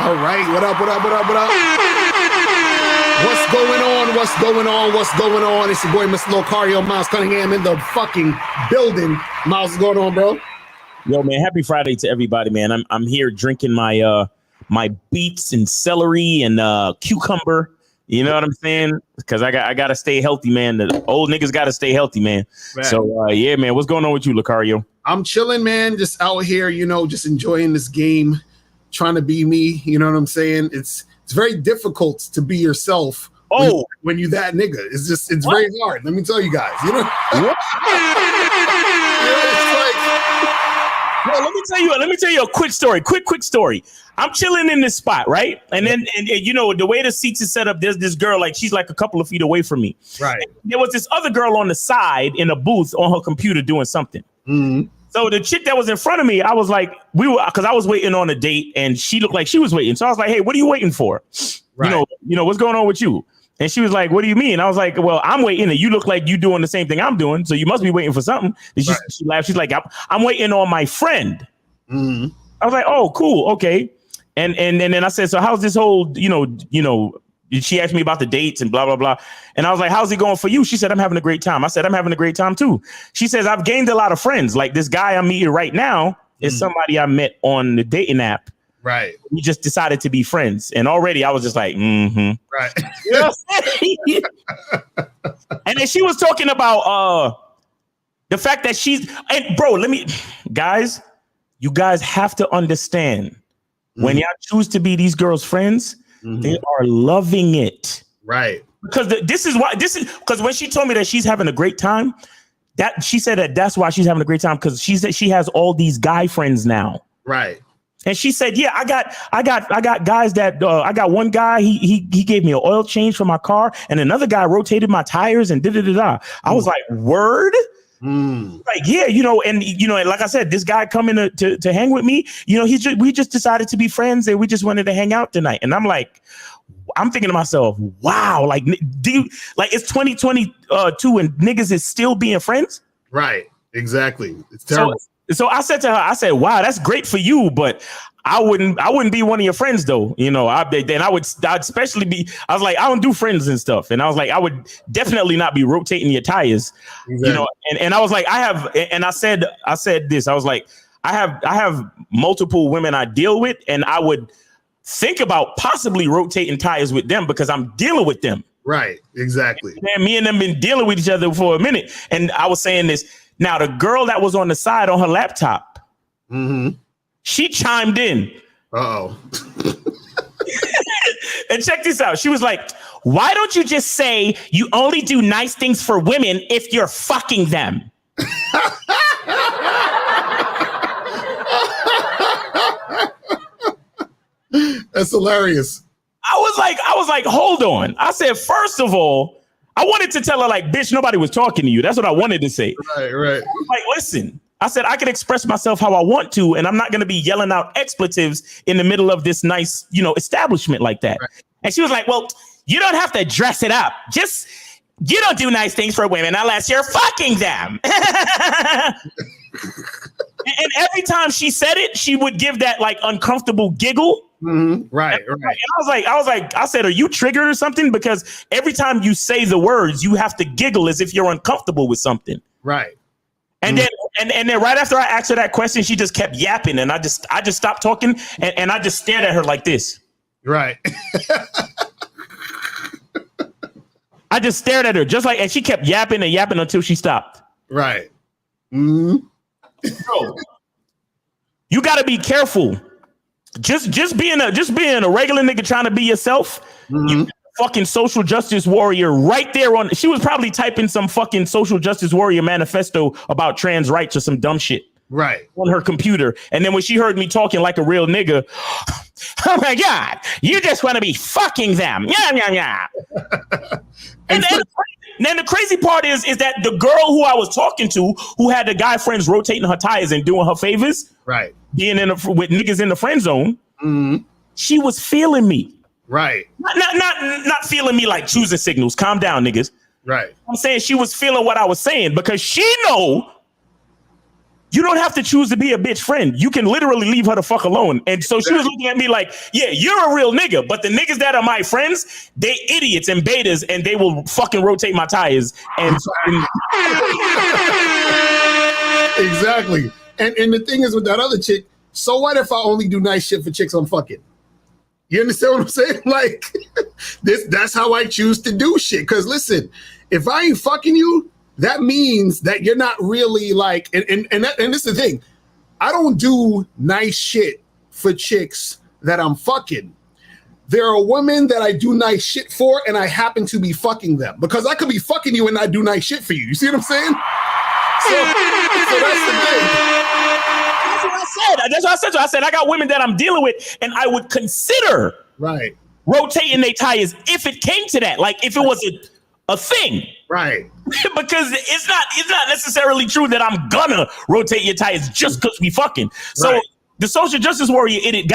All right. What up? What's going on? It's your boy, Mr. Locario, Miles Cunningham in the fucking building. Miles, what's going on, bro? Yo, man, happy Friday to everybody, man. I'm here drinking my my beets and celery and cucumber. You know what I'm saying? Because I got to stay healthy, man. The old niggas got to stay healthy, man. So, yeah, man. What's going on with you, Locario? I'm chilling, man. Just out here, just enjoying this game, trying to be me. You know what I'm saying? It's very difficult to be yourself. When you that nigga, it's very hard. Let me tell you guys. Let me tell you a quick story. Quick story. I'm chilling in this spot, right? And then, and the way the seats is set up, there's this girl, like she's like a couple of feet away from me. Right. And there was this other girl on the side in a booth on her computer doing something. Mm-hmm. So the chick that was in front of me, I was like, because I was waiting on a date, and she looked like she was waiting. So I was like, hey, what are you waiting for? Right. What's going on with you? And she was like, what do you mean? I was like, well, I'm waiting, and you look like you doing the same thing I'm doing, so you must be waiting for something. And she laughed. She's like, I'm waiting on my friend. Mm-hmm. I was like, oh, cool, okay. And then I said, so how's this whole, she asked me about the dates and blah, blah, blah. And I was like, how's it going for you? She said, I'm having a great time. I said, I'm having a great time too. She says, I've gained a lot of friends. Like this guy I'm meeting right now is somebody I met on the dating app. Right. We just decided to be friends. And already I was just like, mm-hmm. Right. You know what I'm saying? And then she was talking about the fact that and bro, guys, you guys have to understand when y'all choose to be these girls' friends, they are loving it. Right. Because because when she told me that she's having a great time, that she said that's why she's having a great time, because she has all these guy friends now. Right. And she said, yeah, I got guys that I got one guy, he gave me an oil change for my car, and another guy rotated my tires and da-da-da-da. I was like, word? Like, yeah, and like I said, this guy coming to hang with me, we just decided to be friends, and we just wanted to hang out tonight. And I'm thinking to myself, wow, like, it's 2022 and niggas is still being friends? Right, exactly. It's terrible. So I said to her, wow, that's great for you, but I wouldn't be one of your friends though. I'd especially be, I was like, I don't do friends and stuff. And I was like, I would definitely not be rotating your tires, exactly. And I was like, I said this, I was like, I have multiple women I deal with, and I would think about possibly rotating tires with them because I'm dealing with them. Right. Exactly. And me and them been dealing with each other for a minute. And I was saying this. Now, the girl that was on the side on her laptop, she chimed in. Uh-oh. And check this out. She was like, why don't you just say you only do nice things for women if you're fucking them? That's hilarious. I was like, hold on. I said, first of all, I wanted to tell her, like, bitch, nobody was talking to you. That's what I wanted to say. Right. Like, listen, I said, I can express myself how I want to, and I'm not going to be yelling out expletives in the middle of this nice, establishment like that. Right. And she was like, well, you don't have to dress it up. You don't do nice things for women unless you're fucking them. And every time she said it, she would give that like uncomfortable giggle. Right. And I said, are you triggered or something? Because every time you say the words, you have to giggle as if you're uncomfortable with something. Right. And then right after I asked her that question, she just kept yapping, and I just stopped talking, and I just stared at her like this. Right. I just stared at her and she kept yapping and yapping until she stopped. Right. Bro, you got to be careful. Just being a regular nigga trying to be yourself. You fucking social justice warrior right there she was probably typing some fucking social justice warrior manifesto about trans rights or some dumb shit. Right. On her computer. And then when she heard me talking like a real nigga, oh my God, you just want to be fucking them. Yeah. And then the crazy part is that the girl who I was talking to, who had the guy friends rotating her tires and doing her favors, right, being with niggas in the friend zone, she was feeling me. Right. Not feeling me like choosing signals. Calm down, niggas. Right. I'm saying she was feeling what I was saying because she know don't have to choose to be a bitch friend. You can literally leave her the fuck alone. And so she was looking at me like, yeah, you're a real nigga, but the niggas that are my friends, they idiots and betas, and they will fucking rotate my tires. And exactly. And the thing is with that other chick, so what if I only do nice shit for chicks I'm fucking? You understand what I'm saying? Like, that's how I choose to do shit. Because listen, if I ain't fucking you, that means that you're not really like, and this is the thing. I don't do nice shit for chicks that I'm fucking. There are women that I do nice shit for, and I happen to be fucking them. Because I could be fucking you and not do nice shit for you. You see what I'm saying? So that's the thing. That's what I said. I said I got women that I'm dealing with, and I would consider rotating their tires if it came to that. Like if it was a thing, right? Because it's not necessarily true that I'm gonna rotate your tires just because we fucking. So the social justice warrior idiot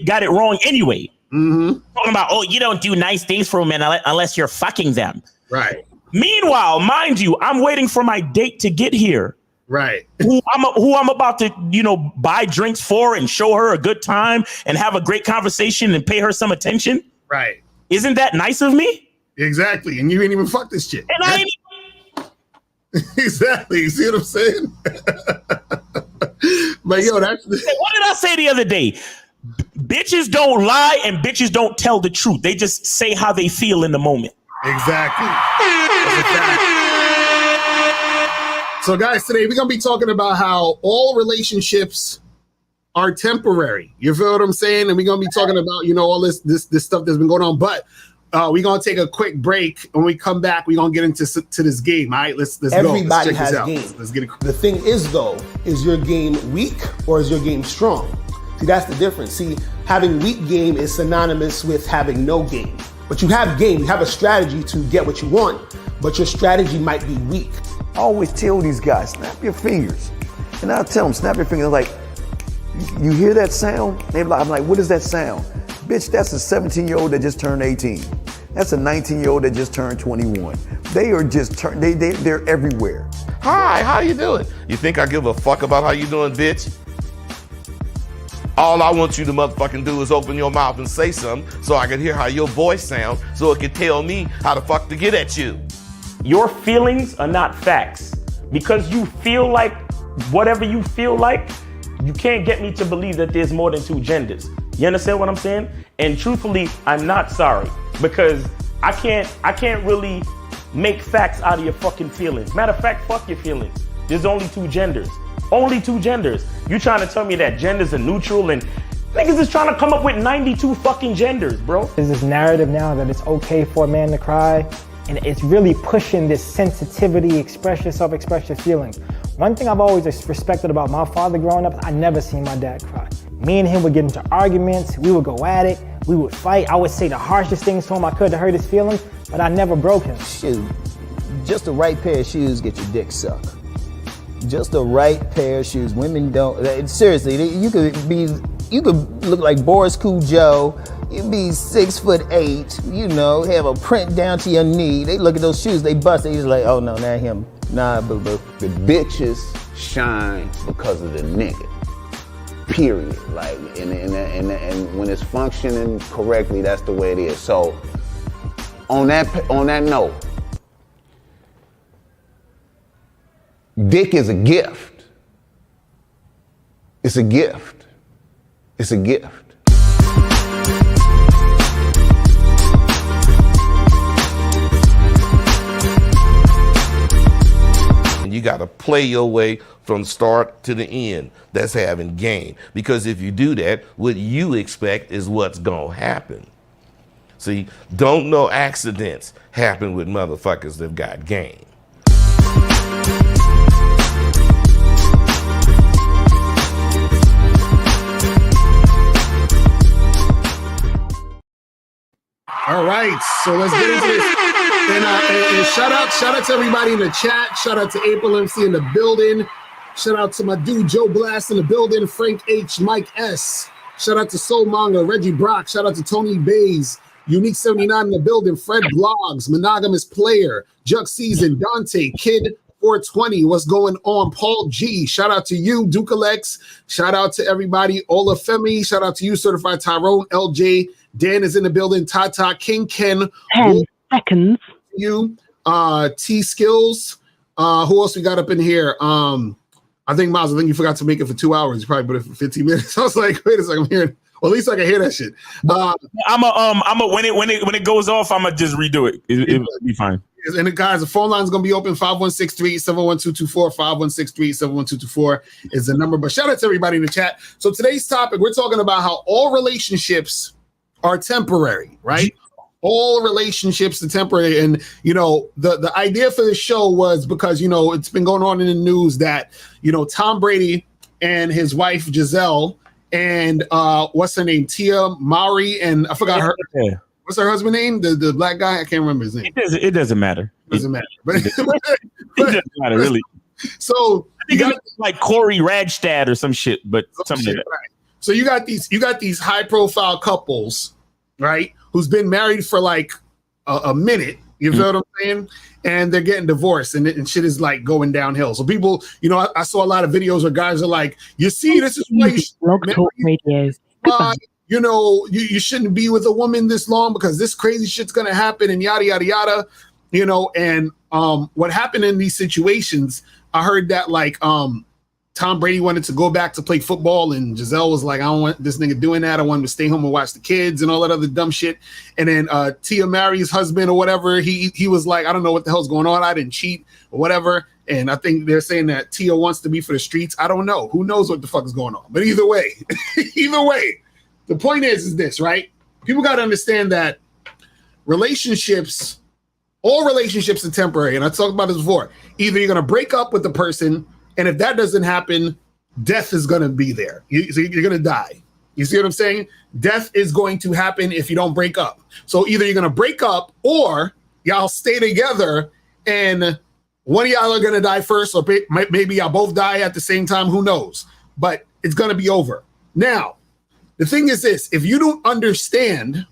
got it wrong anyway. Mm-hmm. Talking about, oh, you don't do nice things for women unless you're fucking them. Right. Meanwhile, mind you, I'm waiting for my date to get here. Right. Who I'm about to, buy drinks for and show her a good time and have a great conversation and pay her some attention. Right. Isn't that nice of me? Exactly. And you ain't even fuck this shit. And I ain't exactly. You see what I'm saying? But yo, that's what did I say the other day? Bitches don't lie and bitches don't tell the truth. They just say how they feel in the moment. Exactly. That's a fact. So guys, today we're going to be talking about how all relationships are temporary. You feel what I'm saying? And we're going to be talking about, all this stuff that's been going on. But we're going to take a quick break. When we come back, we're going to get into this game. All right, let's Everybody go. Let's has check game. this out. Let's get it. The thing is, though, is your game weak or is your game strong? See, that's the difference. See, having weak game is synonymous with having no game. But you have game, you have a strategy to get what you want, but your strategy might be weak. I always tell these guys, snap your fingers. And I'll tell them, snap your fingers. Like, you hear that sound? I'm like, what is that sound? Bitch, that's a 17-year-old that just turned 18. That's a 19-year-old that just turned 21. They are just, they're everywhere. Hi, how you doing? You think I give a fuck about how you doing, bitch? All I want you to motherfucking do is open your mouth and say something so I can hear how your voice sounds so it can tell me how the fuck to get at you. Your feelings are not facts. Because you feel like whatever you feel like, you can't get me to believe that there's more than two genders. You understand what I'm saying? And truthfully, I'm not sorry because I can't really make facts out of your fucking feelings. Matter of fact, fuck your feelings. There's only two genders. Only two genders. You trying to tell me that genders are neutral and niggas is trying to come up with 92 fucking genders, bro. There's this narrative now that it's okay for a man to cry, and it's really pushing this sensitivity, express yourself, express your feelings. One thing I've always respected about my father growing up, I never seen my dad cry. Me and him would get into arguments, we would go at it, we would fight. I would say the harshest things to him I could to hurt his feelings, but I never broke him. Shoot, just the right pair of shoes get your dick sucked. Just the right pair of shoes. Women don't, seriously, you could look like Boris Joe. You'd be 6'8", have a print down to your knee. They look at those shoes, they bust, they just like, oh no, not him. Nah, boo-boo. The bitches shine because of the nigga. Period. Like, and when it's functioning correctly, that's the way it is. So, on that note, dick is a gift. It's a gift. It's a gift. You got to play your way from start to the end. That's having game. Because if you do that, what you expect is what's going to happen. See, don't no accidents happen with motherfuckers that got game. All right, so let's get into this. And shout out to everybody in the chat. Shout out to April MC in the building. Shout out to my dude Joe Blast in the building. Frank H, Mike S. Shout out to Soul Manga, Reggie Brock. Shout out to Tony Bays, Unique 79 in the building. Fred Blogs, Monogamous Player, Juck Season, Dante, Kid 420. What's going on? Paul G. Shout out to you. Duke Alex. Shout out to everybody. Ola Femi. Shout out to you. Certified Tyrone. LJ. Dan is in the building. Tata. King Ken. 10 seconds. You. T Skills. Who else we got up in here? I think Miles, I think you forgot to make it for 2 hours. You probably put it for 15 minutes. I was like, wait a second, I'm hearing. Well, at least I can hear that shit. When it goes off, I'm gonna just redo it. It'll be fine. And the guys, the phone line is gonna be open 516-371-224. 516-371-224 is the number. But shout out to everybody in the chat. So today's topic, we're talking about how all relationships are temporary, right? All relationships are temporary. And, you know, the idea for the show was because, you know, it's been going on in the news that, you know, Tom Brady and his wife, Giselle, and what's her name? Tia Mowry, and I forgot her. Yeah. What's her husband's name? The black guy? I can't remember his name. It doesn't matter. It doesn't matter. But, it doesn't matter, really. So I think it's like Corey Radstad or some shit, but something like that. Right. So you got these high profile couples, right? Who's been married for like a minute, you feel what I'm saying? And they're getting divorced and shit is like going downhill. So people, you know, I saw a lot of videos where guys are like, you see, this is why you know, you shouldn't be with a woman this long because this crazy shit's gonna happen and yada, yada, yada, you know, and what happened in these situations, I heard that like Tom Brady wanted to go back to play football, and Giselle was like, I don't want this nigga doing that. I want him to stay home and watch the kids and all that other dumb shit. And then Tia Mary's husband or whatever, he was like, I don't know what the hell's going on. I didn't cheat or whatever. And I think they're saying that Tia wants to be for the streets. I don't know. Who knows what the fuck is going on? But either way, the point is this, right? People got to understand that all relationships are temporary. And I talked about this before. Either you're going to break up with the person, and if that doesn't happen, death is going to be there. So you're going to die. You see what I'm saying? Death is going to happen if you don't break up. So either you're going to break up or y'all stay together and one of y'all are going to die first, or maybe y'all both die at the same time. Who knows? But it's going to be over. Now, the thing is this. If you don't understand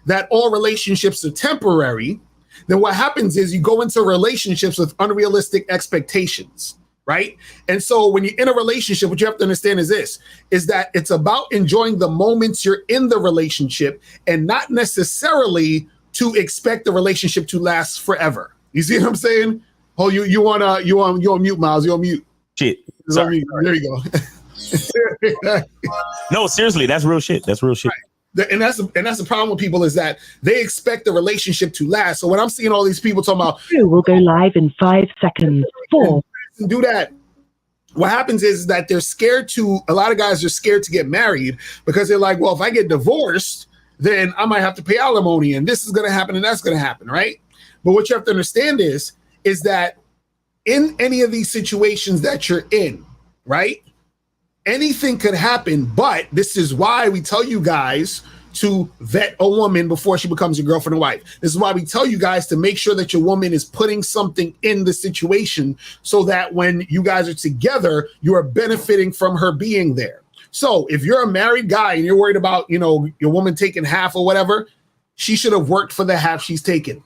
that all relationships are temporary, then what happens is you go into relationships with unrealistic expectations. Right. And so when you're in a relationship, what you have to understand is this, is that it's about enjoying the moments you're in the relationship and not necessarily to expect the relationship to last forever. You see what I'm saying? Oh, you're on mute, Miles. You're on mute. Shit. Sorry. There you go. No, seriously, that's real shit. That's real shit. Right. And that's the problem with people is that they expect the relationship to last. So when I'm seeing all these people talking about, we'll go live in 5 seconds. 4. Do that. What happens is that a lot of guys are scared to get married because they're like, well, if I get divorced, then I might have to pay alimony and this is going to happen and that's going to happen. Right. But what you have to understand is that in any of these situations that you're in, right, anything could happen. But this is why we tell you guys to vet a woman before she becomes your girlfriend or wife. This is why we tell you guys to make sure that your woman is putting something in the situation so that when you guys are together, you are benefiting from her being there. So if you're a married guy and you're worried about, you know, your woman taking half or whatever, she should have worked for the half she's taken.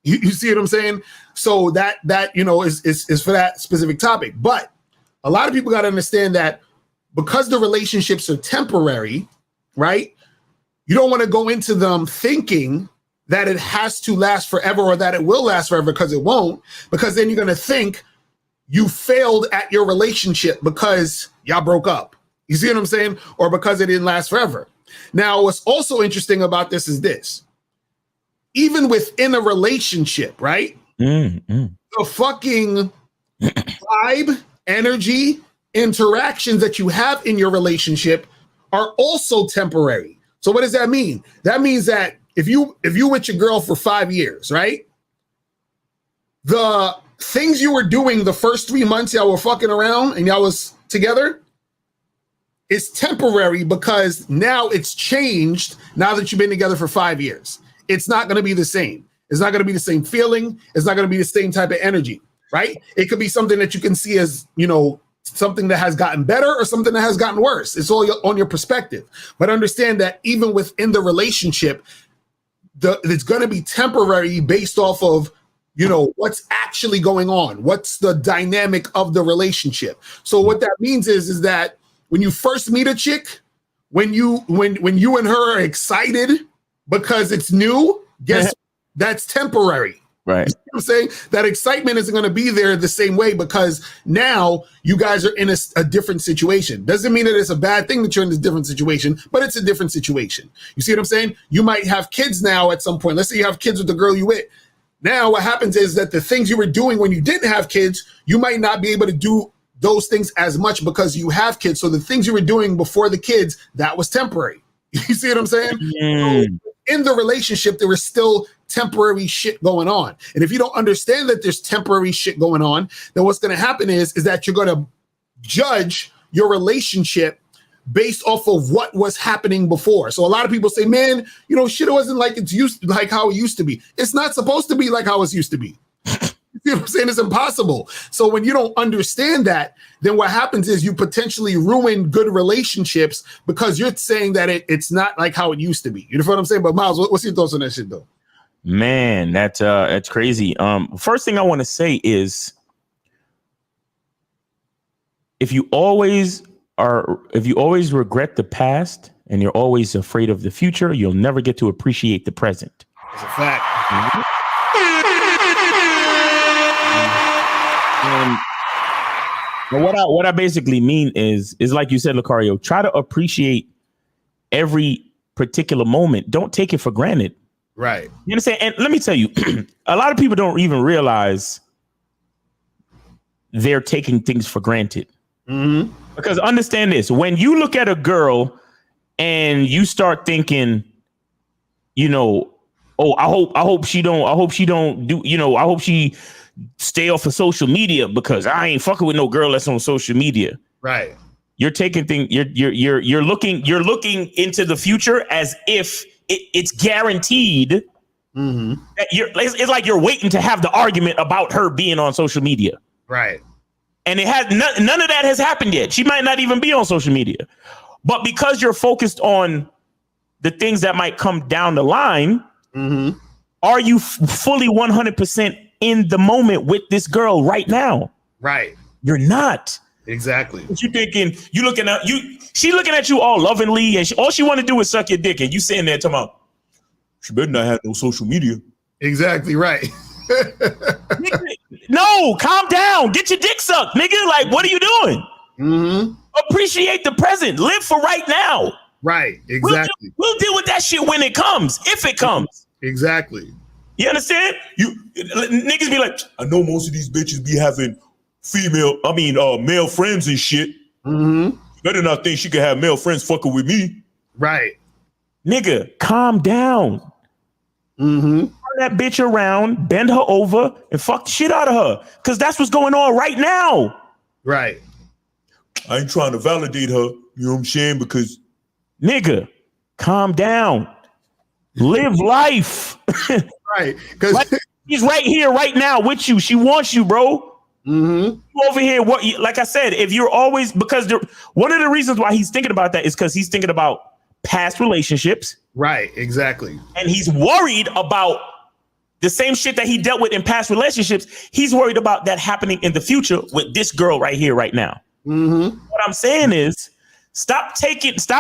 You see what I'm saying? So that you know, is for that specific topic. But a lot of people got to understand that because the relationships are temporary, right? You don't want to go into them thinking that it has to last forever or that it will last forever, because it won't, because then you're going to think you failed at your relationship because y'all broke up. You see what I'm saying? Or because it didn't last forever. Now, what's also interesting about this is this. Even within a relationship, right? The fucking vibe, energy, interactions that you have in your relationship are also temporary. So what does that mean? That means that if you with your girl for 5 years, right? The things you were doing the first 3 months y'all were fucking around and y'all was together is temporary because now it's changed now that you've been together for 5 years. It's not going to be the same. It's not going to be the same feeling. It's not going to be the same type of energy, right? It could be something that you can see as, you know, something that has gotten better or something that has gotten worse. It's all on your perspective. But understand that even within the relationship, it's going to be temporary based off of You know, what's actually going on? What's the dynamic of the relationship? So what that means is that when you first meet a chick, when you and her are excited because it's new, guess that's temporary. Right. You know what I'm saying? That excitement isn't going to be there the same way because now you guys are in a different situation. Doesn't mean that it's a bad thing that you're in this different situation, but it's a different situation. You see what I'm saying? You might have kids now at some point. Let's say you have kids with the girl you with. Now what happens is that the things you were doing when you didn't have kids, you might not be able to do those things as much because you have kids. So the things you were doing before the kids, that was temporary. You see what I'm saying? So in the relationship, there was still temporary shit going on. And if you don't understand that there's temporary shit going on, then what's going to happen is that you're going to judge your relationship based off of what was happening before. So a lot of people say, man, you know, shit wasn't like like how it used to be. It's not supposed to be like how it used to be. You know what I'm saying? It's impossible. So when you don't understand that, then what happens is you potentially ruin good relationships because you're saying that it's not like how it used to be. You know what I'm saying? But Miles, what's your thoughts on that shit though? Man, that's crazy. First thing I want to say is if you always regret the past and you're always afraid of the future, you'll never get to appreciate the present. That's a fact. Mm-hmm. And what I basically mean is like you said, Lucario, try to appreciate every particular moment. Don't take it for granted. Right. You understand? And let me tell you, a lot of people don't even realize they're taking things for granted. Mm-hmm. Because understand this, when you look at a girl and you start thinking, you know, oh, I hope she don't do, you know, I hope she stay off of social media because I ain't fucking with no girl that's on social media. Right. You're taking things, you're looking into the future as if it's guaranteed. Mm-hmm. That it's like you're waiting to have the argument about her being on social media. Right. And it has none of that has happened yet. She might not even be on social media. But because you're focused on the things that might come down the line, mm-hmm. Are you fully 100% in the moment with this girl right now? Right. You're not. Exactly. But you thinking, she looking at you all lovingly, and all she want to do is suck your dick, and you sitting there talking about, she better not have no social media. Exactly right. Nigga, no, calm down. Get your dick sucked, nigga. Like, what are you doing? Mm-hmm. Appreciate the present. Live for right now. Right. Exactly. We'll deal with that shit when it comes, if it comes. Exactly. You understand? Niggas be like, I know most of these bitches be having male friends and shit. Mm-hmm. Better not think she could have male friends fucking with me. Right. Nigga, calm down. Mm-hmm. Turn that bitch around, bend her over, and fuck the shit out of her. Because that's what's going on right now. Right. I ain't trying to validate her, you know what I'm saying? Because, nigga, calm down. Live life. Right. Because she's right here, right now with you. She wants you, bro. Mm-hmm. You over here, like I said, if you're always, because one of the reasons why he's thinking about that is because he's thinking about past relationships. Right. Exactly. And he's worried about the same shit that he dealt with in past relationships. He's worried about that happening in the future with this girl right here, right now. Mm-hmm. What I'm saying is stop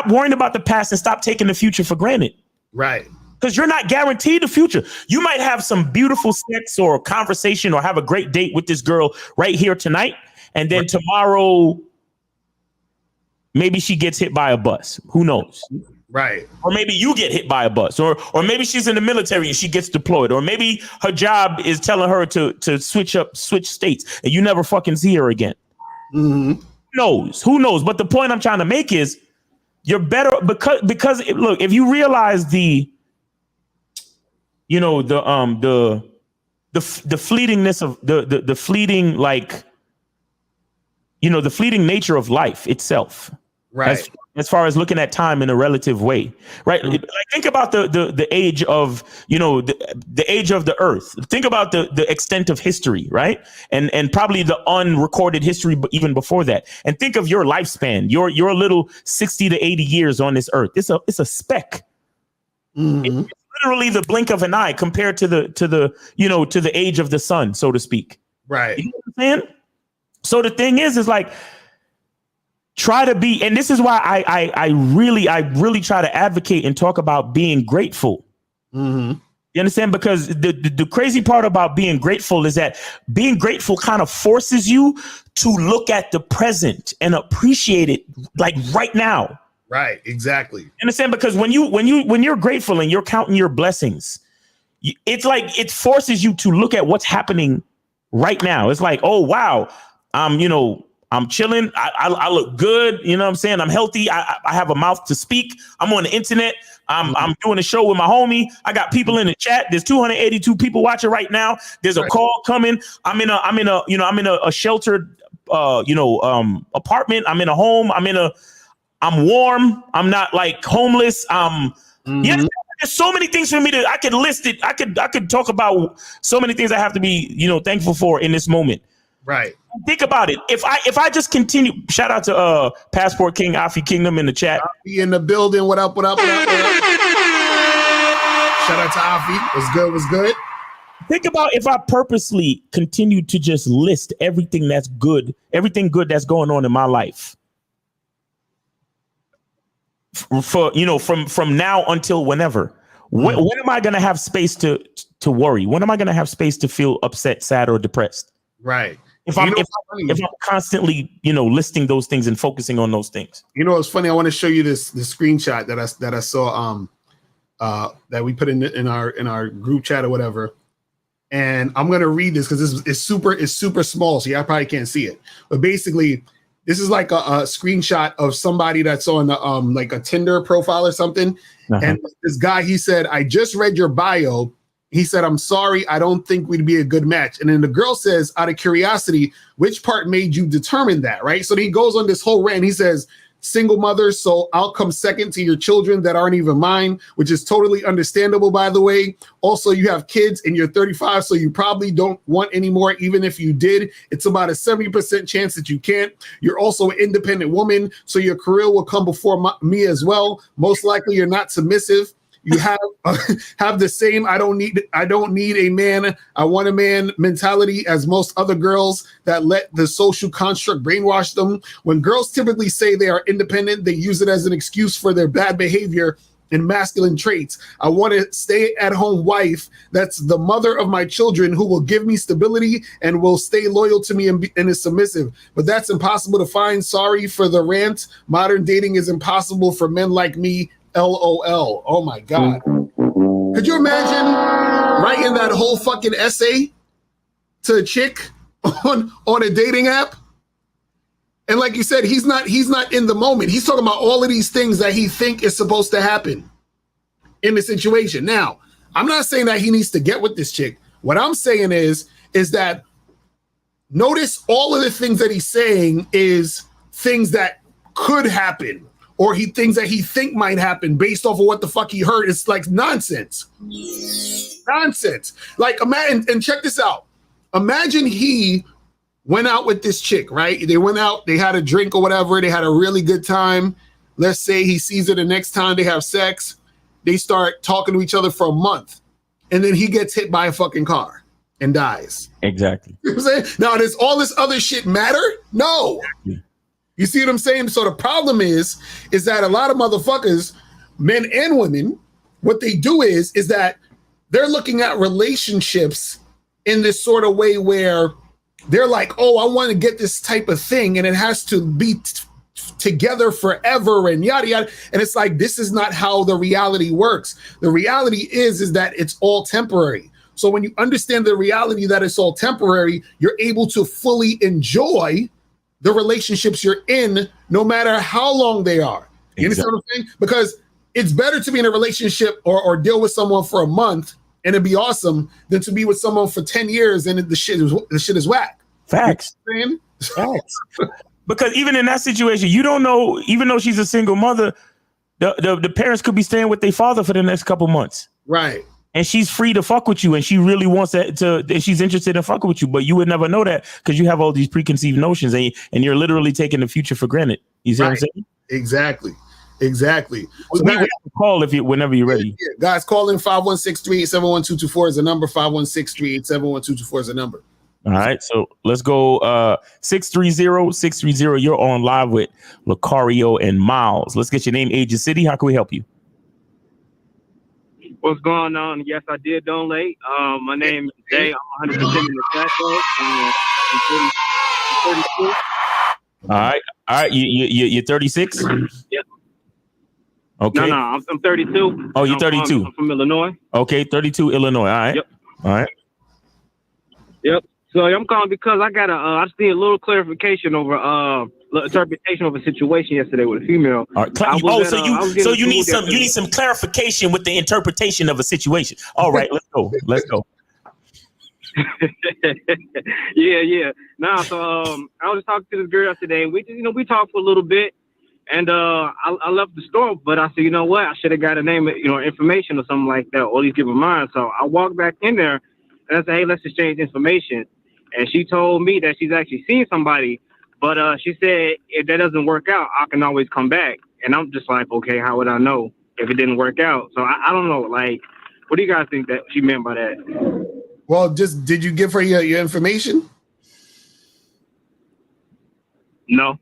worrying about the past and stop taking the future for granted. Right. Because you're not guaranteed the future. You might have some beautiful sex or conversation or have a great date with this girl right here tonight. And then tomorrow, maybe she gets hit by a bus. Who knows? Right. Or maybe you get hit by a bus, or maybe she's in the military and she gets deployed, or maybe her job is telling her to switch states and you never fucking see her again. Mm-hmm. Who knows? But the point I'm trying to make is you're better because look, if you realize the fleetingness of the fleeting, like, you know, the fleeting nature of life itself. Right. As far as looking at time in a relative way, right? Mm-hmm. Like, think about the age of, you know, the age of the earth. Think about the extent of history, right? And probably the unrecorded history, but even before that. And think of your lifespan, your little 60 to 80 years on this earth. It's a speck. Mm-hmm. It's literally the blink of an eye compared to the age of the sun, so to speak. Right. You know what I'm saying? So the thing is like, try to be, and this is why I really try to advocate and talk about being grateful. Mm-hmm. You understand? Because the crazy part about being grateful is that being grateful kind of forces you to look at the present and appreciate it like right now. Right. Exactly. You understand? Because when you're grateful and you're counting your blessings, it's like it forces you to look at what's happening right now. It's like, oh wow, I'm chilling. I look good. You know what I'm saying? I'm healthy. I have a mouth to speak. I'm on the internet. I'm doing a show with my homie. I got people in the chat. There's 282 people watching right now. There's a call coming. I'm in a sheltered, apartment. I'm in a home. I'm warm. I'm not like homeless. Yeah. There's so many things for me I could list it. I could talk about so many things I have to be, thankful for in this moment. Right. Think about it. If I just continue, shout out to Passport King, Afi Kingdom in the chat. Afi in the building. What up? Shout out to Afi. What's good? Think about if I purposely continue to just list everything that's good, everything good that's going on in my life. From now until whenever. When am I going to have space to worry? When am I going to have space to feel upset, sad, or depressed? Right. If I'm constantly, listing those things and focusing on those things. You know, it's funny. I want to show you this screenshot that I saw that we put in our group chat or whatever. And I'm gonna read this because it's super small, so y'all probably can't see it. But basically, this is like a screenshot of somebody that's on the like a Tinder profile or something. Uh-huh. And this guy, he said, "I just read your bio." He said, "I'm sorry, I don't think we'd be a good match." And then the girl says, out of curiosity, which part made you determine that, right? So then he goes on this whole rant. He says, "Single mother, so I'll come second to your children that aren't even mine," which is totally understandable, by the way. Also, you have kids and you're 35, so you probably don't want any more. Even if you did, it's about a 70% chance that you can't. You're also an independent woman, so your career will come before me as well. Most likely you're not submissive. You have the same I don't need a man, I want a man mentality as most other girls that let the social construct brainwash them. When girls typically say they are independent, they use it as an excuse for their bad behavior and masculine traits. I want a stay-at-home wife that's the mother of my children who will give me stability and will stay loyal to me and is submissive. But that's impossible to find. Sorry for the rant. Modern dating is impossible for men like me. LOL. Oh my God. Could you imagine writing that whole fucking essay to a chick on a dating app? And like you said, he's not in the moment. He's talking about all of these things that he think is supposed to happen in the situation. Now, I'm not saying that he needs to get with this chick. What I'm saying is that notice all of the things that he's saying is things that could happen. Or things that he think might happen based off of what the fuck he heard. It's like nonsense. Nonsense. Like, imagine, and check this out. Imagine he went out with this chick, right? They went out, they had a drink or whatever. They had a really good time. Let's say he sees her the next time they have sex. They start talking to each other for a month. And then he gets hit by a fucking car and dies. Exactly. You know what I'm saying? Now, does all this other shit matter? No. Exactly. You see what I'm saying? So the problem is that a lot of motherfuckers, men and women, what they do is that they're looking at relationships in this sort of way where they're like, oh, I want to get this type of thing and it has to be together forever and yada, yada. And it's like, this is not how the reality works. The reality is that it's all temporary. So when you understand the reality that it's all temporary, you're able to fully enjoy the relationships you're in, no matter how long they are. You understand what I'm saying? Because it's better to be in a relationship or deal with someone for a month and it'd be awesome than to be with someone for 10 years and the shit is whack. Facts. You know Facts. Because even in that situation, you don't know, even though she's a single mother, the parents could be staying with their father for the next couple months. Right. And she's free to fuck with you, and she really wants that she's interested in fucking with you, but you would never know that because you have all these preconceived notions, and you're literally taking the future for granted. You see what I'm saying? Exactly. Exactly. So we call whenever you're ready. Yeah, guys, call in 516-387-1224 is the number. 516-387-1224 is the number. All right, so let's go 630-630. You're on live with Lucario and Miles. Let's get your name, age, and city. How can we help you? What's going on? Yes, I did donate. My name is Jay. I'm 100% in the chat. I'm 32. All right. You're 36. Yep. Okay. No, I'm 32. Oh, you're 32. I'm from Illinois. Okay, 32, Illinois. All right. Yep. All right. Yep. So I'm calling because I got I just need a little clarification over interpretation of a situation yesterday with a female. All right. So you need some clarification with the interpretation of a situation. All right, let's go. Yeah. Nah, so I was talking to this girl today. We just, we talked for a little bit, and I left the store, but I said, you know what? I should have got a name, information or something like that, or at least give her mine. So I walked back in there, and I said, hey, let's exchange information. And she told me that she's actually seen somebody, but she said if that doesn't work out, I can always come back. And I'm just like, okay, how would I know if it didn't work out? So I don't know. Like, what do you guys think that she meant by that? Well, did you give her your information? No.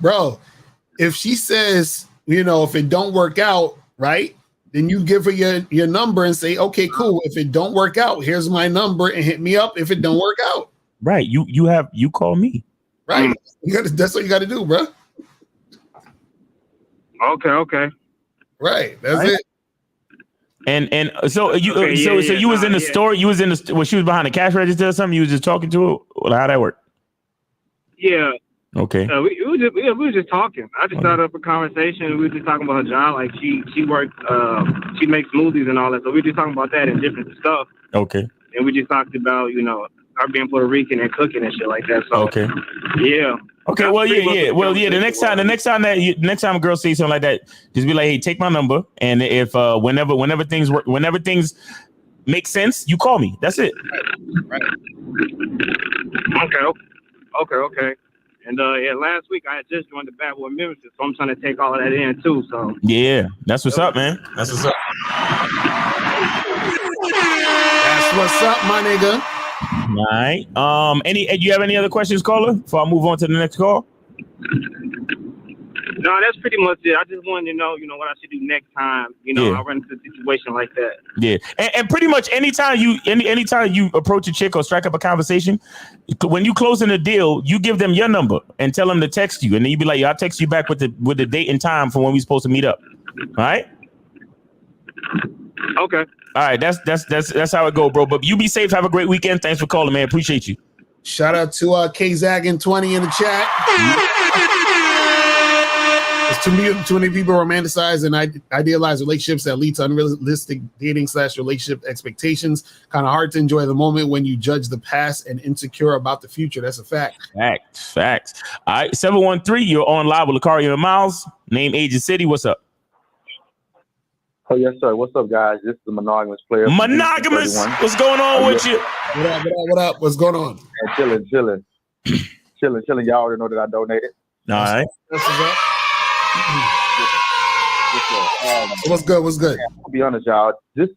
Bro, if she says, if it don't work out, right, then you give her your number and say, okay, cool. If it don't work out, here's my number and hit me up if it don't work out. Right. You call me. Right. That's what you got to do, bro. Okay. Right. That's it. And so you was in the store. You was in the she was behind the cash register or something. You was just talking to her. Well, how'd that work? Yeah. Okay. We were just talking. I just started up a conversation. We were just talking about her job. Like she worked. She makes smoothies and all that. So we were just talking about that and different stuff. Okay. And we just talked about her being Puerto Rican and cooking and shit like that. So okay. Yeah. Okay. Well, yeah. Well, yeah. The next time a girl says something like that, just be like, hey, take my number, and if whenever things work, whenever things make sense, you call me. That's it. Right. Okay. And last week I had just joined the Bad Boy membership, so I'm trying to take all of that in too. So yeah, that's what's up, man. That's what's up. That's what's up, my nigga. All right. Do you have any other questions, caller? Before I move on to the next call. No, that's pretty much it. I just wanted to know, what I should do next time. I run into a situation like that. Yeah, and pretty much anytime you approach a chick or strike up a conversation, when you closing a deal, you give them your number and tell them to text you, and then you be like, I'll text you back with the date and time for when we supposed to meet up. All right. Okay. All right. That's how it go, bro. But you be safe. Have a great weekend. Thanks for calling, man. Appreciate you. Shout out to K-Zaggin20 in the chat. There's too many people romanticize and idealize relationships that lead to unrealistic dating/relationship expectations. Kind of hard to enjoy the moment when you judge the past and insecure about the future. That's a fact. Facts. All right, 713. You're on live with Lucario and Miles. Name, age, and city. What's up? Oh yes, sir. What's up, guys? This is the monogamous player. Monogamous. What's going on with you? What up? What's going on? Chilling. Y'all already know that I donated. All right. What's good? I'll be honest, y'all. This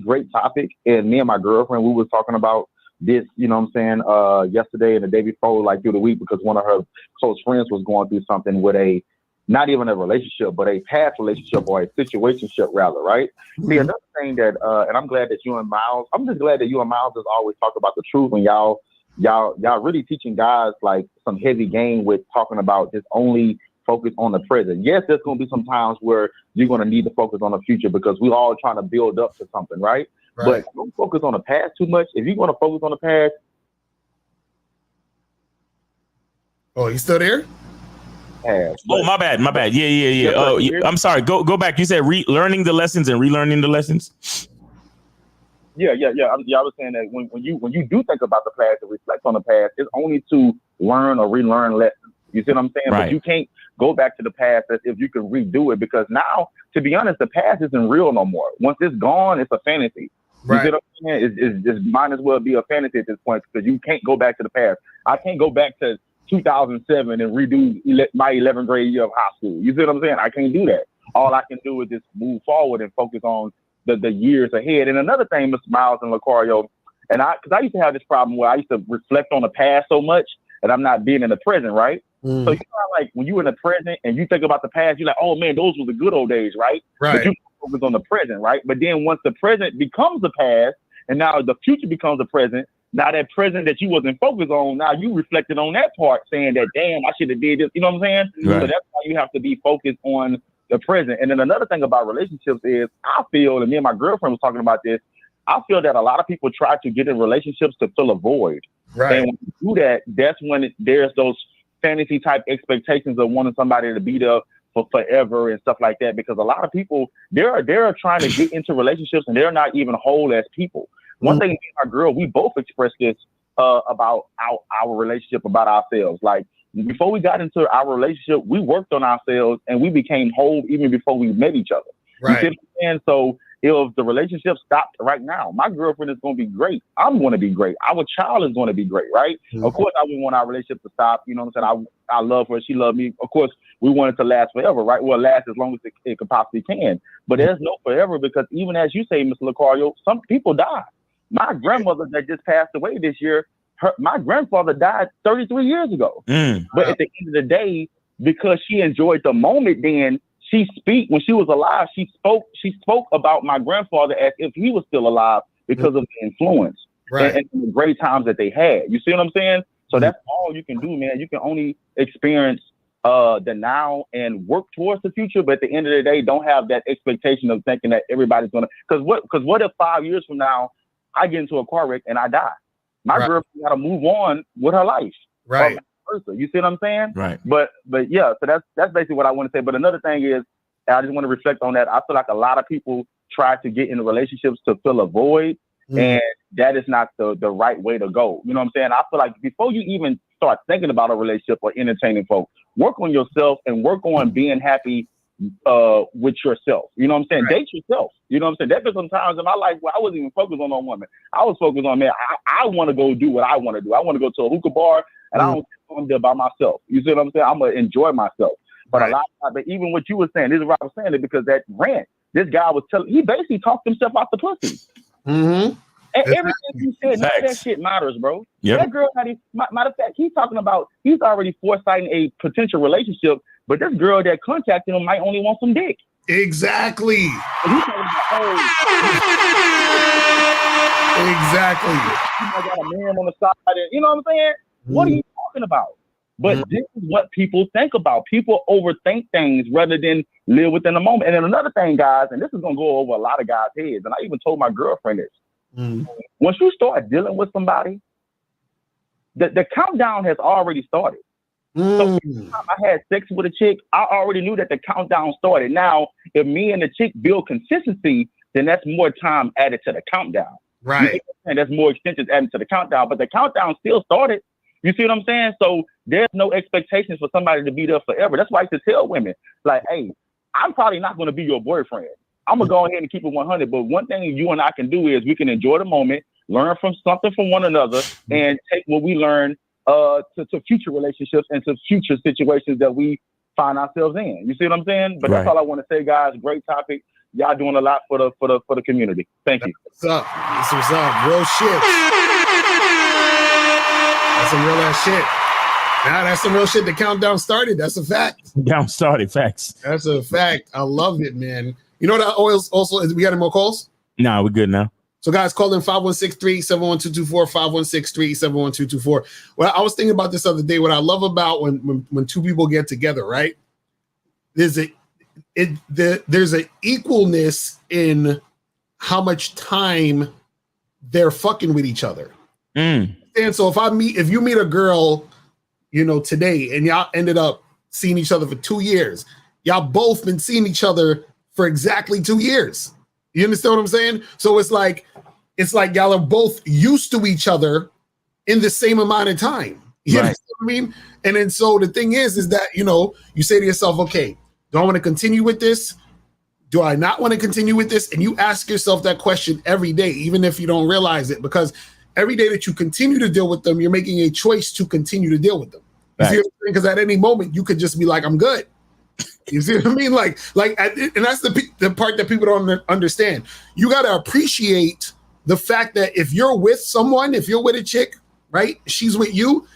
great topic, and me and my girlfriend, we were talking about this, yesterday and the day before, like through the week, because one of her close friends was going through something with not even a relationship, but a past relationship or a situationship rather, right? Mm-hmm. See, another thing that, and I'm just glad that you and Miles just always talk about the truth, and y'all really teaching guys like some heavy game with talking about just only focus on the present. Yes, there's going to be some times where you're going to need to focus on the future because we're all trying to build up to something, right? But don't focus on the past too much. If you're going to focus on the past. Oh, you still there? My bad. Yeah. Oh, I'm sorry. Go back. You said learning the lessons and relearning the lessons. Yeah. I was saying that when you do think about the past and reflect on the past, it's only to learn or relearn lessons. You see what I'm saying? Right. But you can't go back to the past as if you can redo it, because now, to be honest, the past isn't real no more. Once it's gone, it's a fantasy. Right. You see what I'm saying? It might as well be a fantasy at this point, because you can't go back to the past. I can't go back to 2007 and redo my 11th grade year of high school. You see what I'm saying? I can't do that. All I can do is just move forward and focus on the years ahead. And another thing, Mr. Miles and Lucario, because I used to have this problem where I used to reflect on the past so much that I'm not being in the present, right? So you know, like when you're in the present and you think about the past, you're like, oh man, those were the good old days, right? But you focus on the present, right? But then once the present becomes the past and now the future becomes the present, now that present that you wasn't focused on, now you reflected on that part saying that, damn, I should have did this. You know what I'm saying? Right. So that's why you have to be focused on the present. And then another thing about relationships is I feel, and me and my girlfriend was talking about this, I feel that a lot of people try to get in relationships to fill a void. Right. And when you do that, that's when there's those fantasy type expectations of wanting somebody to be there for forever and stuff like that. Because a lot of people, they're trying to get into relationships and they're not even whole as people. One thing, me and my girl, we both expressed this about our relationship, about ourselves. Like before we got into our relationship, we worked on ourselves and we became whole even before we met each other. Right. You see what I'm saying? So if the relationship stopped right now, my girlfriend is going to be great. I'm going to be great. Our child is going to be great, right? Of course, I wouldn't want our relationship to stop. You know what I'm saying? I love her. She loved me. Of course, we want it to last forever, right? Well, last as long as it could possibly can. But there's no forever because even as you say, Mr. Lucario, some people die. My grandmother that just passed away this year, my grandfather died 33 years ago. But at the end of the day, because she enjoyed the moment then, when she was alive, she spoke about my grandfather as if he was still alive because of the influence and the great times that they had. You see what I'm saying? So that's all you can do, man. You can only experience the now and work towards the future, but at the end of the day, don't have that expectation of thinking that everybody's gonna. Because what if 5 years from now I get into a car wreck and I die? My girlfriend got to move on with her life. Right. You see what I'm saying? Right. But yeah, so that's basically what I want to say. But another thing is, I just want to reflect on that. I feel like a lot of people try to get into relationships to fill a void, and that is not the right way to go. You know what I'm saying? I feel like before you even start thinking about a relationship or entertaining folks, work on yourself and work on being happy with yourself. You know what I'm saying? Date yourself. You know what I'm saying? There's been some times in my life where I wasn't even focused on no woman. I was focused on, man, I want to go do what I want to do. I want to go to a hookah bar and I don't I'm there by myself. You see what I'm saying? I'm going to enjoy myself. But a lot of times, even what you were saying, this is what I was saying, it because that rant, this guy was he basically talked himself out the pussy. And everything he said, none of that shit matters, bro. That girl, matter of fact, he's talking about, he's already foresighting a potential relationship, but this girl that contacted him might only want some dick. Exactly. And he's talking about, exactly. I got a man on the side, and, you know what I'm saying? What are you talking about? But this is what people think about. People overthink things rather than live within the moment. And then another thing, guys, and this is going to go over a lot of guys' heads, and I even told my girlfriend this. Once you start dealing with somebody, the countdown has already started. So every time I had sex with a chick, I already knew that the countdown started. Now, if me and the chick build consistency, then that's more time added to the countdown. Right. And that's more extensions added to the countdown. But the countdown still started. You see what I'm saying? So there's no expectations for somebody to be there forever. That's why I used to tell women, like, hey, I'm probably not going to be your boyfriend. I'm going to go ahead and keep it 100. But one thing you and I can do is we can enjoy the moment, learn from something from one another, and take what we learn to future relationships and to future situations that we find ourselves in. You see what I'm saying? But that's all I want to say, guys. Great topic. Y'all doing a lot for the community. Thank you. What's up? That's what's up. Real shit. That's some real ass shit. Nah, that's some real shit. The countdown started. That's a fact. Countdown started. Facts. That's a fact. I love it, man. You know what oils also is? We got any more calls? Nah, we're good now. So guys, call in 516-371-224, 516-371-224. Well, I was thinking about this other day. What I love about when two people get together, right? There's a equalness in how much time they're fucking with each other. And so if you meet a girl, you know, today and y'all ended up seeing each other for 2 years, y'all both been seeing each other for exactly 2 years. You understand what I'm saying? So it's like y'all are both used to each other in the same amount of time. You understand what I mean? And then so the thing is that, you know, you say to yourself, okay, do I want to continue with this? Do I not want to continue with this? And you ask yourself that question every day, even if you don't realize it, because every day that you continue to deal with them, you're making a choice to continue to deal with them. You see what I'm saying? Because at any moment you could just be like, I'm good. You see what I mean? And that's the part that people don't understand. You got to appreciate the fact that if you're with someone, if you're with a chick, right, she's with you,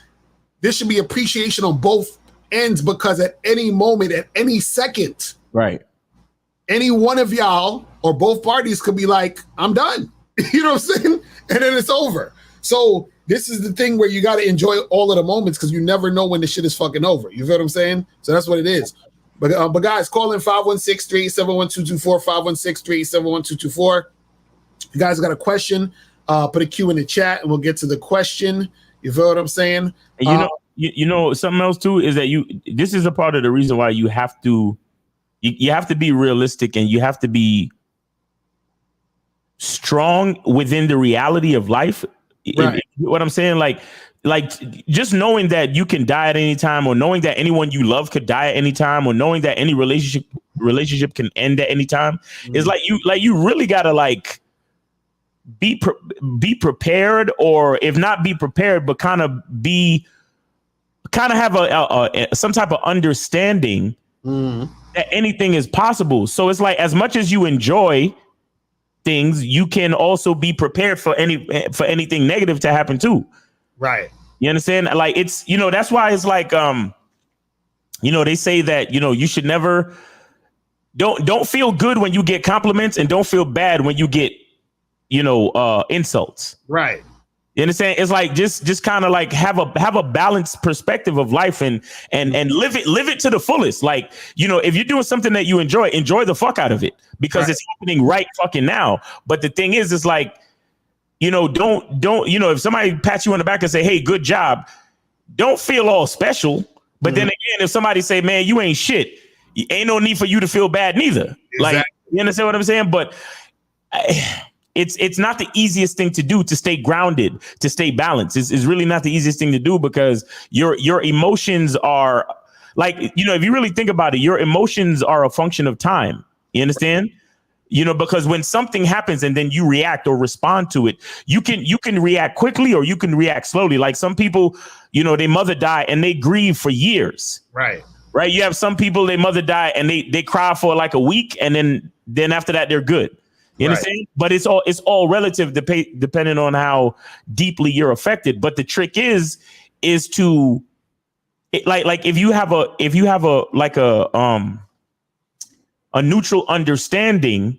there should be appreciation on both ends, because at any moment, at any second, right, any one of y'all or both parties could be like, I'm done. You know what I'm saying? And then it's over. So this is the thing where you got to enjoy all of the moments, because you never know when the shit is fucking over. You feel what I'm saying? So that's what it is. But guys, call in 516-387-1224, 516-387-1224. You guys got a question, put a Q in the chat and we'll get to the question. You feel what I'm saying? And you know something else too is that this is a part of the reason why you have to be realistic, and you have to be strong within the reality of life. Right. What I'm saying, like just knowing that you can die at any time, or knowing that anyone you love could die at any time, or knowing that any relationship can end at any time, is like you really gotta like be prepared, or if not be prepared, but kind of have a some type of understanding that anything is possible. So it's like, as much as you enjoy things, you can also be prepared for anything negative to happen too. Right. You understand? Like, it's, that's why it's like, they say that, you should never, don't feel good when you get compliments, and don't feel bad when you get, insults. Right. You understand? It's like, just kind of like have a balanced perspective of life, and live it to the fullest. Like, if you're doing something that you enjoy the fuck out of it, because it's happening right fucking now. But the thing is, it's like, don't, if somebody pats you on the back and say, hey, good job, don't feel all special. But then again, if somebody say, man, you ain't shit, ain't no need for you to feel bad neither. Exactly. Like, you understand what I'm saying? But it's not the easiest thing to do, to stay grounded, to stay balanced. It's really not the easiest thing to do, because your emotions are like, if you really think about it, your emotions are a function of time. You understand? Because when something happens and then you react or respond to it, you can react quickly, or you can react slowly. Like some people, their mother died and they grieve for years. Right. Right. You have some people, their mother died and they cry for like a week, and then after that they're good. You understand? But it's all relative, depending on how deeply you're affected. But the trick is to like if you have a neutral understanding,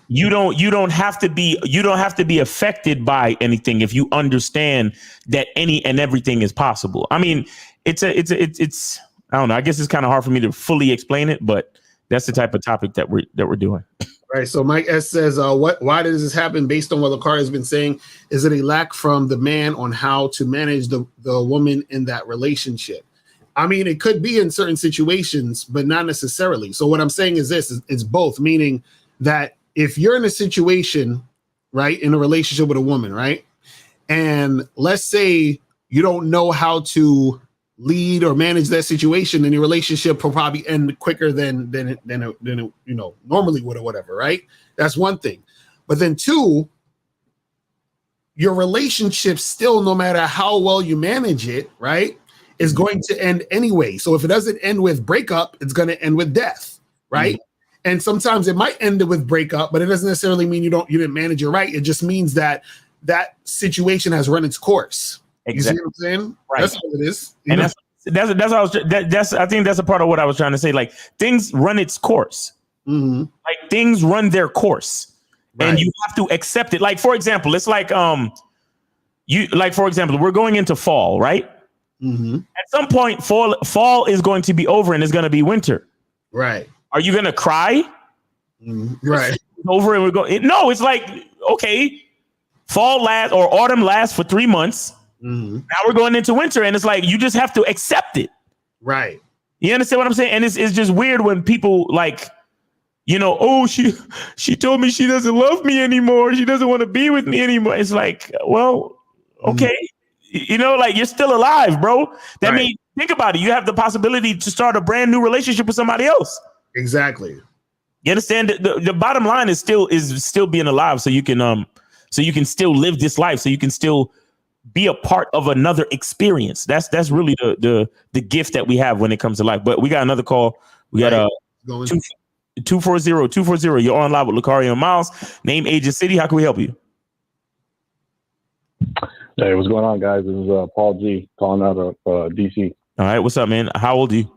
you don't have to be affected by anything if you understand that any and everything is possible. I mean, it's I don't know. I guess it's kind of hard for me to fully explain it, but that's the type of topic that we're doing. Right. So Mike S says, why does this happen? Based on what Lakari has been saying, is it a lack from the man on how to manage the woman in that relationship? I mean, it could be in certain situations, but not necessarily. So what I'm saying is it's both, meaning that if you're in a situation, right, in a relationship with a woman, right, and let's say you don't know how to lead or manage that situation, and your relationship will probably end quicker than normally would, or whatever, right? That's one thing. But then two, your relationship still, no matter how well you manage it, right, is going to end anyway. So if it doesn't end with breakup, it's going to end with death, right? Mm-hmm. And sometimes it might end with breakup, but it doesn't necessarily mean you didn't manage it right. It just means that situation has run its course. Exactly. You see what I'm saying? Right. That's all it is. And I think that's a part of what I was trying to say. Like, things run its course. Mm-hmm. Like, things run their course, and you have to accept it. Like, for example, it's like for example, we're going into fall, right? Mm-hmm. At some point, fall is going to be over, and it's going to be winter. Right. Are you going to cry? Mm-hmm. Right. It's over, and we're going. No, it's like, okay, fall lasts or autumn lasts for 3 months. Mm-hmm. Now we're going into winter, and it's like, you just have to accept it. Right. You understand what I'm saying? And it's just weird when people like, she told me she doesn't love me anymore. She doesn't want to be with me anymore. It's like, well, okay. Like, you're still alive, bro. That means, think about it. You have the possibility to start a brand new relationship with somebody else. Exactly. You understand? The bottom line is still being alive, so you can still live this life, so you can still be a part of another experience. That's really the gift that we have when it comes to life. But we got another call. We got 240. You're on live with Lucario and Miles. Name, age, and city. How can we help you? Hey, what's going on, guys? This is Paul G calling out of DC. All right, what's up, man? How old are you?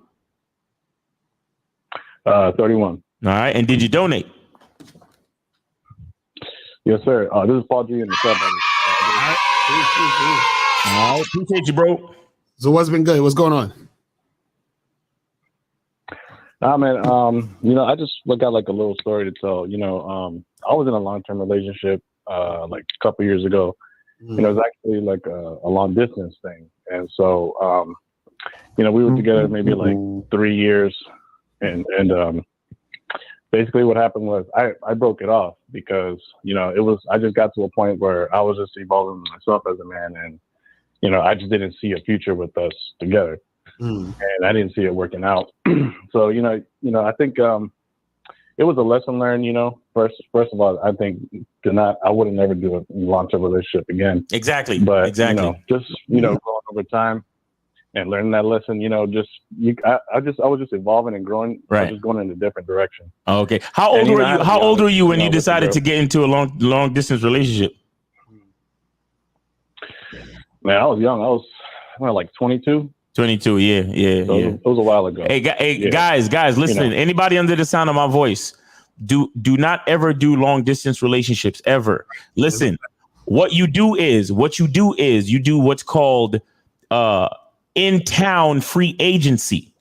31. All right, and did you donate? Yes, sir. This is Paul G in the sub. All right, appreciate you, bro. So what's been good? What's going on? Nah, man. I just got like a little story to tell. I was in a long-term relationship like a couple years ago. It was actually like a long distance thing, and so we were together maybe like 3 years, and basically what happened was I broke it off because I just got to a point where I was just evolving myself as a man, and I just didn't see a future with us together, and I didn't see it working out. So I think it was a lesson learned. First of all, I think I wouldn't never do a long-term relationship again. Exactly. But exactly. Going over time and learning that lesson, I was just evolving and growing. Right. I was just going in a different direction. Okay. How old were you? How old were you when you decided to get into a long distance relationship? Man, I was young. I was like 22. 22. Yeah. So it was a while ago. Hey, guys, listen. Anybody under the sound of my voice, do not ever do long distance relationships ever. Listen, what you do is you do what's called in town free agency.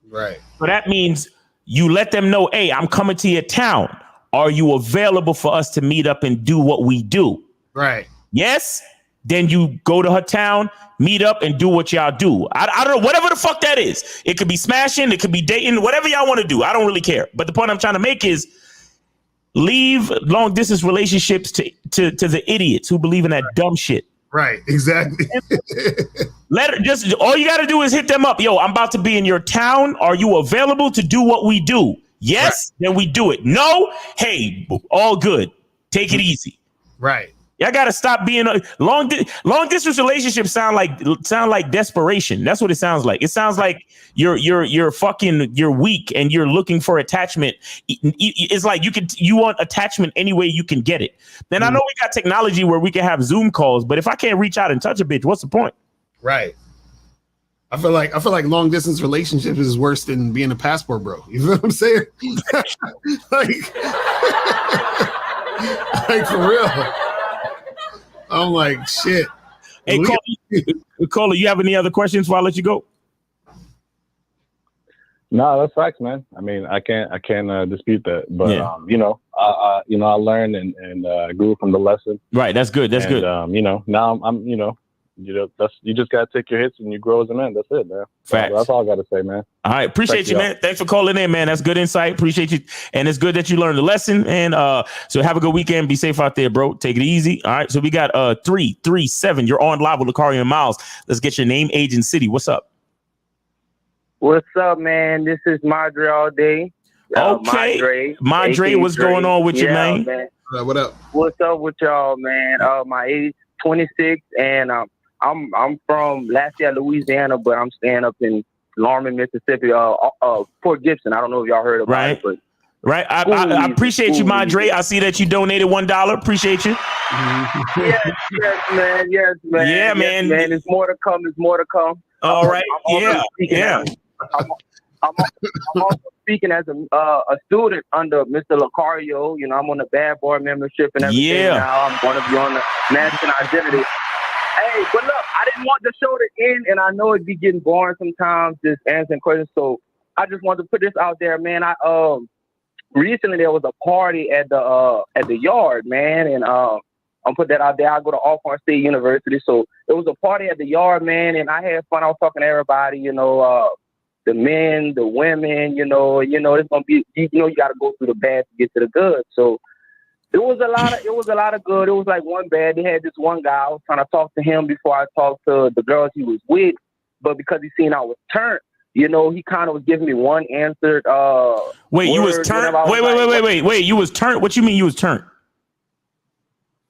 Right. So that means you let them know, hey, I'm coming to your town. Are you available for us to meet up and do what we do? Right. Yes. Then you go to her town, meet up, and do what y'all do. I don't know, whatever the fuck that is. It could be smashing, it could be dating, whatever y'all want to do. I don't really care. But the point I'm trying to make is leave long distance relationships to the idiots who believe in that dumb shit. Right, exactly. All you got to do is hit them up. Yo, I'm about to be in your town. Are you available to do what we do? Yes, Then we do it. No, hey, all good. Take it easy. Right. Y'all got to stop being long distance relationships sound like desperation. That's what it sounds like. It sounds like you're weak and you're looking for attachment. It's like you want attachment any way you can get it. Then I know we got technology where we can have Zoom calls, but if I can't reach out and touch a bitch, what's the point? Right. I feel like long distance relationships is worse than being a passport bro. You know what I'm saying? like for real. I'm like, shit. Hey, Caller, you have any other questions before I let you go? No, that's facts, man. I mean, I can't dispute that. But I learned and grew from the lesson. Right, that's good. That's good. Now I'm you just gotta take your hits and you grow as a man. That's it, man. Facts. That's all I gotta say, man. All right, appreciate you, man. Thanks for calling in, man. That's good insight. Appreciate you, and it's good that you learned the lesson. And so have a good weekend. Be safe out there, bro. Take it easy. All right. So we got 337. You're on live with Lucario and Miles. Let's get your name, age, and city. What's up? What's up, man? This is Madre all day. Okay, Madre, what's going on with you, man? What up? What's up with y'all, man? My age 26, and I'm from Lafayette, Louisiana, but I'm staying up in Lorman, Mississippi. Fort Gibson. I don't know if y'all heard about it, but I appreciate you, Madre. I see that you donated $1. Appreciate you. Yes, man. Yes, man. Yeah, man. Man, there's more to come. There's more to come. All right. I'm also speaking as a student under Mr. Lucario. I'm on the Bad Boy membership and everything. Yeah. Now I'm going to be on the National Identity. Hey, but look, I didn't want the show to end, and I know it'd be getting boring sometimes just answering questions. So I just wanted to put this out there, man. I recently there was a party at the yard, man, and I'm put that out there. I go to Alcorn State University, so it was a party at the yard, man, and I had fun. I was talking to everybody, the men, the women, it's gonna be, you got to go through the bad to get to the good. So it was a lot of good. It was like one bad. They had this one guy. I was trying to talk to him before I talked to the girls he was with, but because he seen I was turned, he kind of was giving me one answered. Wait, you was turned? Wait. You was turned? What you mean you was turned?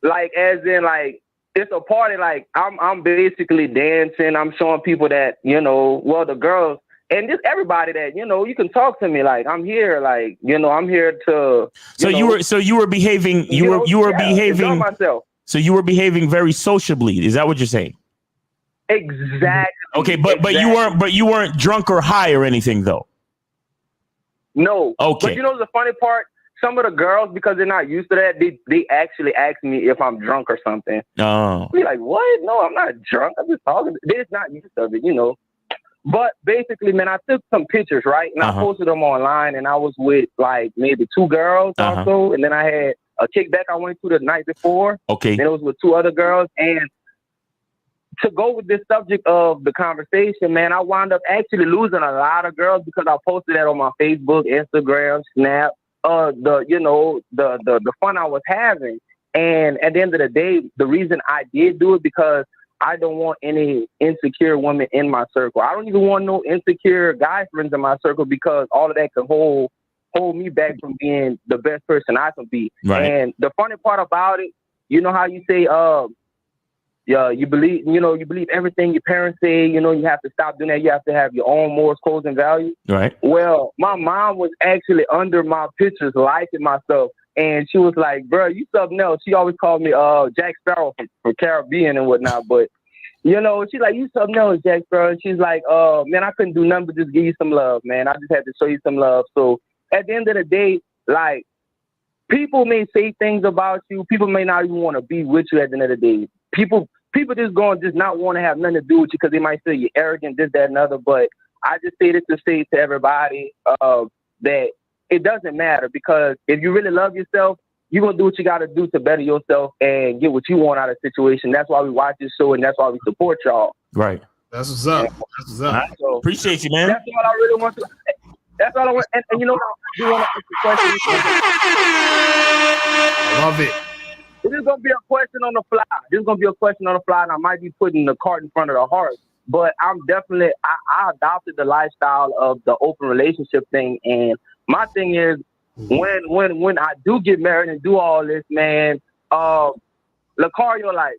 Like, as in, like, it's a party. Like I'm basically dancing. I'm showing people that, you know, well, the girls and just everybody that, you know, you can talk to me. Like I'm here. Like, you know, I'm here to. So you were behaving. You were behaving. Enjoy myself. So you were behaving very sociably. Is that what you're saying? Exactly. Okay, but you weren't drunk or high or anything though. No. Okay. But you know the funny part? Some of the girls, because they're not used to that, they actually ask me if I'm drunk or something. Oh. Be like, what? No, I'm not drunk. I'm just talking. They're just not used to it, you know. But basically, man, I took some pictures, right? And I posted them online, and I was with like maybe 2 girls also. And then I had a kickback I went to the night before. Okay. Then it was with 2 other girls. And to go with this subject of the conversation, man, I wound up actually losing a lot of girls because I posted that on my Facebook, Instagram, Snap, the fun I was having. And at the end of the day, the reason I did do it because I don't want any insecure women in my circle. I don't even want no insecure guy friends in my circle because all of that could hold me back from being the best person I can be. Right. And the funny part about it, you know how you say, you believe everything your parents say, you know, you have to stop doing that. You have to have your own morals, codes, and values. Right. Well, my mom was actually under my pictures liking myself. And she was like, bro, you something else. She always called me Jack Sparrow from Caribbean and whatnot. But, you know, she's like, you something else, Jack Sparrow. And she's like, man, I couldn't do nothing but just give you some love, man. I just had to show you some love. So at the end of the day, like, people may say things about you. People may not even want to be with you at the end of the day. People just not want to have nothing to do with you because they might feel you're arrogant, this, that, and other. But I just say this to say to everybody that it doesn't matter because if you really love yourself, you're going to do what you got to do to better yourself and get what you want out of the situation. That's why we watch this show and that's why we support y'all. Right. That's what's up. That's what's up. Right. So, appreciate you, man. That's all I really want to. That's all I want. And you know, I do want to ask a question. I love it. This is going to be a question on the fly. And I might be putting the cart in front of the horse. But I'm definitely, I adopted the lifestyle of the open relationship thing. And my thing is, when I do get married and do all this, man, Lucario, like,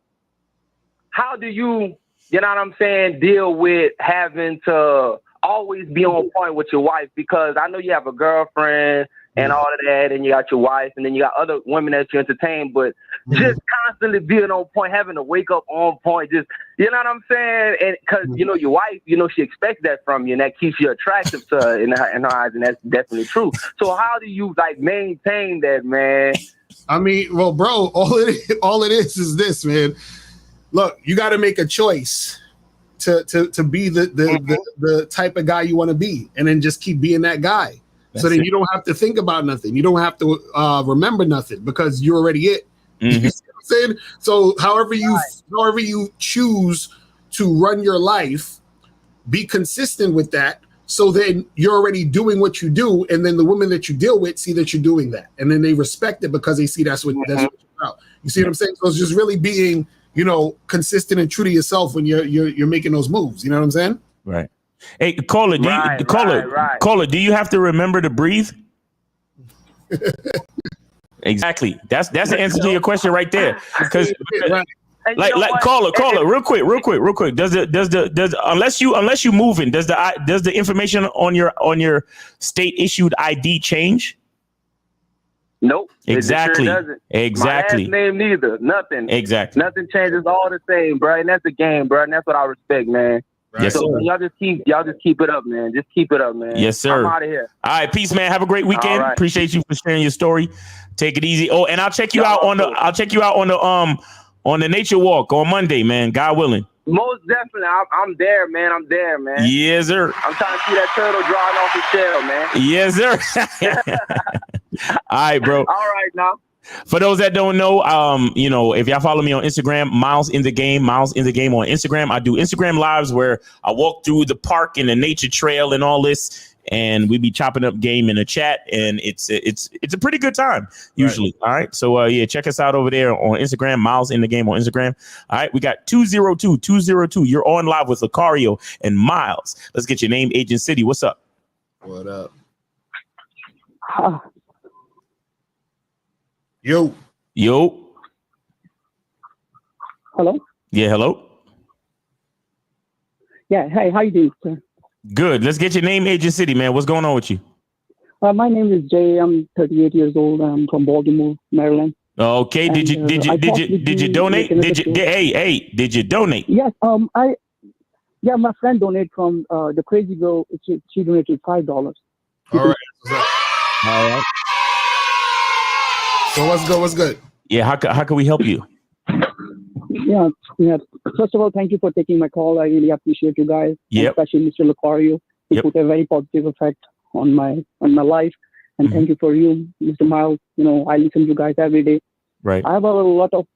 how do you know what I'm saying, deal with having to always be on point with your wife? Because I know you have a girlfriend and all of that, and you got your wife, and then you got other women that you entertain, but just constantly being on point, having to wake up on point, just, you know what I'm saying? And because, you know, your wife, you know, she expects that from you, and that keeps you attractive to her in her eyes, and that's definitely true. So how do you, like, maintain that, man? I mean, well, bro, all it is this, man. Look, you got to make a choice to be the type of guy you want to be, and then just keep being that guy. So then you don't have to think about nothing. You don't have to remember nothing because you're already it. You see what I'm saying? So however you choose to run your life, be consistent with that. So then you're already doing what you do, and then the women that you deal with see that you're doing that, and then they respect it because they see that's what you're about. You see what I'm saying? So it's just really being, you know, consistent and true to yourself when you're making those moves. You know what I'm saying? Right. Hey, caller, caller, do you have to remember to breathe? Exactly. That's the answer to your question right there. Because like caller, real quick. Does unless you moving, does the information on your state issued ID change? Nope. Exactly. It sure doesn't. Exactly. My last name neither. Nothing. Exactly. Nothing changes. All the same, bro. And that's the game, bro. And that's what I respect, man. Right. Yes, so sir. y'all just keep it up, man. Just keep it up, man. Yes, sir. I'm out of here. All right, peace, man. Have a great weekend. Right. Appreciate you for sharing your story. Take it easy. Oh, and I'll check you out on the nature walk on Monday, man. God willing. Most definitely. I'm there, man. I'm there, man. Yes, sir. I'm trying to see that turtle drawing off his shell, man. Yes, sir. All right, bro. All right, now. For those that don't know, you know, if y'all follow me on Instagram, Miles in the Game on Instagram. I do Instagram lives where I walk through the park and the nature trail and all this, and we be chopping up game in the chat, and it's a pretty good time usually. Right. All right, so yeah, check us out over there on Instagram, Miles in the Game on Instagram. All right, we got 202. You're on live with Lucario and Miles. Let's get your name, age, and city. What's up? What up? Yo. Hello? Yeah, hello. Yeah, hey, how you doing, sir? Good. Let's get your name, age, and city, man. What's going on with you? My name is Jay. I'm 38 years old. I'm from Baltimore, Maryland. Okay. And, Did you donate? Did you donate? Yes. My friend donated from the crazy girl. She donated $5. All right. All right. So what's good? Yeah. How can we help you? Yeah. First of all, thank you for taking my call. I really appreciate you guys. Yep. Especially Mr. Lucario. He put a very positive effect on my life. And thank you for you, Mr. Miles. I listen to you guys every day. Right. I have a lot of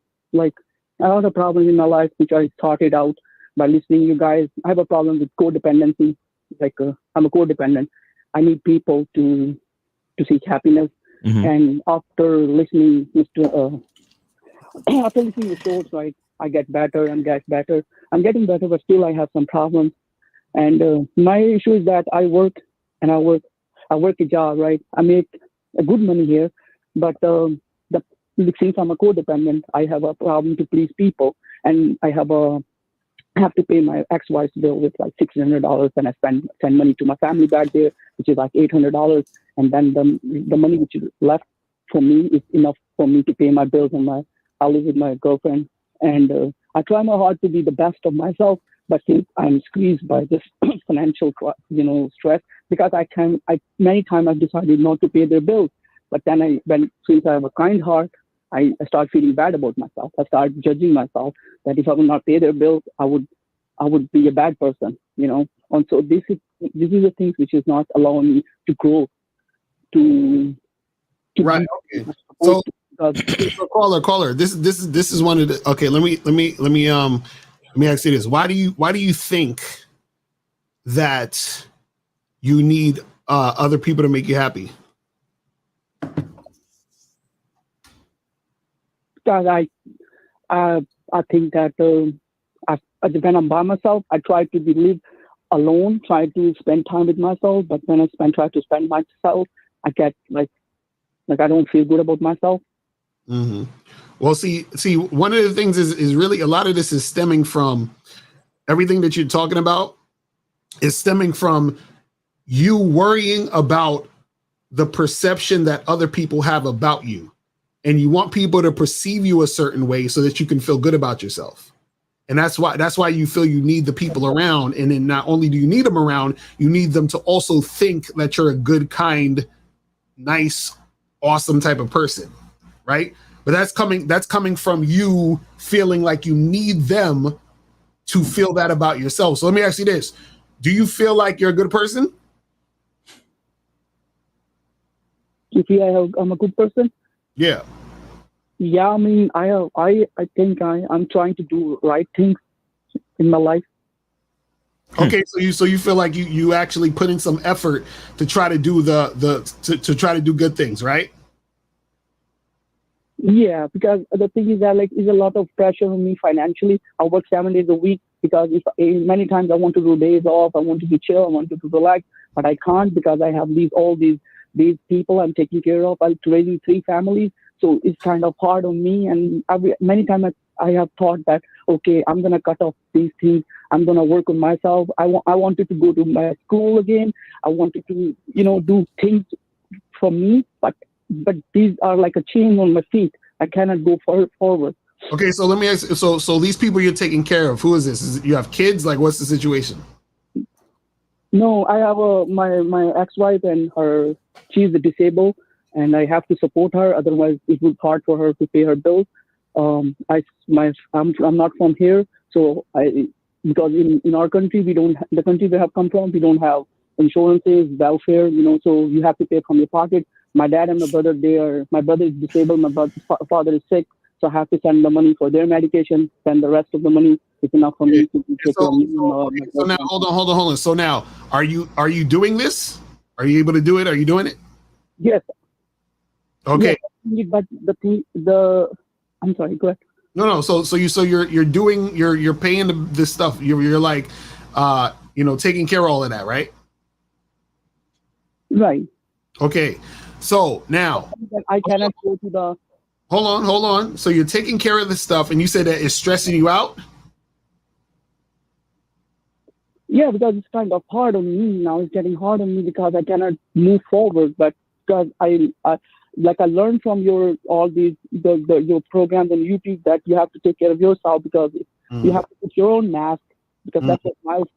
problems in my life which I sorted out by listening to you guys. I have a problem with codependency. I'm a codependent. I need people to seek happiness. Mm-hmm. And after listening to the shows, right, I get better and get better. I'm getting better, but still I have some problems. And my issue is that I work a job, right? I make a good money here, but since I'm a codependent, I have a problem to please people, and I have to pay my ex-wife's bill with like $600, and I send money to my family back there, which is like $800, and then the money which is left for me is enough for me to pay my bills, and I live with my girlfriend, and I try my hard to be the best of myself, but since I'm squeezed by this financial, stress, because many times I've decided not to pay their bills, but then since I have a kind heart, I start feeling bad about myself. I start judging myself that if I would not pay their bills, I would be a bad person, And so this is the things which is not allowing me to grow. Right. Okay. So caller. This is one of the. Okay. Let me ask you this. Why do you think that you need other people to make you happy? Because I think that when I'm by myself, I try to live alone, try to spend time with myself. But when I try to spend myself, I get like I don't feel good about myself. Mm-hmm. Well, see, one of the things is really a lot of this is stemming from everything that you're talking about is stemming from you worrying about the perception that other people have about you. And you want people to perceive you a certain way so that you can feel good about yourself. And that's why you feel you need the people around. And then not only do you need them around, you need them to also think that you're a good, kind, nice, awesome type of person. Right. But that's coming from you feeling like you need them to feel that about yourself. So let me ask you this. Do you feel like you're a good person? You feel I'm a good person? Yeah. Yeah, I mean, I think I'm trying to do right things in my life. Okay, so you feel like you actually put in some effort to try to do to try to do good things, right? Yeah, because the thing is that is a lot of pressure on me financially. I work 7 days a week because many times I want to do days off, I want to be chill, I want to relax, but I can't because I have all these people I'm taking care of. I'm raising 3 families, so it's kind of hard on me. And many times I have thought that okay, I'm gonna cut off these things. I'm gonna work on myself. I wanted to go to my school again. I wanted to do things for me, but these are like a chain on my feet. I cannot go forward. Okay, so let me ask. So these people you're taking care of, who is this? You have kids? Like, what's the situation? No, I have my ex-wife and she's disabled, and I have to support her. Otherwise, it would be hard for her to pay her bills. I'm not from here, so because in our country the country we have come from, we don't have insurances, welfare, so you have to pay from your pocket. My dad and my brother, my brother is disabled, my father is sick, so I have to send the money for their medication, send the rest of the money is enough for me to take care of me. So now, hold on. So now, are you doing this? Are you able to do it? Are you doing it? Yes. Okay. Yes, but I'm sorry, go ahead. No. So you're paying this stuff. You're like, taking care of all of that, right? Right. Okay. So now I cannot go to the. Hold on. So you're taking care of the stuff, and you said that it's stressing you out? Yeah, because it's kind of hard on me now. It's getting hard on me because I cannot move forward. But because I learned from your programs on YouTube that you have to take care of yourself because you have to put your own mask, because that's what I was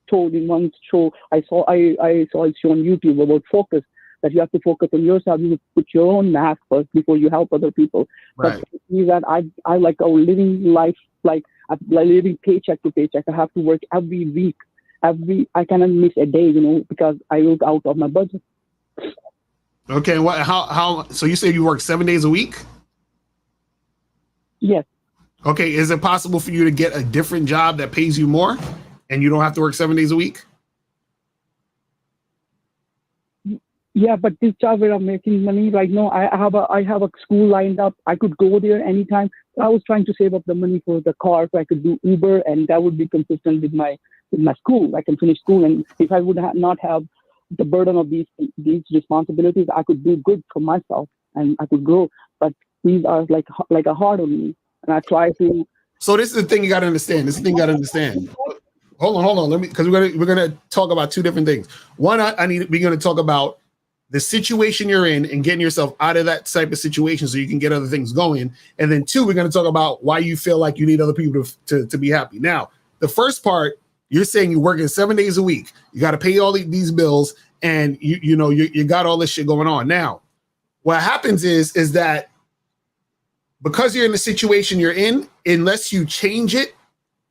told in one show. I saw a show on YouTube about focus, that you have to focus on yourself. You put your own mask first before you help other people. Right. But for me, that I like living life like living paycheck to paycheck. I have to work every week. I cannot miss a day, because I work out of my budget. Okay. How? So you said you work 7 days a week? Yes. Okay. Is it possible for you to get a different job that pays you more, and you don't have to work 7 days a week? Yeah, but this job where I'm making money right now, I have a school lined up. I could go there anytime. I was trying to save up the money for the car so I could do Uber, and that would be consistent with my school. I can finish school, and if I would not have the burden of these responsibilities, I could do good for myself and I could grow. But these are like a hard on me, and I try to. So this is the thing you got to understand. Hold on. Let me, because we're gonna talk about two different things. One, we're gonna talk about the situation you're in and getting yourself out of that type of situation so you can get other things going. And then two, we're going to talk about why you feel like you need other people to be happy. Now, the first part, you're saying you're working 7 days a week. You got to pay all these bills, and you got all this shit going on. Now, what happens is that because you're in the situation you're in, unless you change it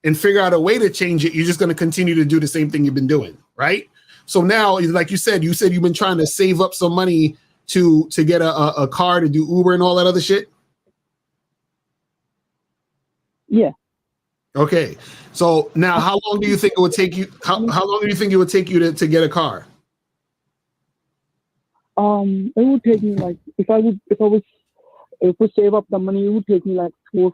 and figure out a way to change it, you're just going to continue to do the same thing you've been doing, right? So now, like you said you've been trying to save up some money to get a car to do Uber and all that other shit. Yeah. Okay. So now, how long do you think it would take you? How long do you think it would take you to get a car? It would take me like if we save up the money, it would take me like 4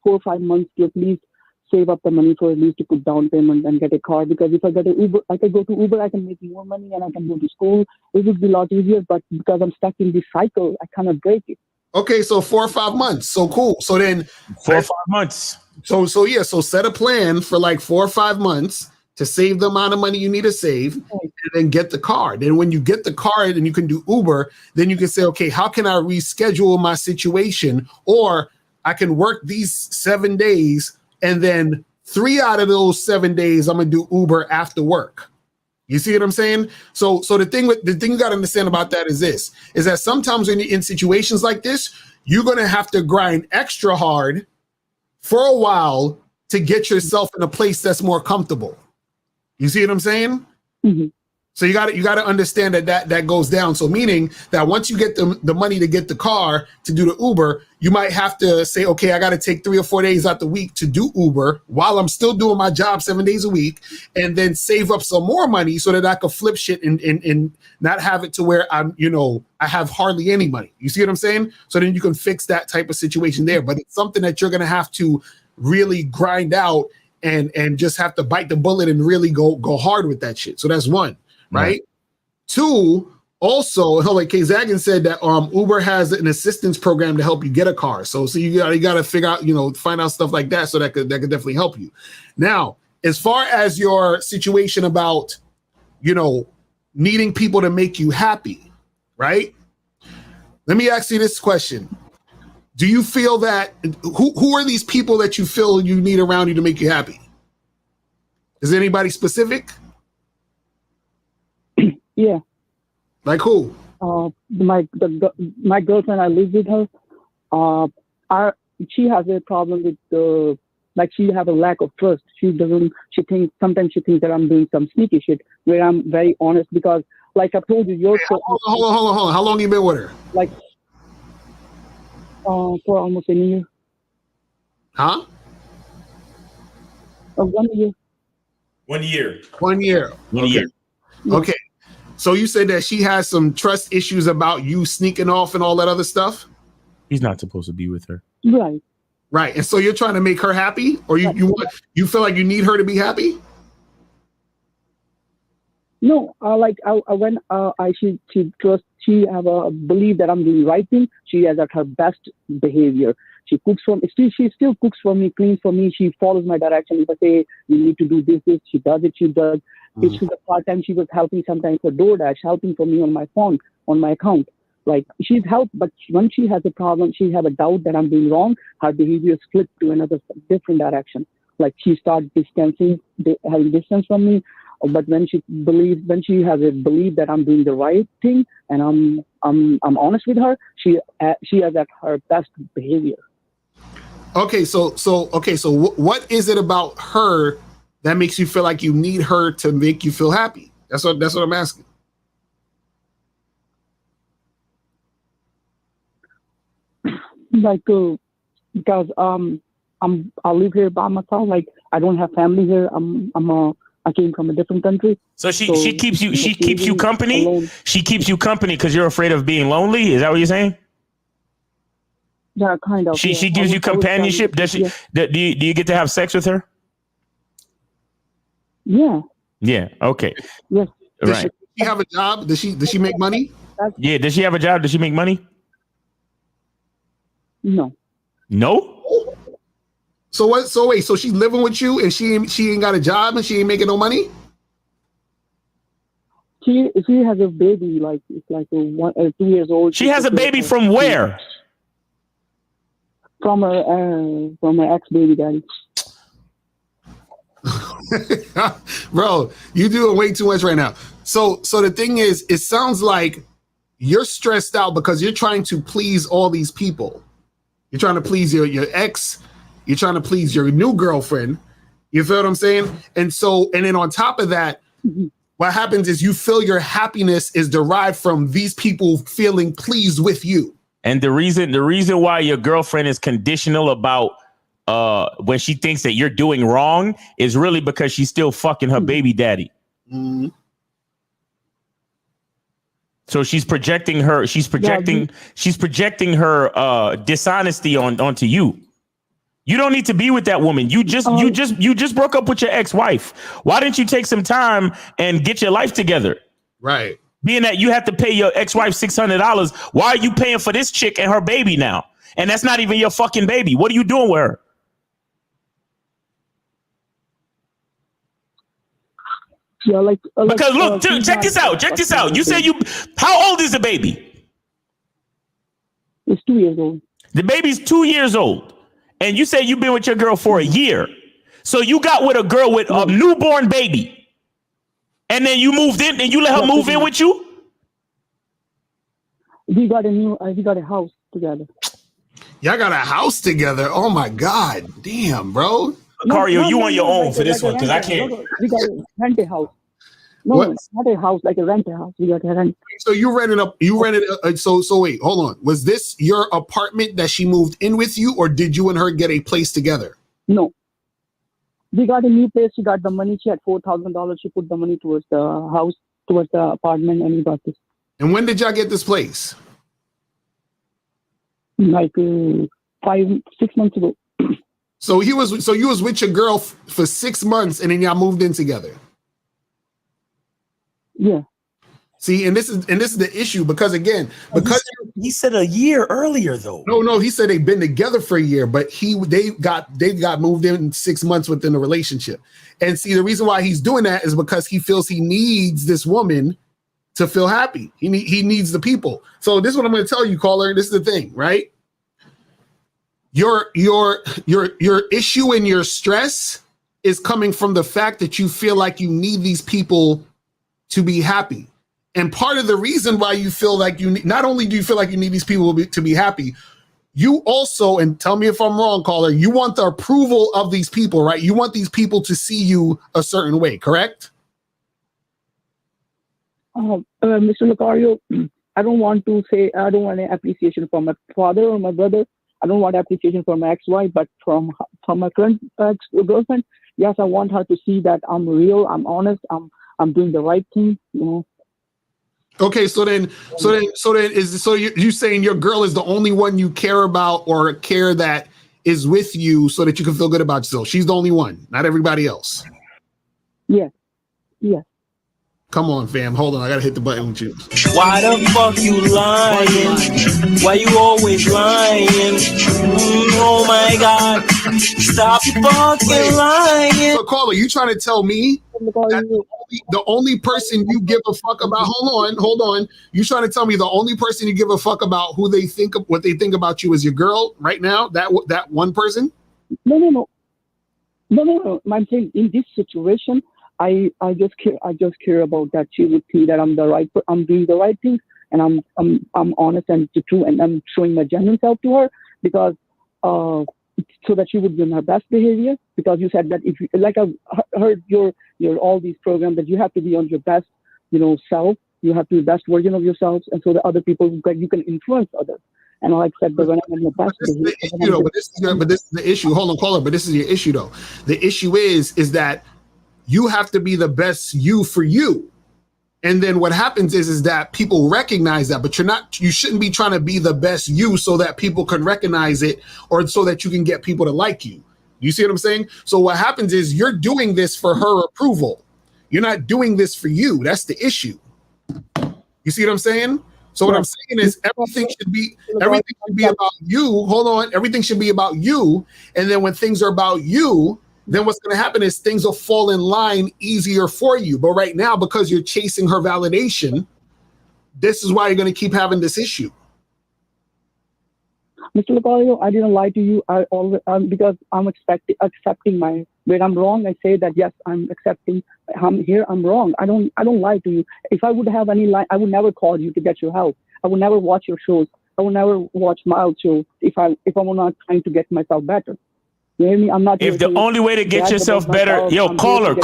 or 5 months to at least save up the money for at least to put down payment and get a car. Because if I get an Uber, I can go to Uber, I can make more money, and I can go to school. It would be a lot easier. But because I'm stuck in this cycle, I cannot break it. Okay, so 4 or 5 months. So cool. So then 4 or 5 months. So set a plan for like 4 or 5 months to save the amount of money you need to save, and then get the car. Then when you get the car and you can do Uber, then you can say, okay, how can I reschedule my situation? Or I can work these 7 days, and then 3 out of those 7 days I'm gonna do Uber after work. You see what I'm saying? So the thing you got to understand about that is that sometimes when you're in situations like this, you're gonna have to grind extra hard for a while to get yourself in a place that's more comfortable. You see what I'm saying? Mm-hmm. So you got to understand that goes down. So meaning that once you get the money to get the car to do the Uber, you might have to say, okay, I got to take 3 or 4 days out the week to do Uber while I'm still doing my job 7 days a week, and then save up some more money so that I could flip shit and not have it to where I have hardly any money. You see what I'm saying? So then you can fix that type of situation there. But it's something that you're going to have to really grind out and just have to bite the bullet and really go hard with that shit. So that's one. Right. 2, also, like K Zagan said that Uber has an assistance program to help you get a car. So you got to figure out, find out stuff like that. So that could definitely help you. Now, as far as your situation about, needing people to make you happy, right? Let me ask you this question. Do you feel that who are these people that you feel you need around you to make you happy? Is there anybody specific? Yeah. Like who? My girlfriend, I live with her. She has a problem with she have a lack of trust. Sometimes she thinks that I'm doing some sneaky shit, where I'm very honest, because like I told you, hold on. How long you been with her? Like for almost a year. Huh? 1 year. 1 year. 1 year. 1 year. Okay. So you said that she has some trust issues about you sneaking off and all that other stuff? He's not supposed to be with her. Right. Right. And so you're trying to make her happy, or you feel like you need her to be happy? No, she have a belief that I'm doing right thing. She is at her best behavior. She cooks for me. She still cooks for me, cleans for me. She follows my direction. If I say you need to do this, she does it. She does. If she's a part-time, she was helping sometimes for DoorDash, helping for me on my phone, on my account. Like she's helped, but when she has a problem, she have a doubt that I'm doing wrong. Her behavior is flipped to another different direction. Like she starts having distance from me. But when she has a belief that I'm doing the right thing and I'm honest with her, she is at her best behavior. Okay, so what is it about her that makes you feel like you need her to make you feel happy? That's what I'm asking. Like because I live here by myself. Like I don't have family here. I came from a different country. So she keeps you company. Alone. She keeps you company because you're afraid of being lonely. Is that what you're saying? Yeah, kind of. She gives you companionship. Does she? Yeah. Do you get to have sex with her? Yeah. Yeah. Okay. Yes. Does she have a job? Does she make money? Yeah. Does she have a job? Does she make money? No. No. So what? So wait. So she's living with you, and she ain't got a job, and she ain't making no money. She has a baby, like it's like 2 years old. She has a baby from where? From her ex-baby daddy. Bro, you doing way too much right now. So the thing is, it sounds like you're stressed out because you're trying to please all these people. You're trying to please your ex. You're trying to please your new girlfriend. You feel what I'm saying? And then on top of that, what happens is you feel your happiness is derived from these people feeling pleased with you. And the reason why your girlfriend is conditional about when she thinks that you're doing wrong is really because she's still fucking her baby daddy. Mm-hmm. So she's projecting her dishonesty onto you. You don't need to be with that woman. You just broke up with your ex-wife. Why didn't you take some time and get your life together? Right. Being that you have to pay your ex-wife $600, why are you paying for this chick and her baby now? And that's not even your fucking baby. What are you doing with her? Yeah, because look, check this out. Check this out. You say how old is the baby? It's 2 years old. The baby's 2 years old. And you say you've been with your girl for a year. So you got with a girl with a newborn baby. And then you moved in and you let her move in with you? We got a house together. Y'all got a house together? Oh my God. Damn, bro. Macario, you on your own for this one because I can't. We got to rent a house. No, it's not a house, like a rent a house. We got to rent. So you rented. So wait, hold on. Was this your apartment that she moved in with you, or did you and her get a place together? No. We got a new place. She got the money. She had $4,000. She put the money towards the house, towards the apartment, and we got this. And when did y'all get this place? Like 5-6 months ago. So you was with your girl for 6 months, and then y'all moved in together. Yeah. See, and this is the issue because he said a year earlier though. No, he said they've been together for a year, but they got moved in 6 months within the relationship. And see, the reason why he's doing that is because he feels he needs this woman to feel happy. He needs the people. So this is what I'm going to tell you, caller. This is the thing, right? Your issue and your stress is coming from the fact that you feel like you need these people to be happy. And part of the reason why you feel like not only do you feel like you need these people to be happy, you also, and tell me if I'm wrong, caller, you want the approval of these people, right? You want these people to see you a certain way, correct? Mr. Lucario, I don't want any appreciation from my father or my brother. I don't want appreciation from my ex-wife, but from my current girlfriend, yes, I want her to see that I'm real, I'm honest, I'm doing the right thing, you know. Okay, so you saying your girl is the only one you care about or care that is with you so that you can feel good about yourself. She's the only one, not everybody else. Yeah. Yeah. Come on, fam. Hold on. I gotta hit the button with you. Why the fuck you lying? Why you always lying? Oh my God. Stop fucking lying. So, caller, you trying to tell me that the only person you give a fuck about, hold on. You trying to tell me the only person you give a fuck about what they think about you is your girl right now? That one person? No. I'm saying in this situation, I just care about that she would think that I'm doing the right thing, and I'm honest and true, and I'm showing my genuine self to her, because so that she would be in her best behavior. Because you said that if you, like, I've heard your all these programs, that you have to be on your best, self. You have to be the best version of yourself, and so that other people you can influence others. And I accept that when I'm in the best behavior. But this is the issue. Hold on, caller. But this is your issue, though. The issue is that you have to be the best you for you. And then what happens is that people recognize that, but you shouldn't be trying to be the best you so that people can recognize it, or so that you can get people to like you. You see what I'm saying? So what happens is you're doing this for her approval. You're not doing this for you. That's the issue. You see what I'm saying? So what I'm saying is everything should be about you. Hold on. Everything should be about you. And then when things are about you, then what's going to happen is things will fall in line easier for you. But right now, because you're chasing her validation, this is why you're going to keep having this issue. Mr. Legario, I didn't lie to you. I always because I'm accepting my. When I'm wrong, I say that yes, I'm accepting. I'm here. I'm wrong. I don't lie to you. If I would have any lie, I would never call you to get your help. I would never watch your shows. I would never watch my shows if I'm not trying to get myself better. You hear me? I'm not. If the only way to get yourself better, caller.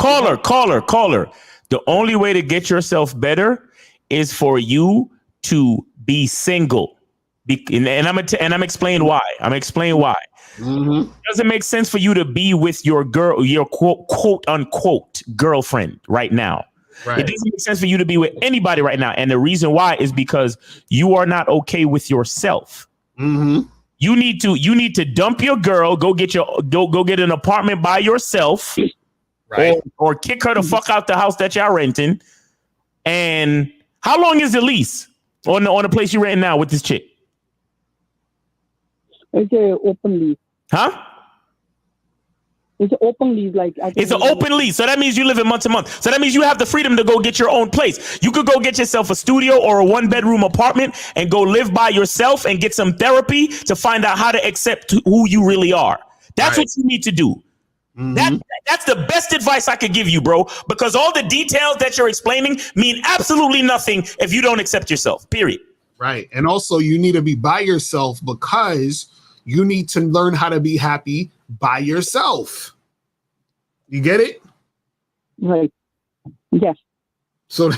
The only way to get yourself better is for you to be single. And I'm explaining why. Mm-hmm. It doesn't make sense for you to be with your girl, your quote unquote girlfriend right now. Right. It doesn't make sense for you to be with anybody right now. And the reason why is because you are not okay with yourself. Mm-hmm. You need to dump your girl, go get an apartment by yourself, right? Or kick her the fuck out the house that y'all renting. And how long is the lease on the place you renting now with this chick? It's an open lease. Huh? It's an open lease. It's an open lease. So that means you live in month to month. So that means you have the freedom to go get your own place. You could go get yourself a studio or a 1-bedroom apartment and go live by yourself and get some therapy to find out how to accept who you really are. That's what you need to do. Mm-hmm. That's the best advice I could give you, bro, because all the details that you're explaining mean absolutely nothing if you don't accept yourself, period. Right. And also you need to be by yourself because you need to learn how to be happy by yourself. You get it? Right. Yes. So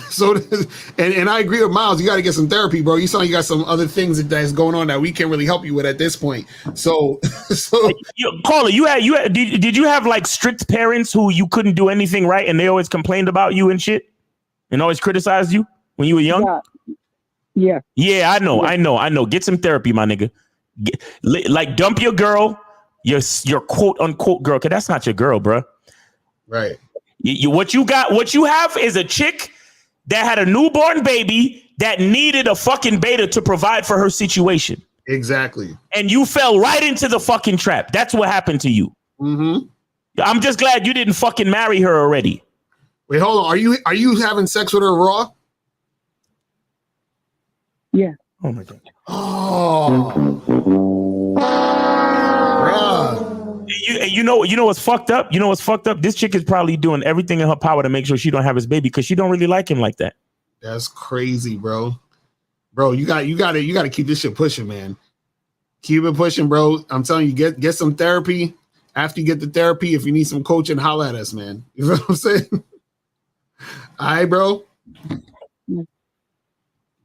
and I agree with Miles. You got to get some therapy, bro. You sound like you got some other things that's going on that we can't really help you with at this point. So caller, did you have like strict parents who you couldn't do anything right and they always complained about you and shit and always criticized you when you were young? Yeah. Yeah, I know. Get some therapy, my nigga. Dump your girl, your quote unquote girl, because that's not your girl, bro. Right. What you have is a chick that had a newborn baby that needed a fucking beta to provide for her situation. Exactly. And you fell right into the fucking trap. That's what happened to you. Mm-hmm. I'm just glad you didn't fucking marry her already. Wait, hold on. Are you having sex with her raw? Yeah. Oh my God. Oh. You know what's fucked up? You know what's fucked up? This chick is probably doing everything in her power to make sure she don't have his baby because she don't really like him like that. That's crazy, bro. Bro, you got to keep this shit pushing, man. Keep it pushing, bro. I'm telling you, get some therapy. After you get the therapy, if you need some coaching, holla at us, man. You know what I'm saying? All right, bro.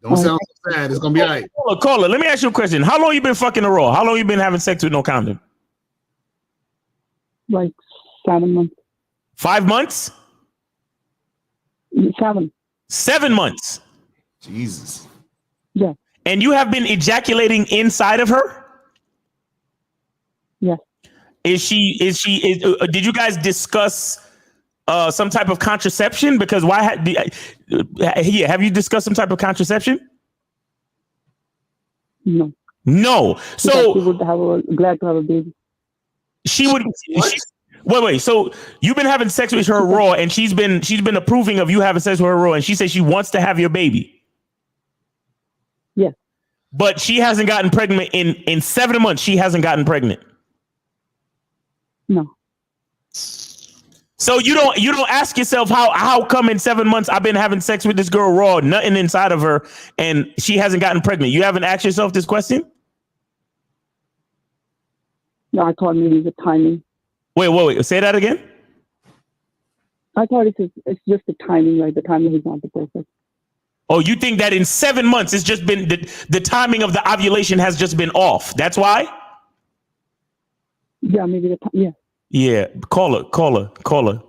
Don't sound so sad. It's gonna be all right. Caller, let me ask you a question. How long you been fucking a raw? How long you been having sex with no condom? Like 7 months. 5 months? 7. 7 months. Jesus. Yeah. And you have been ejaculating inside of her? Yeah. Did you guys discuss Some type of contraception? Because have you discussed some type of contraception? No. No. So she would glad to have a baby. She would. Wait. So you've been having sex with her raw, and she's been approving of you having sex with her raw, and she says she wants to have your baby. Yes. But she hasn't gotten pregnant in 7 months. She hasn't gotten pregnant. No. So you don't ask yourself how come in 7 months I've been having sex with this girl raw, nothing inside of her, and she hasn't gotten pregnant. You haven't asked yourself this question? No, I thought maybe the timing. Wait. Say that again. I thought it's just the timing. Like the timing is not the perfect. Oh, you think that in 7 months it's just been the timing of the ovulation has just been off? That's why. Yeah, maybe yeah. Yeah, call her.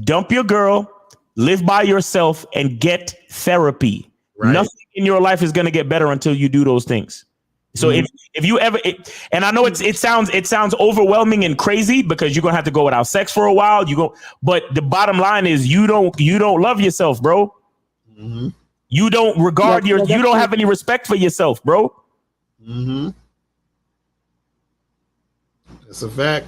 Dump your girl, live by yourself, and get therapy. Right. Nothing in your life is going to get better until you do those things. So if you ever, and I know it sounds overwhelming and crazy because you're gonna have to go without sex for a while. But the bottom line is you don't love yourself, bro. Mm-hmm. You don't regard you don't have any respect for yourself, bro. Mm-hmm. That's a fact.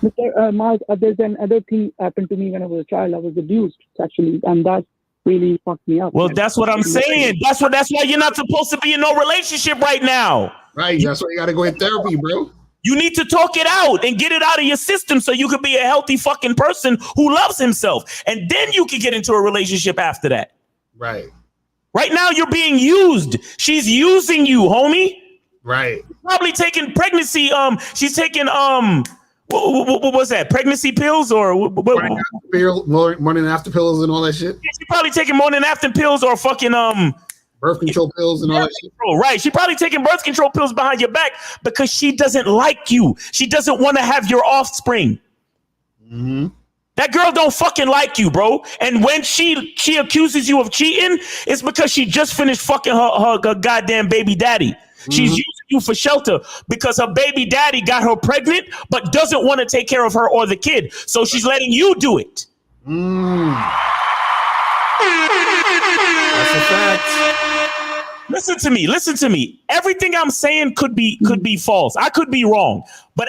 Mr. Mark, there's another thing happened to me when I was a child. I was abused sexually, and that really fucked me up. Well, that's what I'm saying. That's why you're not supposed to be in no relationship right now. Right. That's why you got to go in therapy, bro. You need to talk it out and get it out of your system so you could be a healthy fucking person who loves himself. And then you can get into a relationship after that. Right. Right now, you're being used. She's using you, homie. Right. Probably taking pregnancy. She's taking what was that? Pregnancy pills or morning after pills and all that shit. Yeah, she's probably taking morning after pills or fucking birth control pills and all that shit. Right. She's probably taking birth control pills behind your back because she doesn't like you. She doesn't want to have your offspring. Mm-hmm. That girl don't fucking like you, bro. And when she accuses you of cheating, it's because she just finished fucking her goddamn baby daddy. She's using you for shelter because her baby daddy got her pregnant, but doesn't want to take care of her or the kid. So she's letting you do it. That's a fact. Listen to me. Everything I'm saying could be false. I could be wrong, but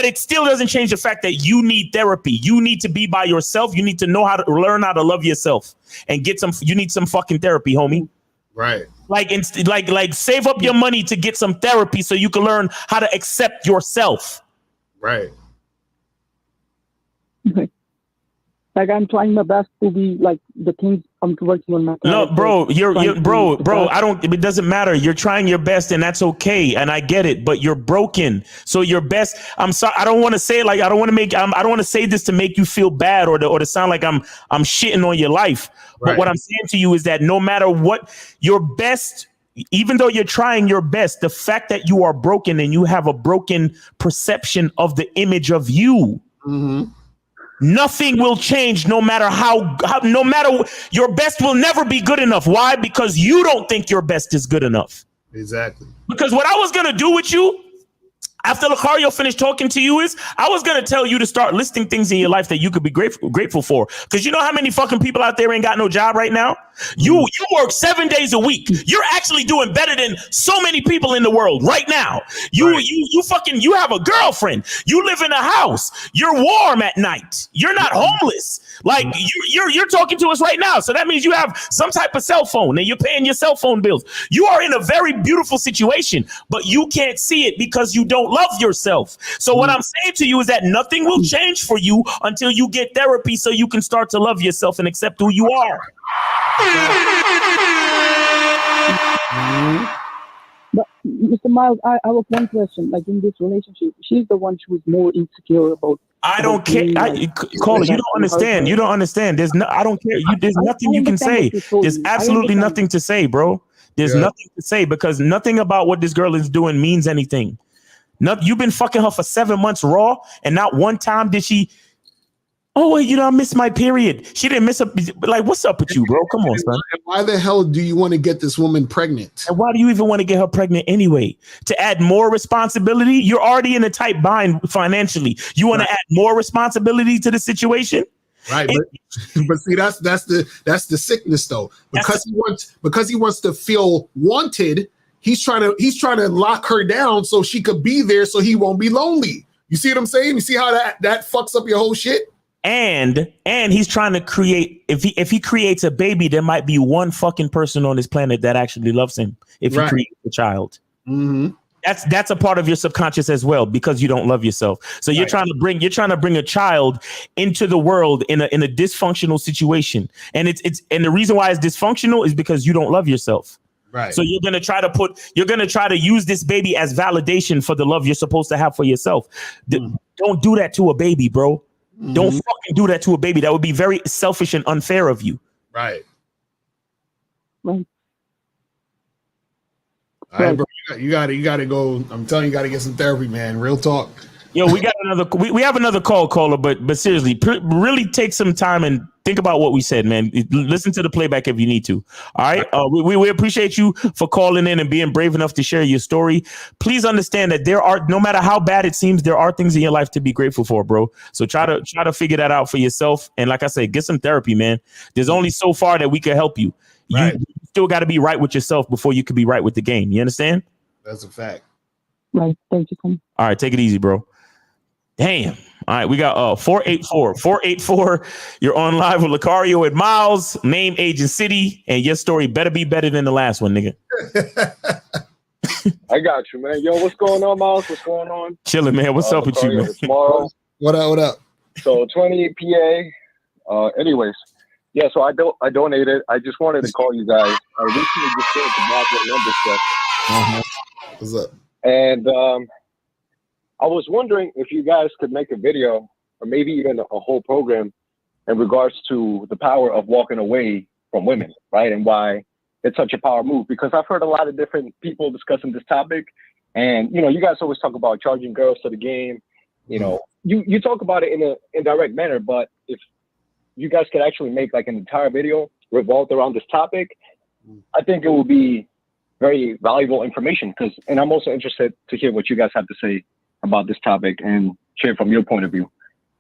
it still doesn't change the fact that you need therapy. You need to be by yourself. You need to learn how to love yourself and you need some fucking therapy, homie. Right. Like save up your money to get some therapy so you can learn how to accept yourself. Right. Okay. Like I'm trying my best to be like the things I'm working on my. No, bro, it doesn't matter. You're trying your best and that's okay. And I get it, but you're broken. So your best, I'm sorry. I don't want to say it like, I don't want to say this to make you feel bad or to sound like I'm shitting on your life. Right. But what I'm saying to you is that no matter what, your best, even though you're trying your best, the fact that you are broken and you have a broken perception of the image of you, nothing will change no matter how your best will never be good enough. Why? Because you don't think your best is good enough. Exactly. Because what I was going to do with you after Lucario finished talking to you is I was going to tell you to start listing things in your life that you could be grateful for. Because you know how many fucking people out there ain't got no job right now? You work 7 days a week. You're actually doing better than so many people in the world right now. You have a girlfriend. You live in a house. You're warm at night. You're not homeless. Like you're talking to us right now. So that means you have some type of cell phone and you're paying your cell phone bills. You are in a very beautiful situation, but you can't see it because you don't love yourself. So what I'm saying to you is that nothing will change for you until you get therapy so you can start to love yourself and accept who you are. But Mr. Miles, I have one question. Like in this relationship, she's the one who's more insecure about. I don't care. Caller, you don't understand. You don't understand. I don't care. There's nothing you can say. There's absolutely nothing to say, bro. There's nothing to say because nothing about what this girl is doing means anything. You've been fucking her for 7 months raw, and not one time did she Oh, well, I missed my period. She didn't miss a, like, what's up with you, bro? Come on, son. And why the hell do you want to get this woman pregnant? And why do you even want to get her pregnant anyway? To add more responsibility? You're already in a tight bind financially. You want to add more responsibility to the situation? Right, but see, that's the sickness though. Because he wants to feel wanted. He's trying to lock her down so she could be there, so he won't be lonely. You see what I'm saying? You see how that fucks up your whole shit? And he's trying to create. If he creates a baby, there might be one fucking person on this planet that actually loves him. If he creates a child, that's a part of your subconscious as well, because you don't love yourself. So you're trying to bring a child into the world in a dysfunctional situation, and and the reason why it's dysfunctional is because you don't love yourself. Right. So you're gonna try to use this baby as validation for the love you're supposed to have for yourself. Don't do that to a baby, bro. Don't fucking do that to a baby. That would be very selfish and unfair of you. Right. Right. All right, bro. You gotta go. I'm telling you, gotta get some therapy, man. Real talk. Yo, we got we have another caller, but seriously, really take some time and think about what we said, man. Listen to the playback if you need to. All right. We appreciate you for calling in and being brave enough to share your story. Please understand that no matter how bad it seems, there are things in your life to be grateful for, bro. So try to figure that out for yourself. And like I said, get some therapy, man. There's only so far that we can help you. You still got to be right with yourself before you can be right with the game. You understand? That's a fact. Right. Thank you, Tom. All right. Take it easy, bro. Damn. All right, we got 484. You're on live with Lucario and Miles. Name, age, and city, and your story better be better than the last one, nigga. I got you, man. Yo, what's going on, Miles? What's going on? Chilling, man. What's up with you, man? Tomorrow. What up? So 20 PA. Anyways, yeah. So I donated. I just wanted to call you guys. I recently just did the Black membership. What's up? And I was wondering if you guys could make a video or maybe even a whole program in regards to the power of walking away from women, right? And why it's such a power move. Because I've heard a lot of different people discussing this topic. And, you guys always talk about charging girls to the game. You talk about it in an indirect manner, but if you guys could actually make like an entire video revolved around this topic, I think it would be very valuable information. And I'm also interested to hear what you guys have to say about this topic and share from your point of view.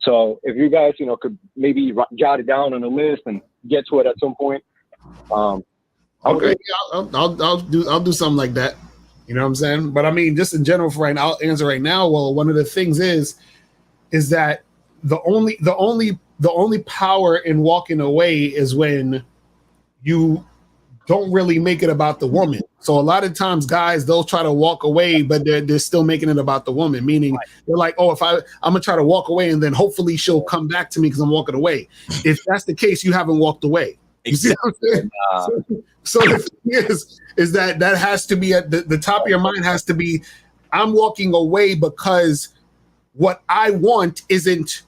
So if you guys, could maybe jot it down on a list and get to it at some point. Okay, I'll do something like that. You know what I'm saying? But I mean, just in general for right now, I'll answer right now. Well, one of the things is that the only power in walking away is when you don't really make it about the woman. So a lot of times guys, they'll try to walk away, but they're still making it about the woman, meaning they're like, oh, I'm gonna try to walk away and then hopefully she'll come back to me because I'm walking away. If that's the case, you haven't walked away. You see what I'm saying? So the thing is that has to be at the top of your mind has to be, I'm walking away because what I want isn't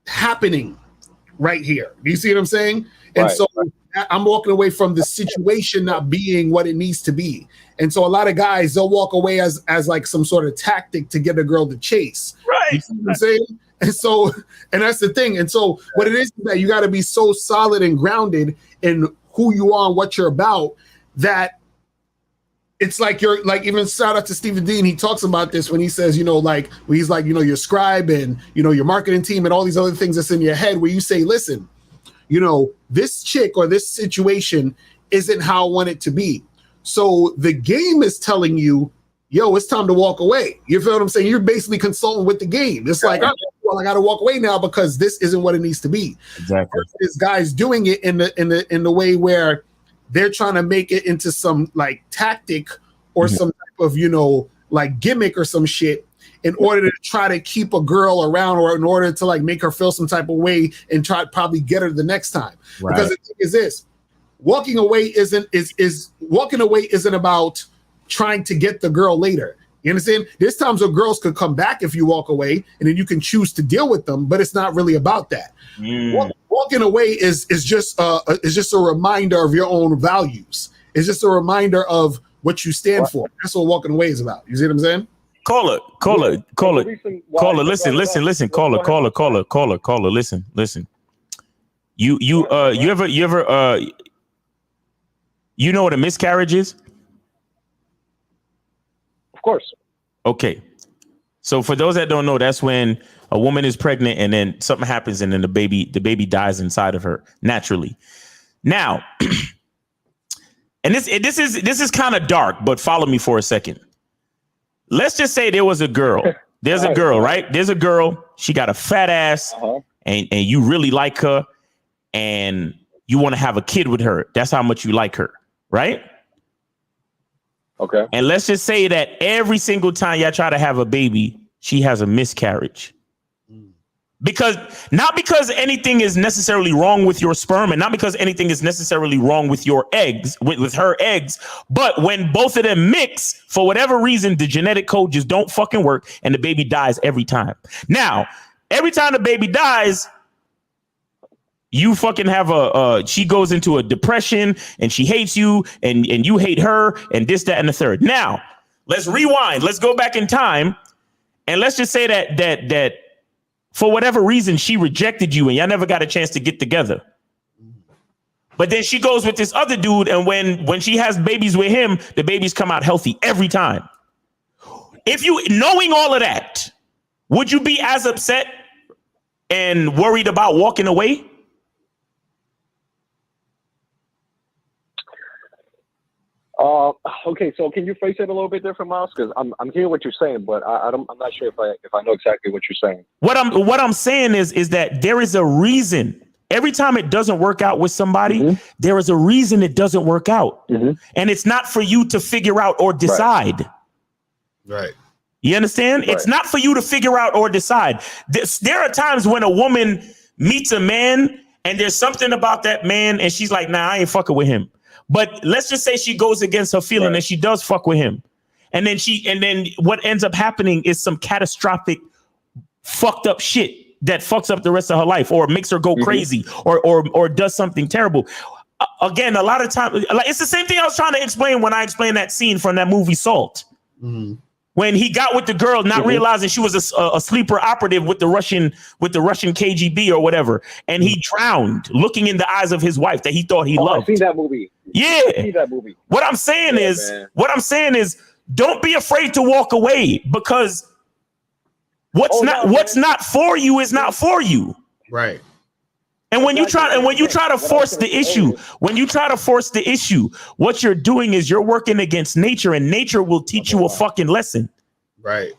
happening right here. Do you see what I'm saying? And so I'm walking away from the situation not being what it needs to be. And so a lot of guys, they'll walk away as like some sort of tactic to get a girl to chase. Right. You see what I'm saying? And that's the thing. And so what it is that you got to be so solid and grounded in who you are and what you're about, that it's like you're like, even shout out to Stephen Dean. He talks about this when he says, when he's like, your scribe and, your marketing team and all these other things that's in your head, where you say, listen, this chick or this situation isn't how I want it to be. So the game is telling you, yo, it's time to walk away. You feel what I'm saying? You're basically consulting with the game. It's like, well, I got to walk away now because this isn't what it needs to be. Exactly. This guy's doing it in the way where they're trying to make it into some like tactic or some type of, like gimmick or some shit, in order to try to keep a girl around, or in order to like make her feel some type of way and try to probably get her the next time. Right. Because the thing is this, walking away isn't about trying to get the girl later. You understand? There's times where girls could come back if you walk away, and then you can choose to deal with them, but it's not really about that. Walking away is just a reminder of your own values. It's just a reminder of what you stand for. That's what walking away is about. You see what I'm saying? Caller, listen, listen. You ever you know what a miscarriage is? Of course. Okay. So for those that don't know, that's when a woman is pregnant and then something happens and then the baby dies inside of her naturally. Now, and this is kind of dark, but follow me for a second. Let's just say there was a girl. There's a girl, right? There's a girl. She got a fat ass, and you really like her, and you want to have a kid with her. That's how much you like her, right? Okay. And let's just say that every single time y'all try to have a baby, she has a miscarriage. Not because anything is necessarily wrong with your sperm, and not because anything is necessarily wrong with your eggs, with her eggs, but when both of them mix, for whatever reason, the genetic code just don't fucking work, and the baby dies every time. Now, every time the baby dies, you fucking have she goes into a depression, and she hates you, and you hate her, and this, that, and the third. Now, let's rewind. Let's go back in time, and let's just say that for whatever reason, she rejected you and y'all never got a chance to get together. But then she goes with this other dude, and when she has babies with him, the babies come out healthy every time. If you, knowing all of that, would you be as upset and worried about walking away? Okay, so can you phrase it a little bit different, Miles? Because I'm hearing what you're saying, but I'm not sure if I know exactly what you're saying. What I'm saying is that there is a reason. Every time it doesn't work out with somebody, there is a reason it doesn't work out, and it's not for you to figure out or decide. Right. You understand? Right. It's not for you to figure out or decide. There are times when a woman meets a man, and there's something about that man, and she's like, "Nah, I ain't fucking with him." But let's just say she goes against her feeling and she does fuck with him. And then what ends up happening is some catastrophic fucked up shit that fucks up the rest of her life, or makes her go crazy, or does something terrible. Again, a lot of times, it's the same thing I was trying to explain when I explained that scene from that movie Salt. When he got with the girl, not realizing she was a sleeper operative with the Russian KGB or whatever, and he drowned, looking in the eyes of his wife that he thought he loved. I've seen that movie. Yeah, I've seen that movie. What I'm saying is, don't be afraid to walk away, because what's not for you is not for you. Right. And when you try to force the issue, what you're doing is you're working against nature, and nature will teach you a fucking lesson. Right.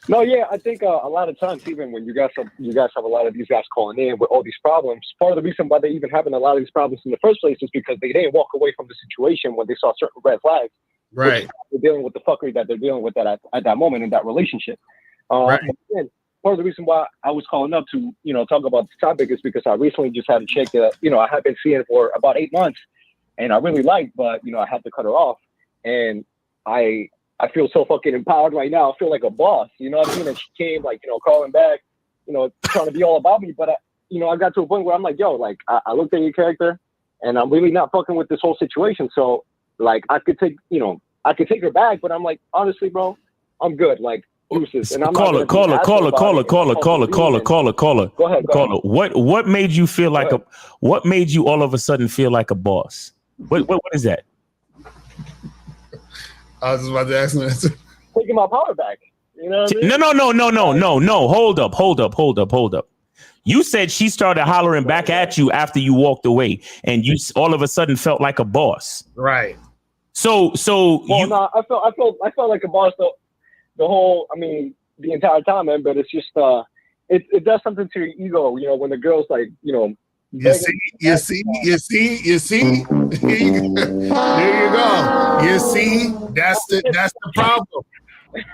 No, yeah, I think a lot of times, even when you guys have a lot of these guys calling in with all these problems, part of the reason why they even having a lot of these problems in the first place is because they didn't walk away from the situation when they saw certain red flags. Right. They're dealing with the fuckery that they're dealing with at that moment in that relationship. Right. And part of the reason why I was calling up to, talk about this topic is because I recently just had a chick that, I had been seeing for about 8 months, and I really liked, but, I had to cut her off. And I feel so fucking empowered right now. I feel like a boss, you know what I mean? And she came, like, calling back, trying to be all about me. But, I got to a point where I'm like, yo, like, I looked at your character, and I'm really not fucking with this whole situation. So, like, I could take her back, but I'm like, honestly, bro, I'm good. Like, deuces. And I'm caller. Go ahead. What made you feel like what made you all of a sudden feel like a boss? What is that? I was just about to ask him that. Taking my power back. You know what I mean? No. Hold up. You said she started hollering back at you after you walked away, and you all of a sudden felt like a boss. Right. So no, I felt like a boss the entire time, man. But it's just it does something to your ego, when the girl's like, You see. There you go. You see, that's the problem.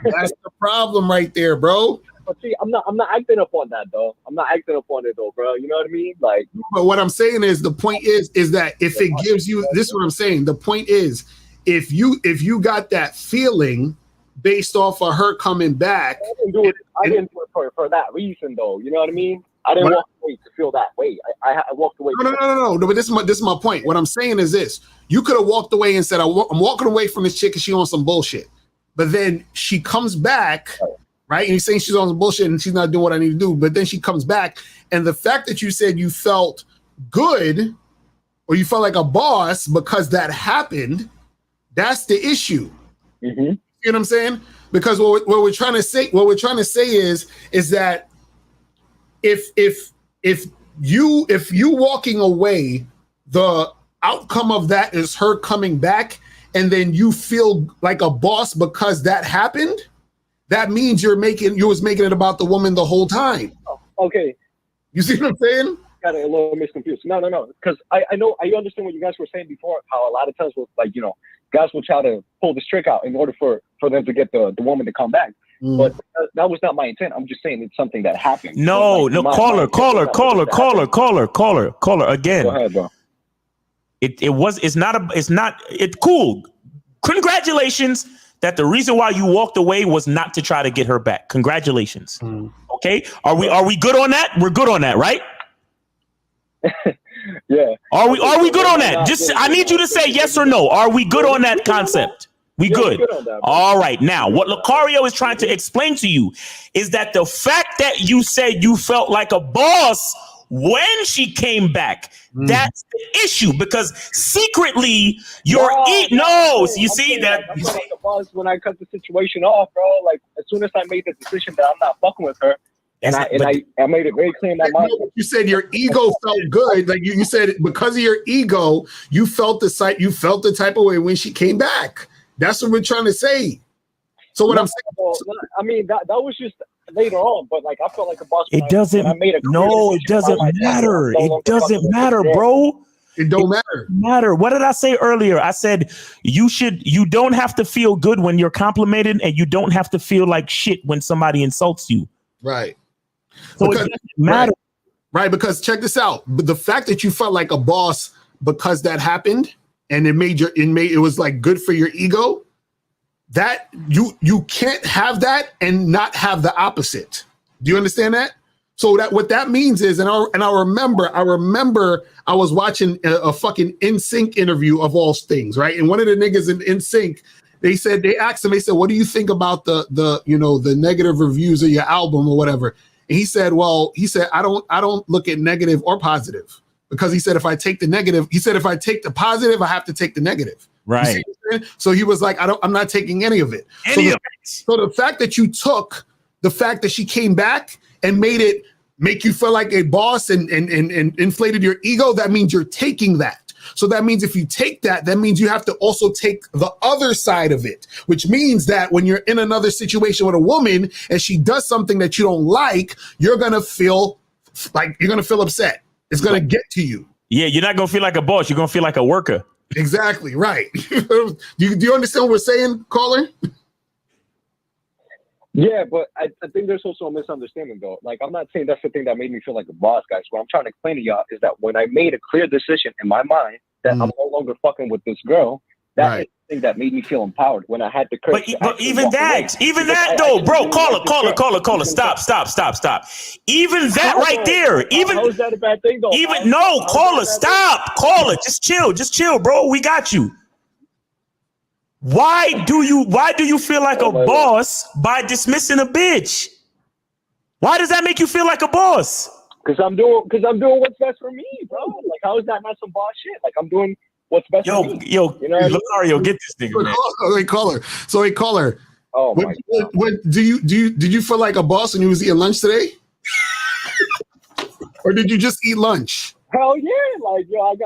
That's the problem right there, bro. But see, I'm not acting up on that though. I'm not acting up on it though, bro. You know what I mean? Like, but what I'm saying is, the point is that if it gives you, this is what I'm saying. The point is, if you got that feeling based off of her coming back, I didn't do it for that reason though. You know what I mean? I didn't What? walk away to feel that way. I walked away. No. But this is my point. What I'm saying is this: you could have walked away and said, "I'm walking away from this chick because she on some bullshit," but then she comes back, right? And you're saying she's on some bullshit and she's not doing what I need to do, but then she comes back, and the fact that you said you felt good or you felt like a boss because that happened, that's the issue. Mm-hmm. You know what I'm saying? Because what we're trying to say is that if you walking away, the outcome of that is her coming back, and then you feel like a boss because that happened, that means you was making it about the woman the whole time. Okay. You see what I'm saying? Got it a little misconfused. No. Because I understand what you guys were saying before, how a lot of times guys will try to pull this trick out in order for them to get the woman to come back. But that was not my intent. I'm just saying it's something that happened. No, caller again. Go ahead, bro. It's cool. Congratulations that the reason why you walked away was not to try to get her back. Congratulations. Okay. Are we good on that? We're good on that, right? Yeah. Are we good on that? I need you to say yes or no. Are we good on that concept? We good. All right. Now, what Lucario is trying to explain to you is that the fact that you said you felt like a boss when she came back, that's the issue, because secretly you see that. I felt like a boss when I cut the situation off, bro. Like as soon as I made the decision that I'm not fucking with her. And I made it very clear in my mind. You said your ego felt good. Like you said, because of your ego, you felt the type of way when she came back. That's what we're trying to say. So what I'm saying, I mean, that was just later on, but like I felt like a boss. It doesn't matter. It doesn't matter, bro. It don't matter. What did I say earlier? I said you don't have to feel good when you're complimented, and you don't have to feel like shit when somebody insults you. Right. So it doesn't matter. Right, because check this out. But the fact that you felt like a boss because that happened and it was like good for your ego, that you can't have that and not have the opposite. Do you understand that? So that what that means is, and I remember I was watching a fucking NSYNC interview of all things, right? And one of the niggas in NSYNC, they asked him, they said, what do you think about the negative reviews of your album or whatever? And he said, I don't look at negative or positive, because he said, if I take the positive, I have to take the negative. Right. So he was like, I'm not taking any of it. So the fact that you took the fact that she came back and make you feel like a boss and inflated your ego, that means you're taking that. So that means if you take that means you have to also take the other side of it, which means that when you're in another situation with a woman and she does something that you don't like, you're going to feel upset. It's going to get to you. Yeah, you're not going to feel like a boss. You're going to feel like a worker. Exactly, right. Do you understand what we're saying, caller? Yeah, but I think there's also a misunderstanding, though. Like, I'm not saying that's the thing that made me feel like a boss, guys. What I'm trying to explain to y'all is that when I made a clear decision in my mind that I'm no longer fucking with this girl, that is the thing that made me feel empowered when I had the courage. But even that, though, bro, caller, stop. Even that right there, how is that a bad thing, though? Caller, stop. Caller, just chill, bro. We got you. Why do you feel like a boss by dismissing a bitch? Why does that make you feel like a boss? Because I'm doing what's best for me, bro. Like, how is that not some boss shit? Like, I'm doing what's best for me. You know what I mean? Lucario, get this nigga, man. Hey, caller. Oh my God. Did you feel like a boss when you was eating lunch today? Or did you just eat lunch? Hell yeah. Like, yo,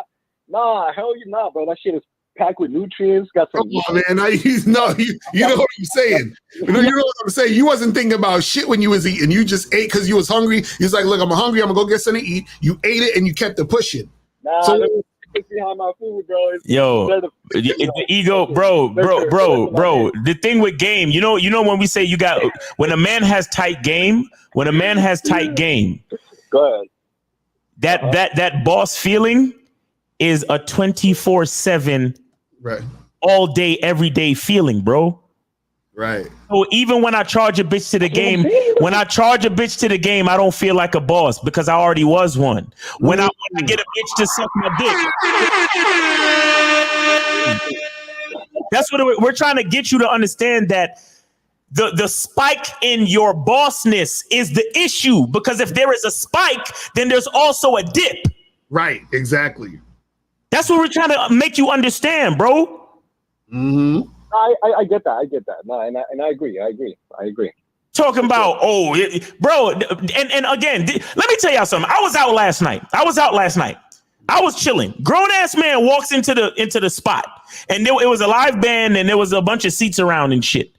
hell yeah, bro. That shit is packed with nutrients. Got some. Come on, man. You know what I'm saying. You know what I'm saying. You wasn't thinking about shit when you was eating. You just ate because you was hungry. You was like, look, I'm hungry. I'm gonna go get something to eat. You ate it and you kept it pushing. So behind my food, bro. The ego, bro. The thing with game, you know when we say when a man has tight game. Go ahead. That boss feeling is a 24/7, right, all day, every day feeling, bro. Right. So even when I charge a bitch to the game, I don't feel like a boss because I already was one. When I get a bitch to suck my dick, that's what we're trying to get you to understand, that the spike in your bossness is the issue, because if there is a spike, then there's also a dip. Right. Exactly. That's what we're trying to make you understand, bro. Mm-hmm. I get that. No, and I agree. Talking about, bro, and again, let me tell y'all something. I was out last night. I was chilling. Grown ass man walks into the spot, and it was a live band, and there was a bunch of seats around and shit.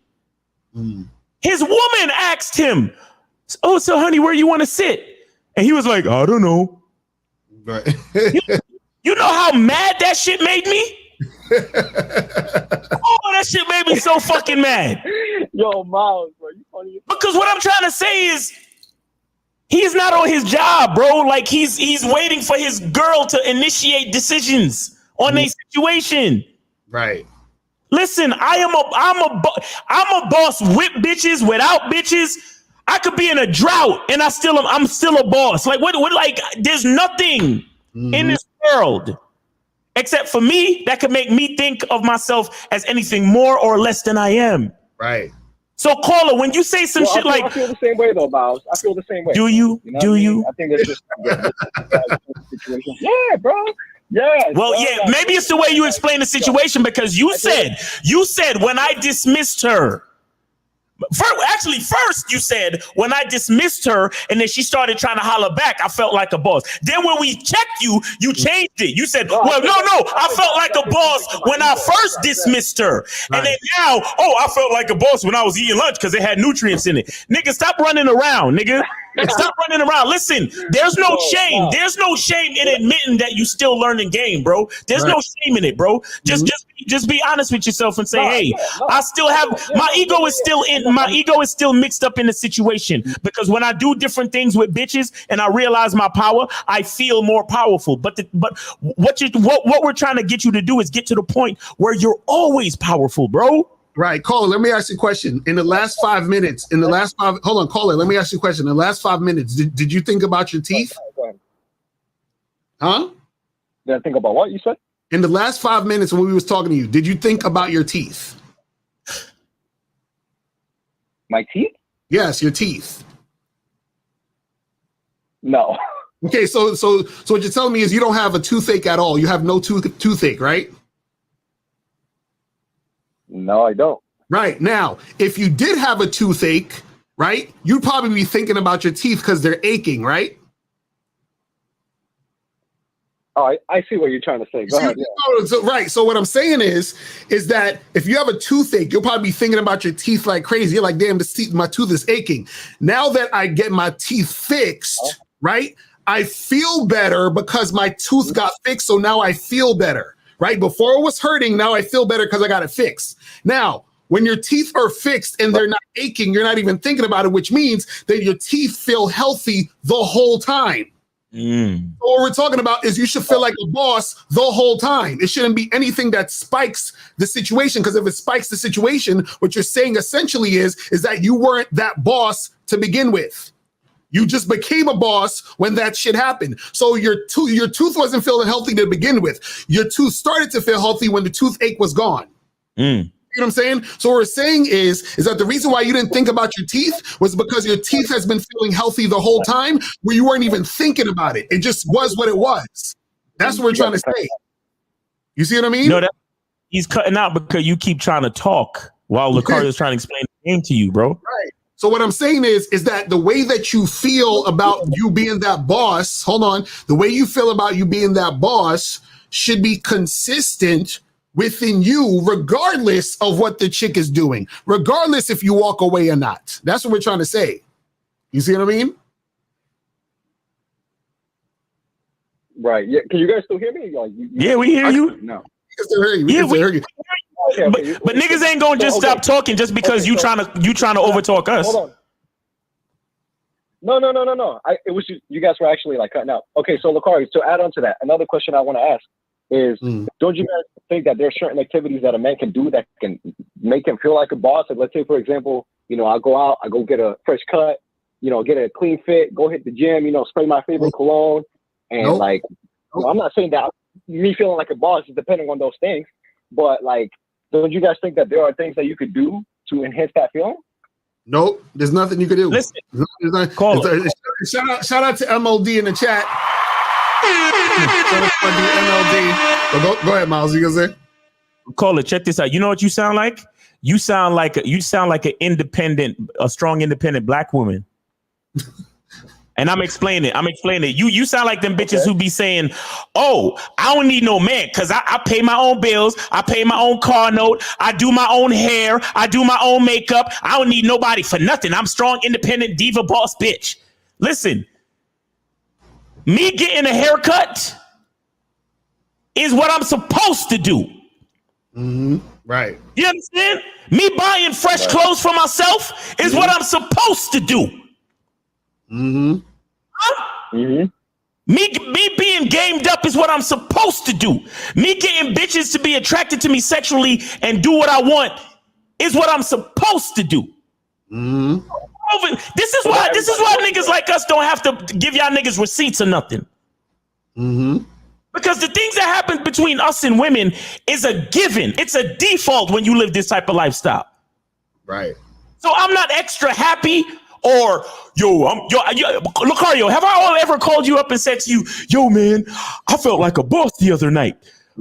His woman asked him, "Oh, so honey, where you want to sit?" And he was like, "I don't know." Right. You know how mad that shit made me? That shit made me so fucking mad. Yo, Miles, bro, you funny. Because what I'm trying to say is, he's not on his job, bro. Like he's waiting for his girl to initiate decisions on a situation. Right. Listen, I'm a boss with bitches, without bitches. I could be in a drought and I'm still a boss. Like what like there's nothing in this world except for me that could make me think of myself as anything more or less than I am. Right. So caller, when you say some shit I feel the same way though, Miles. I feel the same way. Do you? I think it's just situation. Yeah, bro. Yeah. Well, yeah, maybe it's the way you explain the situation, because you said when I dismissed her. First you said when I dismissed her and then she started trying to holler back, I felt like a boss. Then when we checked you changed it. You said, well, no, I felt like a boss when I first dismissed her. And then now, I felt like a boss when I was eating lunch because it had nutrients in it. Nigga, stop running around, nigga. Stop running around. Listen, there's no shame. There's no shame in admitting that you still learning game, bro. There's no shame in it, bro. Just be honest with yourself and say, hey, I still have my ego is still mixed up in the situation, because when I do different things with bitches and I realize my power, I feel more powerful. But what we're trying to get you to do is get to the point where you're always powerful, bro. Right. Caller, let me ask you a question. In the last 5 minutes, hold on, caller, let me ask you a question. In the last 5 minutes, did you think about your teeth? Huh? Did I think about what you said? In the last 5 minutes when we was talking to you, did you think about your teeth? My teeth? Yes, your teeth. No. Okay, so what you're telling me is you don't have a toothache at all. You have no toothache, right? No, I don't. Right. Now, if you did have a toothache, right, you'd probably be thinking about your teeth because they're aching, right? Oh, I see what you're trying to say. Go ahead. Yeah. Right. So what I'm saying is that if you have a toothache, you'll probably be thinking about your teeth like crazy. You're like, damn, my tooth is aching. Now that I get my teeth fixed, right, I feel better because my tooth got fixed. So now I feel better, right? Before it was hurting. Now I feel better because I got it fixed. Now, when your teeth are fixed and they're not aching, you're not even thinking about it, which means that your teeth feel healthy the whole time. So what we're talking about is you should feel like a boss the whole time. It shouldn't be anything that spikes the situation, because if it spikes the situation, what you're saying essentially is that you weren't that boss to begin with. You just became a boss when that shit happened. So your tooth wasn't feeling healthy to begin with. Your tooth started to feel healthy when the toothache was gone. You know what I'm saying? So what we're saying is that the reason why you didn't think about your teeth was because your teeth has been feeling healthy the whole time, where you weren't even thinking about it. It just was what it was. That's what we're trying to say. You see what I mean? No, he's cutting out because you keep trying to talk while Lucario is trying to explain the game to you, bro. Right. So what I'm saying is that the way that you feel about you being that boss, the way you feel about you being that boss should be consistent within you, regardless of what the chick is doing, regardless if you walk away or not. That's what we're trying to say. You see what I mean? Right. Yeah. Can you guys still hear me? Like, yeah, we hear you. No. We still hear you. We still hear you. But niggas ain't gonna just stop talking just because you trying to overtalk us. Hold on. No. It was just, you guys were actually like cutting out. Okay, so Lucario, to add on to that, another question I want to ask. is don't you guys think that there are certain activities that a man can do that can make him feel like a boss? Like, let's say, for example, I go out, I go get a fresh cut, get a clean fit, go hit the gym, spray my favorite cologne. And I'm not saying that me feeling like a boss is depending on those things, but like, don't you guys think that there are things that you could do to enhance that feeling? Nope, there's nothing you could do. Listen, shout out to MOD in the chat. Go ahead, Miles. You gonna say? Call it. Check this out. You know what you sound like? You sound like a strong, independent black woman. And I'm explaining it. You sound like them bitches who be saying, "Oh, I don't need no man because I pay my own bills. I pay my own car note. I do my own hair. I do my own makeup. I don't need nobody for nothing. I'm strong, independent, diva, boss, bitch." Listen, me getting a haircut is what I'm supposed to do. Right. You understand? Me buying fresh clothes for myself is what I'm supposed to do. Me being gamed up is what I'm supposed to do. Me getting bitches to be attracted to me sexually and do what I want is what I'm supposed to do. This is why niggas like us don't have to give y'all niggas receipts or nothing. Because the things that happen between us and women is a given. It's a default when you live this type of lifestyle. Right. So I'm not extra happy or Lucario, have I ever called you up and said to you, "Yo, man, I felt like a boss the other night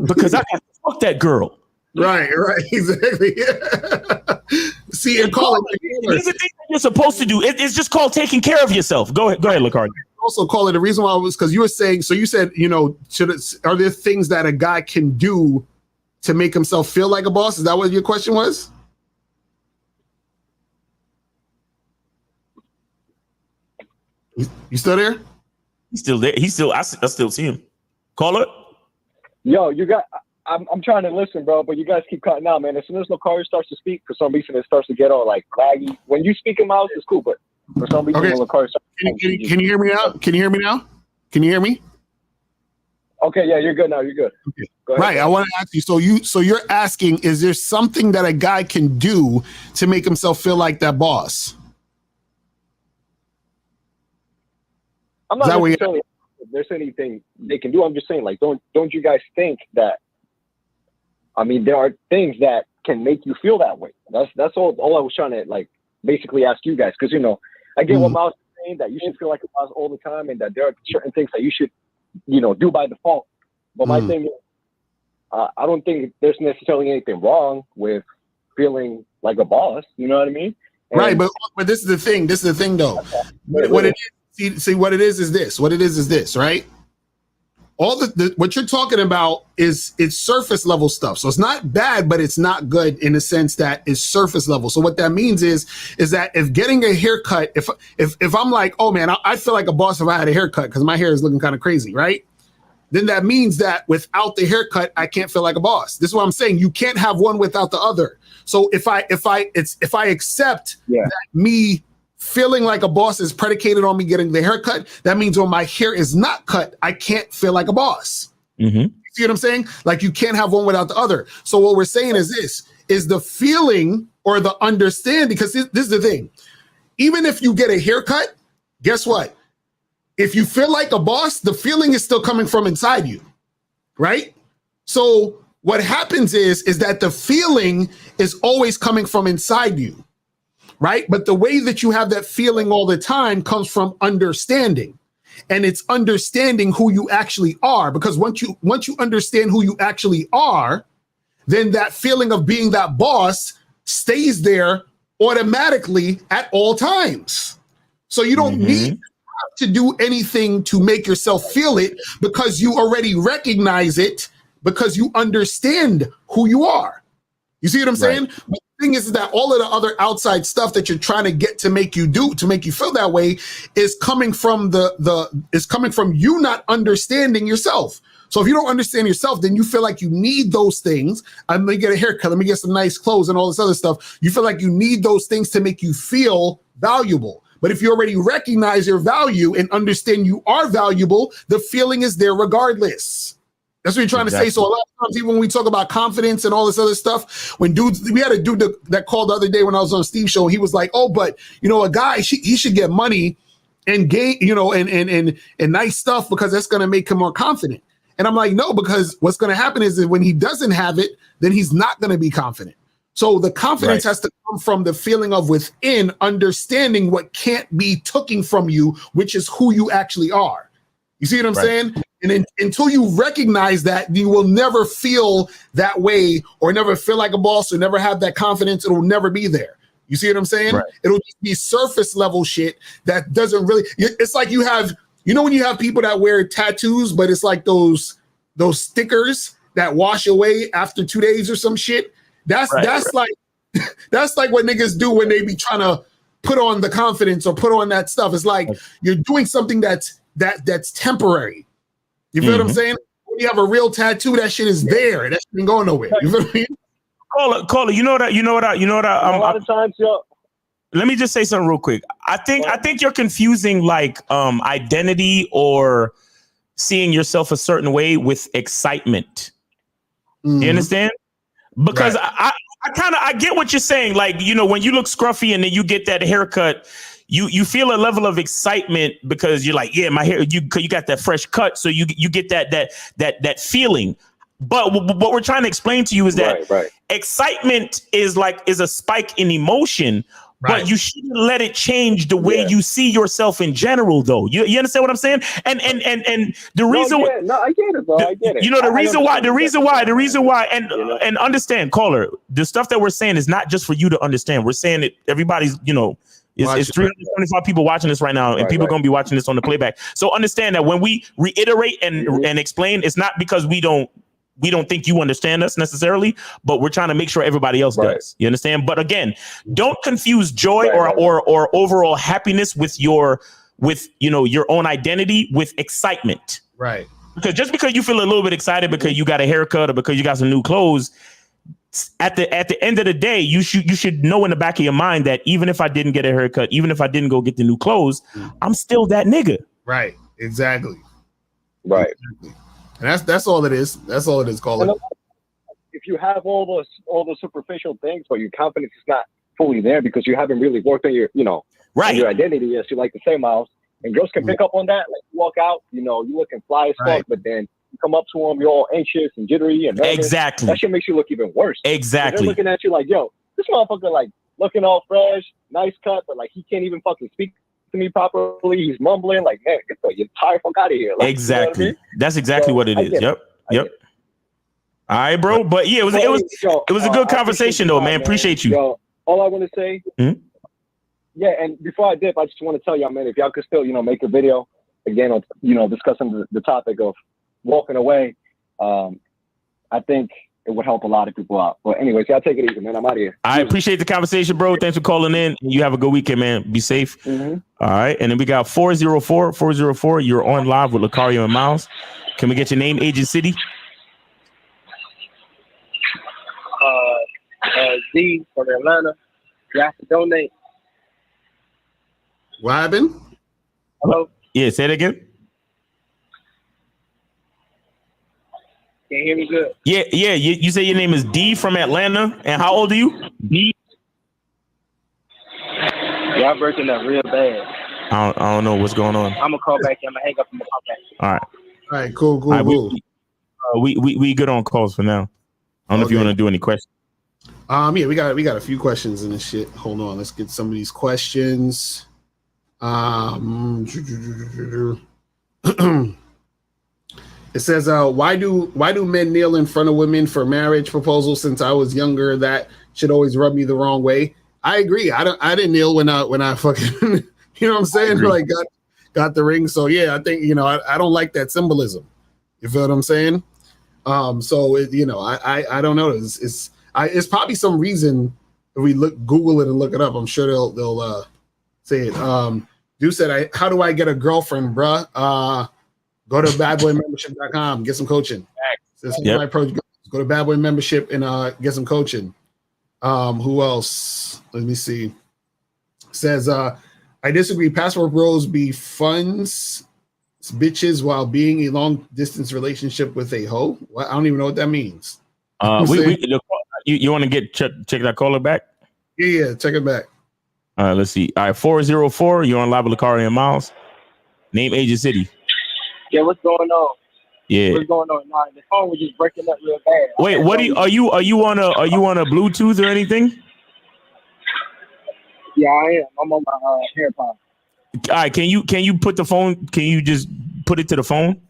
because I got to fuck that girl." Right, exactly. See, and call it. These are things that you're supposed to do. It's just called taking care of yourself. Go ahead, Lucario. Also, call it. The reason why was because you were saying. So you said, are there things that a guy can do to make himself feel like a boss? Is that what your question was? You still there? He's still there. I still see him. Call it. Yo, I'm trying to listen, bro, but you guys keep cutting out, man. As soon as Lucario starts to speak, for some reason it starts to get all like laggy. When you speak in Miles, it's cool, but for some reason when Lucario starts can you hear me now? Can you hear me now? Can you hear me? Okay, yeah, you're good now. You're good. Okay. Right. I want to ask you. So you're asking, is there something that a guy can do to make himself feel like that boss? I'm not necessarily if there's anything they can do. I'm just saying, like, don't you guys think that? I mean, there are things that can make you feel that way. That's all I was trying to like basically ask you guys, because I get what Miles is saying, that you should feel like a boss all the time, and that there are certain things that you should do by default. But my thing is, I don't think there's necessarily anything wrong with feeling like a boss. You know what I mean? And right, but this is the thing. This is the thing, though. What it is. See what it is this. What it is this, right? All what you're talking about it's surface level stuff. So it's not bad, but it's not good in the sense that it's surface level. So what that means is that if getting a haircut, if I'm like, oh man, I feel like a boss if I had a haircut because my hair is looking kind of crazy, right? Then that means that without the haircut, I can't feel like a boss. This is what I'm saying. You can't have one without the other. So if I accept that me feeling like a boss is predicated on me getting the haircut, that means when my hair is not cut, I can't feel like a boss. You see what I'm saying? Like you can't have one without the other. So what we're saying is this, is the feeling or the understanding, because this is the thing. Even if you get a haircut, guess what? If you feel like a boss, the feeling is still coming from inside you, right? So what happens is that the feeling is always coming from inside you. Right? But the way that you have that feeling all the time comes from understanding. And it's understanding who you actually are. Because once you understand who you actually are, then that feeling of being that boss stays there automatically at all times. So you don't need to do anything to make yourself feel it, because you already recognize it, because you understand who you are. You see what I'm saying? But the thing is that all of the other outside stuff that you're trying to get to make you do, to make you feel that way, is coming from coming from you not understanding yourself. So if you don't understand yourself, then you feel like you need those things. Let me get a haircut, let me get some nice clothes and all this other stuff. You feel like you need those things to make you feel valuable. But if you already recognize your value and understand you are valuable, the feeling is there regardless. That's what you're trying to say. So a lot of times, even when we talk about confidence and all this other stuff, when dudes, we had a dude that called the other day when I was on Steve's show. He was like, "Oh, but a guy, he should get money and gain, and nice stuff because that's going to make him more confident." And I'm like, no, because what's going to happen is that when he doesn't have it, then he's not going to be confident. So the confidence has to come from the feeling of within, understanding what can't be taken from you, which is who you actually are. You see what I'm saying? And until you recognize that, you will never feel that way or never feel like a boss or never have that confidence. It will never be there. You see what I'm saying? Right. It'll just be surface level shit that doesn't really, it's like you have, when you have people that wear tattoos, but it's like those stickers that wash away after 2 days or some shit. That's like what niggas do when they be trying to put on the confidence or put on that stuff. It's like you're doing something that's temporary. You feel what I'm saying? When you have a real tattoo, that shit is there. That shit ain't going nowhere. You feel what I mean? Caller, you know what? A lot of times, let me just say something real quick. I think you're confusing like identity or seeing yourself a certain way with excitement. You understand? Because I get what you're saying. Like, when you look scruffy and then you get that haircut, you feel a level of excitement because you're like, yeah, my hair, you got that fresh cut. So you get that feeling. But what we're trying to explain to you is that excitement is a spike in emotion, but you shouldn't let it change the way you see yourself in general, though. You understand what I'm saying? And the reason, I get it, bro. I get it. The reason why, and understand, caller, the stuff that we're saying is not just for you to understand. We're saying that everybody's, it's 375 people watching this right now, and people are going to be watching this on the playback. So understand that when we reiterate and explain, it's not because we don't think you understand us necessarily, but we're trying to make sure everybody else does. You understand? But again, don't confuse joy or overall happiness with your own identity with excitement. Right. Because just because you feel a little bit excited because you got a haircut or because you got some new clothes, at the end of the day, you should know in the back of your mind that even if I didn't get a haircut, even if I didn't go get the new clothes, I'm still that nigga. Right. Exactly. Right. Exactly. And that's all it is. That's all it is, Colin. If you have all those superficial things, but your confidence is not fully there because you haven't really worked on your, on your identity, as you like to say, Miles. And girls can pick up on that. Like you walk out, you looking fly as fuck, but then you come up to them, you're all anxious and jittery and nervous. Exactly. That shit makes you look even worse. Exactly. They're looking at you like, yo, this motherfucker like looking all fresh, nice cut, but like he can't even fucking speak to me properly. He's mumbling like, man, get the entire fuck out of here. Like, exactly. You know what I mean? That's exactly what it is. Yep. All right, bro. But yeah, it was a good conversation though, man. Appreciate you. Yo, all I want to say, yeah, and before I dip, I just want to tell y'all, man, if y'all could still, make a video again on, discussing the topic of walking away, I think it would help a lot of people out. But anyways, y'all take it easy, man. I'm out of here. I appreciate the conversation, bro. Thanks for calling in. You have a good weekend, man. Be safe. All right. And then we got 404. You're on live with Lucario and Miles. Can we get your name, age, and city? Z from Atlanta. You have to donate. What happened? Hello? Yeah, say it again. Can you hear me good? Yeah. You say your name is D from Atlanta, and how old are you? D. Y'all breaking up real bad. I don't know what's going on. I'm gonna call back. I'm gonna hang up and call back. All right. Cool. We good on calls for now. I don't know if you want to do any questions. Yeah, we got a few questions in this shit. Hold on, let's get some of these questions. It says, why do men kneel in front of women for marriage proposals? Since I was younger, that should always rub me the wrong way. I agree. I didn't kneel when I fucking you know what I'm saying? Like got the ring. So yeah, I think I don't like that symbolism. You feel what I'm saying? So it, I don't know. It's probably some reason if we Google it and look it up. I'm sure they'll say it. Dude said, how do I get a girlfriend, bruh? Go to badboymembership.com, get some coaching. My approach. Go to Badboy Membership and get some coaching. Who else? Let me see. Says, I disagree. Passport bros be funds. bitches while being a long distance relationship with a hoe. What? I don't even know what that means. You want to check that caller back? Yeah, check it back. Let's see. All right, 404. You're on live with Lucari and Miles. Name, age, and city. Yeah, what's going on? Yeah. What's going on? Nah, the phone was just breaking up real bad. Wait, what are you on a Bluetooth or anything? Yeah, I am. I'm on my AirPods. All right, can you put the phone? Can you just put it to the phone?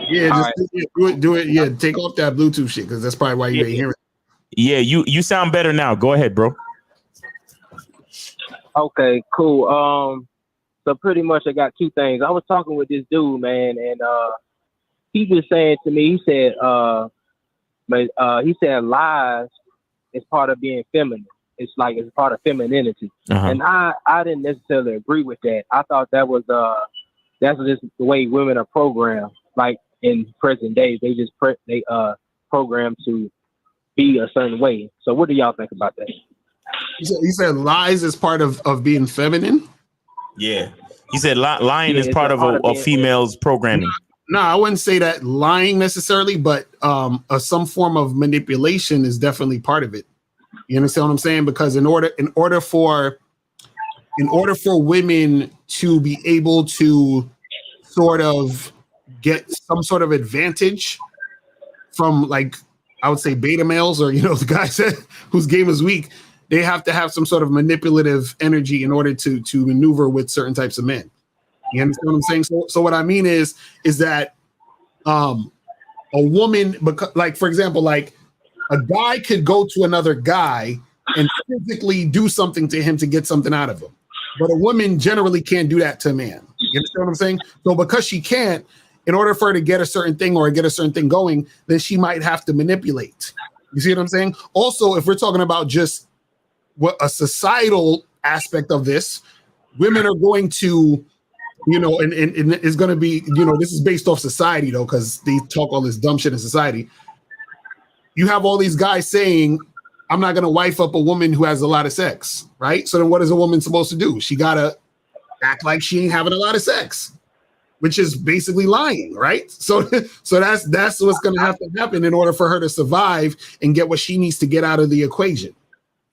Yeah, just do it. Yeah, take off that Bluetooth shit because that's probably why you ain't hearing it. Yeah, you sound better now. Go ahead, bro. Okay, cool. So pretty much I got two things. I was talking with this dude, man, and he was saying to me, he said lies is part of being feminine. It's like it's part of femininity. And I didn't necessarily agree with that. I thought that was that's just the way women are programmed. Like in present days, they just programmed to be a certain way. So what do y'all think about that? You said lies is part of being feminine? Yeah. He said lying is part of a female's programming. No, I wouldn't say that lying necessarily, but some form of manipulation is definitely part of it. You understand what I'm saying? Because in order for women to be able to sort of get some sort of advantage from, like, I would say beta males, or, the guys whose game is weak, they have to have some sort of manipulative energy in order to maneuver with certain types of men. You understand what I'm saying? So what I mean is that a woman, like, for example, like a guy could go to another guy and physically do something to him to get something out of him. But a woman generally can't do that to a man. You understand what I'm saying? So because she can't, in order for her to get a certain thing or get a certain thing going, then she might have to manipulate. You see what I'm saying? Also, if we're talking about just what a societal aspect of this, women are going to, and it's going to be, this is based off society though, because they talk all this dumb shit in society. You have all these guys saying, I'm not going to wife up a woman who has a lot of sex, right? So then what is a woman supposed to do? She got to act like she ain't having a lot of sex, which is basically lying, right? So that's what's going to have to happen in order for her to survive and get what she needs to get out of the equation.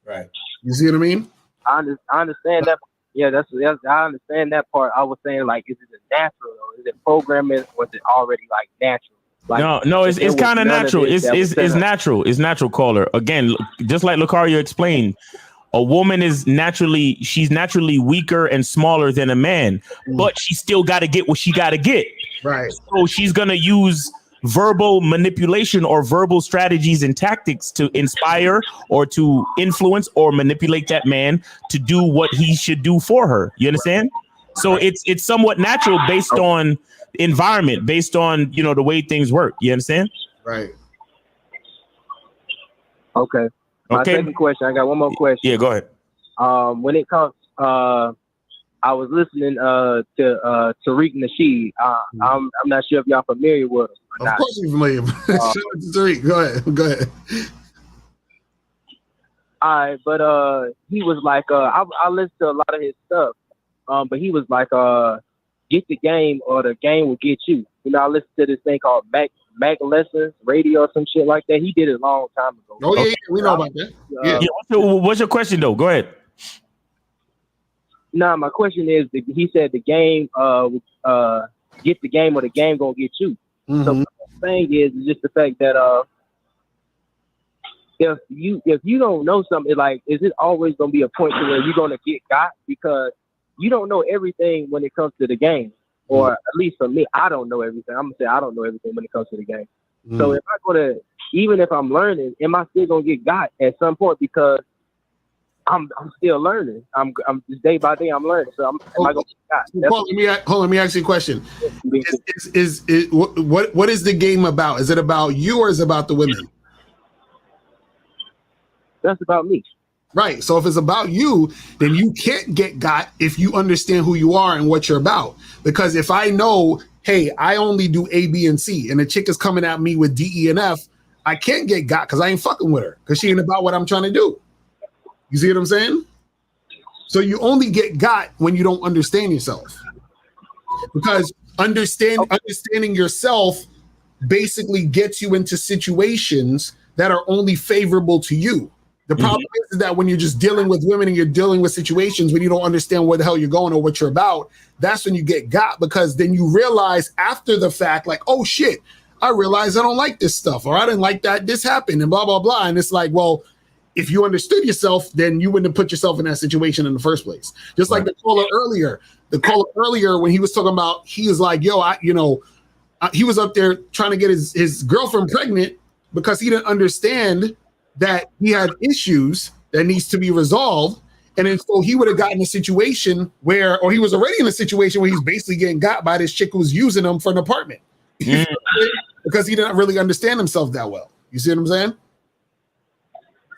Right. You see what I mean? I understand that. Yeah, I understand that part. I was saying, like, is it natural though? Is it programming, or is it already like natural? Like, no, it's kind of natural. It's natural. It's natural, caller. Again, just like Lucario explained, a woman is naturally weaker and smaller than a man, but she still got to get what she got to get. Right. So she's gonna use verbal manipulation or verbal strategies and tactics to inspire or to influence or manipulate that man to do what he should do for her. You understand? So it's somewhat natural based on environment, based on the way things work. You understand? Right. Okay. My second question, I got one more question. Yeah, go ahead. When it comes, I was listening to Tariq Nasheed. I'm not sure if y'all familiar with him. Of course you're familiar. Shout out to Tariq. Go ahead. All right, but he was like, I listened to a lot of his stuff, but he was like, get the game or the game will get you. I listened to this thing called Mac Lessons Radio or some shit like that. He did it a long time ago. Oh yeah, we know about that. Yeah. What's your question though? Go ahead. Nah, my question is, he said the game, get the game or the game gonna get you. Mm-hmm. So the thing is just the fact that if you don't know something, like, is it always gonna be a point to where you're gonna get got? Because you don't know everything when it comes to the game. Or at least for me, I don't know everything. I'm gonna say I don't know everything when it comes to the game. So if even if I'm learning, am I still gonna get got at some point? Because I'm still learning. I'm just day by day I'm learning. So am I gonna get got? Hold on, let me ask you a question. What is the game about? Is it about you or is it about the women? That's about me. Right. So if it's about you, then you can't get got if you understand who you are and what you're about. Because if I know, hey, I only do A, B, and C, and the chick is coming at me with D, E, and F, I can't get got because I ain't fucking with her because she ain't about what I'm trying to do. You see what I'm saying? So you only get got when you don't understand yourself. because understanding yourself basically gets you into situations that are only favorable to you. The problem is that when you're just dealing with women and you're dealing with situations when you don't understand where the hell you're going or what you're about, that's when you get got, because then you realize after the fact, like, oh shit, I realized I don't like this stuff, or I didn't like that this happened, and blah, blah, blah. And it's like, well, if you understood yourself, then you wouldn't have put yourself in that situation in the first place. Just like the caller earlier, when he was talking about, he was like, yo, he was up there trying to get his girlfriend pregnant because he didn't understand that he had issues that needs to be resolved. And then so he would have gotten a situation where, or he was already in a situation where he's basically getting got by this chick who was using him for an apartment because he didn't really understand himself that well. You see what I'm saying?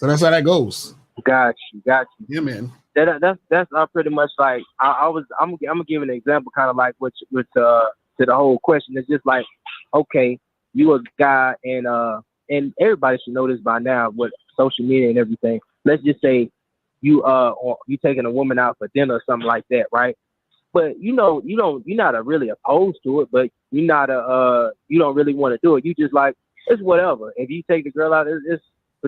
So that's how that goes. Got you. Yeah, man. That's pretty much like I'm gonna give an example, kind of like with to the whole question. It's just like, okay, you a guy, and everybody should know this by now with social media and everything. Let's just say you taking a woman out for dinner or something like that, right? But you're not really opposed to it, but you don't really want to do it. You just like, it's whatever. If you take the girl out, it's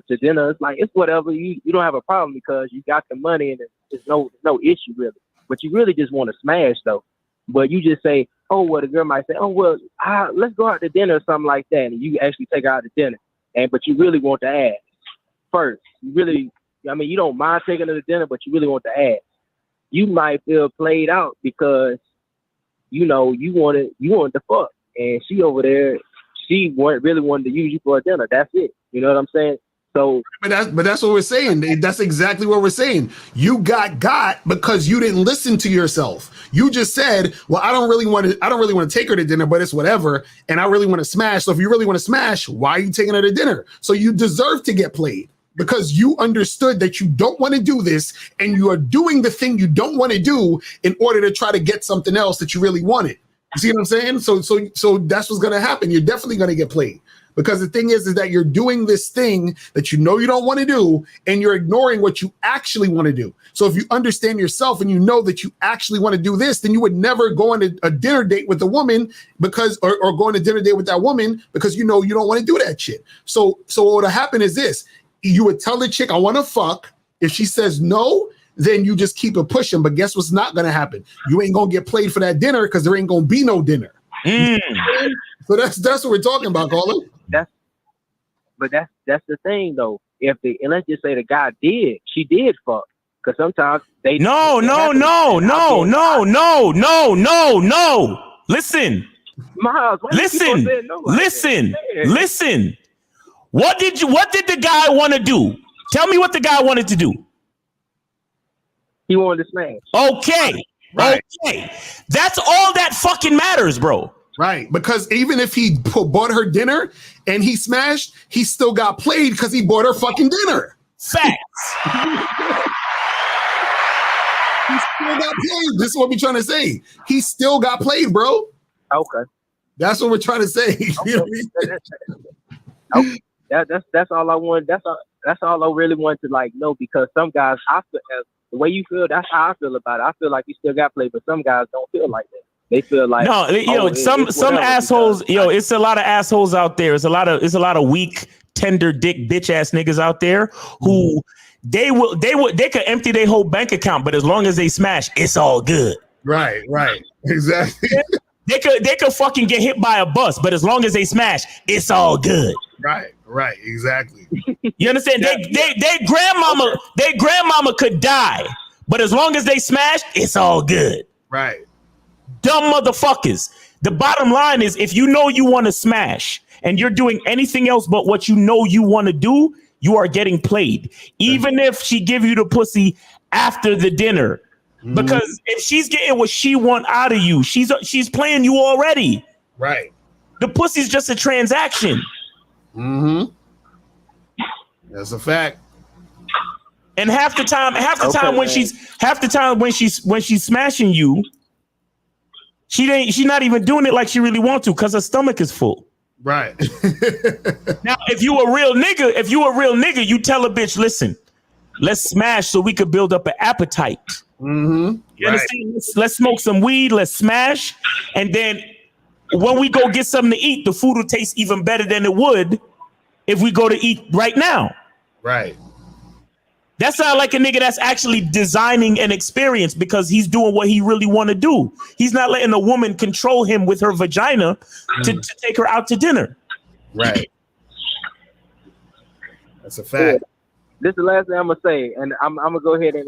to dinner, it's like, it's whatever. You don't have a problem because you got the money and it's no issue really. But you really just want to smash though. But you just say, oh, well, the girl might say, oh, well, let's go out to dinner or something like that, and you actually take her out to dinner. But you really want to ask first. You really, you don't mind taking her to dinner, but you really want to ask. You might feel played out because you wanted to fuck, and she over there, she really wanted to use you for a dinner. That's it. You know what I'm saying? So, but that's what we're saying. That's exactly what we're saying. You got because you didn't listen to yourself. You just said, well, I don't really want to take her to dinner, but it's whatever. And I really want to smash. So if you really want to smash, why are you taking her to dinner? So you deserve to get played because you understood that you don't want to do this and you are doing the thing you don't want to do in order to try to get something else that you really wanted. You see what I'm saying? So that's what's going to happen. You're definitely going to get played. Because the thing is that you're doing this thing that you know you don't want to do, and you're ignoring what you actually want to do. So if you understand yourself and you know that you actually want to do this, then you would never go on a dinner date with a woman or go on a dinner date with that woman because you know you don't want to do that shit. So what would happen is this: you would tell the chick, I want to fuck. If she says no, then you just keep it pushing. But guess what's not going to happen? You ain't going to get played for that dinner because there ain't going to be no dinner. So that's what we're talking about, caller. That's the thing though. And let's just say the guy she did fuck, because sometimes they no. Listen, Miles, listen. What did the guy want to do? Tell me what the guy wanted to do. He wanted to smash. Okay. Right. Okay. That's all that fucking matters, bro. Right, because even if he bought her dinner and he smashed, he still got played because he bought her fucking dinner. Facts. He still got played. This is what we're trying to say. He still got played, bro. Okay. That's what we're trying to say. Okay. That's all I wanted. That's all I really wanted to know, because some guys, I feel the way you feel, that's how I feel about it. I feel like you still got played, but some guys don't feel like that. They feel like some assholes. It's a lot of assholes out there. It's a lot of weak, tender dick, bitch ass niggas out there who they could empty their whole bank account, but as long as they smash, it's all good. Right, exactly. They could fucking get hit by a bus, but as long as they smash, it's all good. Right, exactly. You understand? They grandmama could die, but as long as they smash, it's all good. Right. Dumb motherfuckers. The bottom line is, if you know you want to smash and you're doing anything else but what you know you want to do, you are getting played. Even if she give you the pussy after the dinner. Because if she's getting what she want out of you, she's playing you already. Right. The pussy's just a transaction. Mm-hmm. That's a fact. And half the time when she's smashing you, she's not even doing it like she really wants to, because her stomach is full. Right. Now, if you a real nigga, you tell a bitch, listen, let's smash so we could build up an appetite. Mm-hmm. You understand? Let's smoke some weed. Let's smash, and then when we go get something to eat, the food will taste even better than it would if we go to eat right now. Right. That sounds like a nigga that's actually designing an experience because he's doing what he really want to do. He's not letting a woman control him with her vagina to take her out to dinner. Right. That's a fact. This is the last thing I'm gonna say, and I'm gonna go ahead and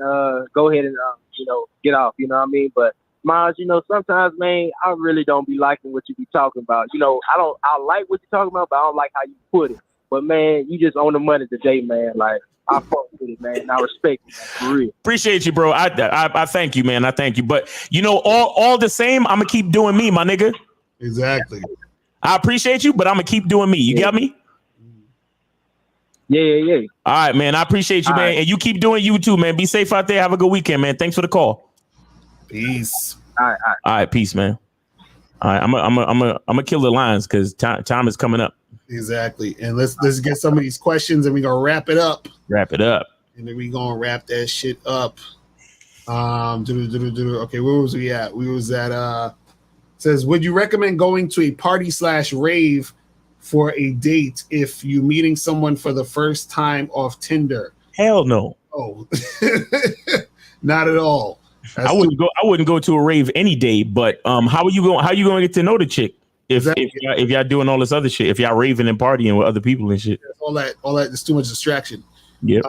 get off. You know what I mean? But Miles, sometimes, man, I really don't be liking what you be talking about. I like what you're talking about, but I don't like how you put it. But man, you just own the money today, man. Like, I fuck with it, man. And I respect it, man, for real. Appreciate you, bro. I thank you, man. I thank you. But all the same, I'm gonna keep doing me, my nigga. Exactly. I appreciate you, but I'm gonna keep doing me. You got me? Yeah. All right, man. I appreciate you, man. Right. And you keep doing you too, man. Be safe out there. Have a good weekend, man. Thanks for the call. Peace. All right, peace, man. All right, I'm gonna kill the lines because time is coming up. Exactly. And let's get some of these questions and we're gonna wrap it up. And then we're gonna wrap that shit up. Okay, where was we at? We was at says, would you recommend going to a party/rave for a date if you meeting someone for the first time off Tinder? Hell no. Oh, not at all. I wouldn't go to a rave any day. But how are you going to get to know the chick if y'all doing all this other shit? If y'all raving and partying with other people and shit, all that is too much distraction. Yep.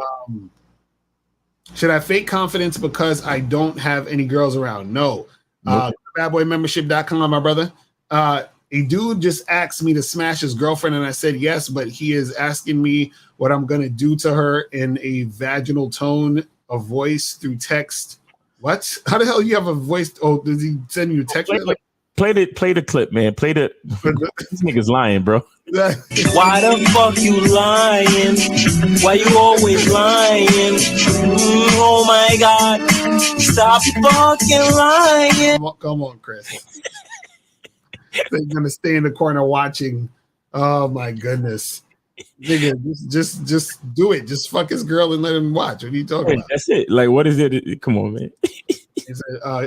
Should I fake confidence because I don't have any girls around? No. Nope. Badboymembership.com, my brother. A dude just asked me to smash his girlfriend, and I said yes, but he is asking me what I'm gonna do to her in a vaginal tone of voice through text. What? How the hell you have a voice? Oh, does he send you a text? Play the clip, man. This nigga's lying, bro. Why the fuck you lying? Why you always lying? Oh my God. Stop fucking lying. Come on, Chris. They're gonna stay in the corner watching. Oh my goodness. Nigga, just do it. Just fuck his girl and let him watch. What are you talking about? That's it. Like, what is it? Come on, man.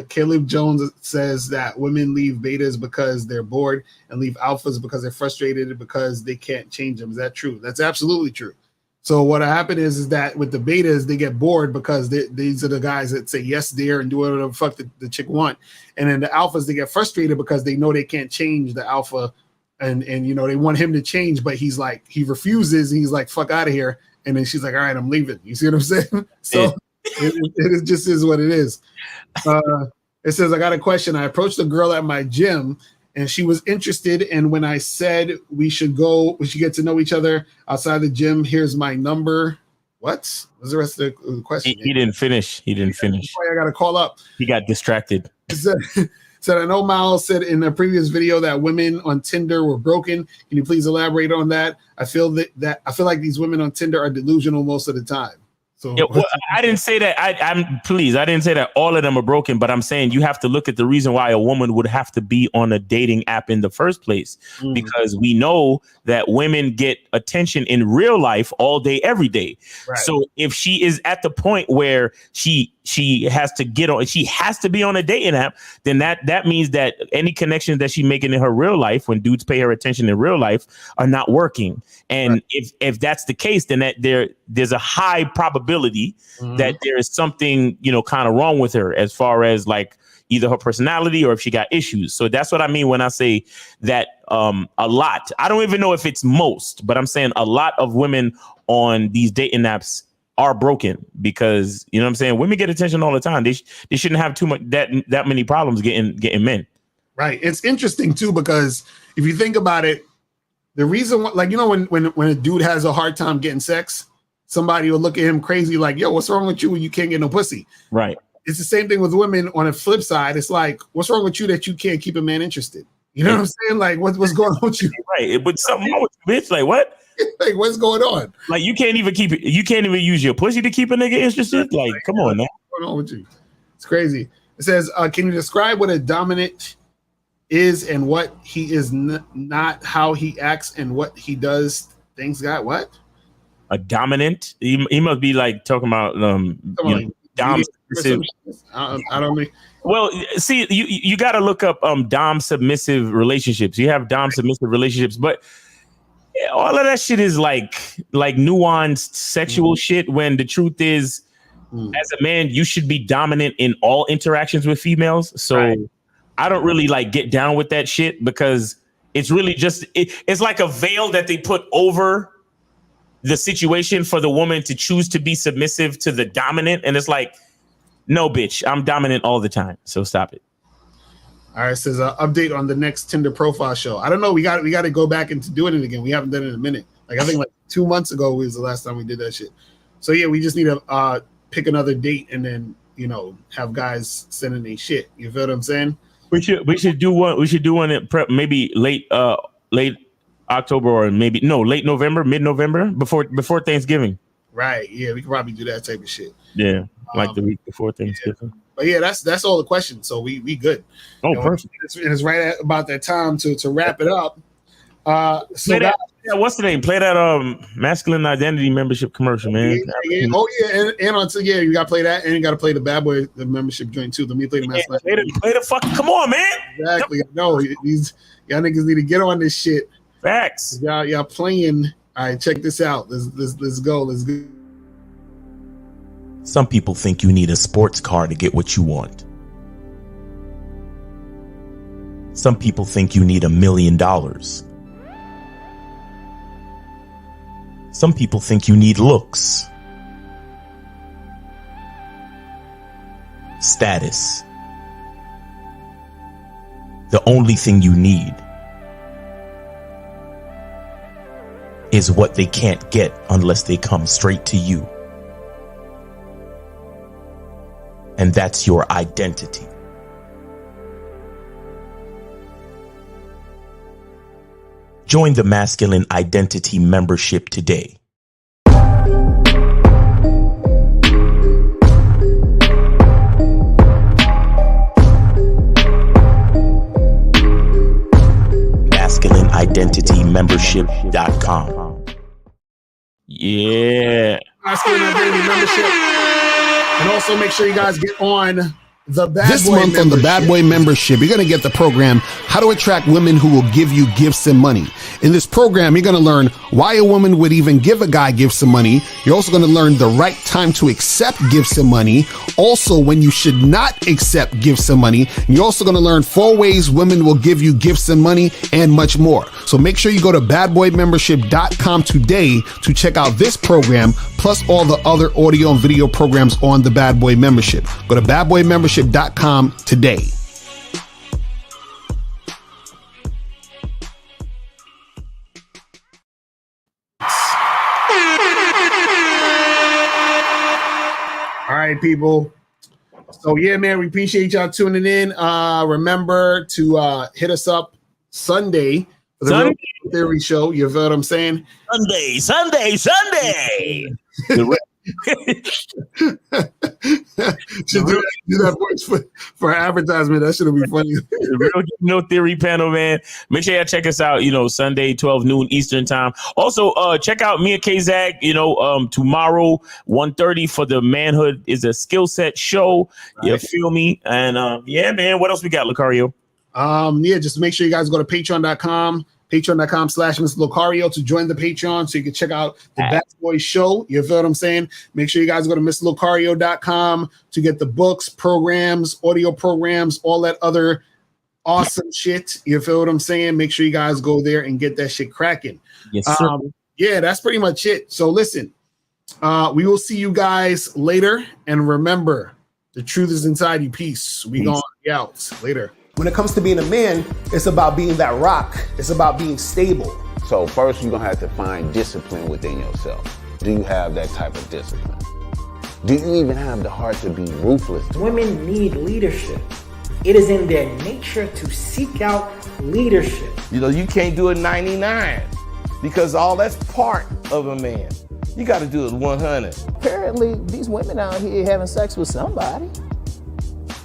Caleb Jones says that women leave betas because they're bored and leave alphas because they're frustrated because they can't change them. Is that true? That's absolutely true. So what happened is that with the betas, they get bored because these are the guys that say yes, dear, and do whatever the fuck the chick want. And then the alphas, they get frustrated because they know they can't change the alpha, and they want him to change, but he's like, he refuses. And he's like, fuck out of here. And then she's like, all right, I'm leaving. You see what I'm saying? So it just is what it is. It says, I got a question. I approached a girl at my gym and she was interested. And when I said we should get to know each other outside the gym, here's my number. What was the rest of the question? He didn't finish. That's why I got to call up. He got distracted. Said, I know Miles said in a previous video that women on Tinder were broken. Can you please elaborate on that? I feel like these women on Tinder are delusional most of the time. So I didn't say that. I didn't say that all of them are broken, but I'm saying you have to look at the reason why a woman would have to be on a dating app in the first place, because we know that women get attention in real life all day, every day. Right. So if she is at the point where she has to be on a dating app, then that means that any connections that she's making in her real life, when dudes pay her attention in real life, are not working. And if that's the case, then there's a high probability that there is something, kind of wrong with her as far as like either her personality or if she got issues. So that's what I mean when I say that a lot. I don't even know if it's most, but I'm saying a lot of women on these dating apps are broken because, you know what I'm saying? Women get attention all the time. They shouldn't have too much that many problems getting men. Right. It's interesting too, because if you think about it, the reason why, like, when a dude has a hard time getting sex, somebody will look at him crazy like, yo, what's wrong with you when you can't get no pussy? Right. It's the same thing with women on a flip side. It's like, what's wrong with you that you can't keep a man interested? You know what I'm saying? Like, what's going on with you? Right. But something wrong with you, bitch. Like, what? Like, what's going on? Like, you can't even use your pussy to keep a nigga interested? Like, come on, man. What's going on with you? It's crazy. It says, can you describe what a dominant is and what he is not, how he acts and what he does? Things got what? A dominant? He must be like talking about I don't mean. Well, see, you got to look up dom submissive relationships. You have dom submissive relationships, but all of that shit is like nuanced sexual shit. When the truth is, as a man, you should be dominant in all interactions with females. So I don't really like get down with that shit because it's really just it's like a veil that they put over the situation for the woman to choose to be submissive to the dominant, and it's like, no, bitch, I'm dominant all the time. So stop it. All right, says update on the next Tinder profile show. I don't know. We got to go back into doing it again. We haven't done it in a minute. Like I think like 2 months ago was the last time we did that shit. So yeah, we just need to pick another date and then have guys sending their shit. You feel what I'm saying? We should do one. We should do one at prep maybe late October or maybe late November, mid-November before Thanksgiving. Right. Yeah, we could probably do that type of shit. Yeah, like the week before Thanksgiving. Yeah. But yeah, that's all the questions. So we good. Oh, perfect. It's right at about that time to wrap it up. What's the name? Play that masculine identity membership commercial, man. Yeah. Oh yeah, and on you got to play that, and you got to play the Bad Boy the membership joint too. Let me play the masculine. Play the fuck. Come on, man. Exactly. No, y'all niggas need to get on this shit. Facts. Y'all playing. All right, check this out. Let's go. Let's go. Some people think you need a sports car to get what you want. Some people think you need $1 million. Some people think you need looks, status. The only thing you need is what they can't get unless they come straight to you. And that's your identity. Join the Masculine Identity membership today. MasculineIdentityMembership.com. Yeah. Masculine Identity membership. And also make sure you guys get on the Bad This Boy month membership. on the Bad Boy membership, you're going to get the program, How to Attract Women Who Will Give You Gifts and Money. In this program, you're going to learn why a woman would even give a guy gifts and money. You're also going to learn the right time to accept gifts and money. Also, when you should not accept gifts and money. And you're also going to learn 4 ways women will give you gifts and money and much more. So make sure you go to badboymembership.com today to check out this program, plus all the other audio and video programs on the Bad Boy membership. Go to badboymembership.com today. All right, people. So yeah, man, we appreciate y'all tuning in. Remember to hit us up Sunday for the Real Theory Show. You feel what I'm saying? Sunday. Should do that voice for advertisement. That should be funny. The Real No Theory panel, man. Make sure y'all check us out. Sunday 12 noon Eastern time. Also, check out me and K-Zag. Tomorrow 1:30 for the Manhood is a Skill Set show. Right. You feel me? And yeah, man. What else we got, Lucario? Just make sure you guys go to patreon.com/Mr. Lucario to join the Patreon so you can check out the Bad Boy show. You feel what I'm saying? Make sure you guys go to MrLucario.com to get the books, programs, audio programs, all that other awesome shit. You feel what I'm saying? Make sure you guys go there and get that shit cracking. Yes, sir. Yeah, that's pretty much it. So listen, we will see you guys later. And remember, the truth is inside you. Peace. We gonna be out later. When it comes to being a man, it's about being that rock. It's about being stable. So first, you're gonna have to find discipline within yourself. Do you have that type of discipline? Do you even have the heart to be ruthless? Women need leadership. It is in their nature to seek out leadership. You can't do it 99 because all that's part of a man. You got to do it 100. Apparently, these women out here having sex with somebody.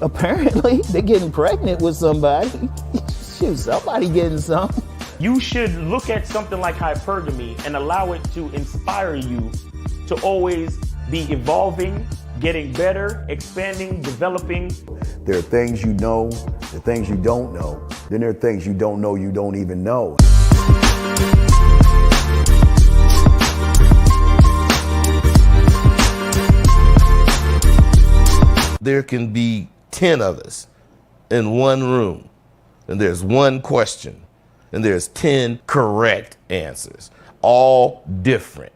Apparently, they're getting pregnant with somebody. Shoot, somebody getting something. You should look at something like hypergamy and allow it to inspire you to always be evolving, getting better, expanding, developing. There are things you know, there are things you don't know. Then there are things you don't know you don't even know. There can be 10 of us in one room, and there's one question, and there's 10 correct answers, all different.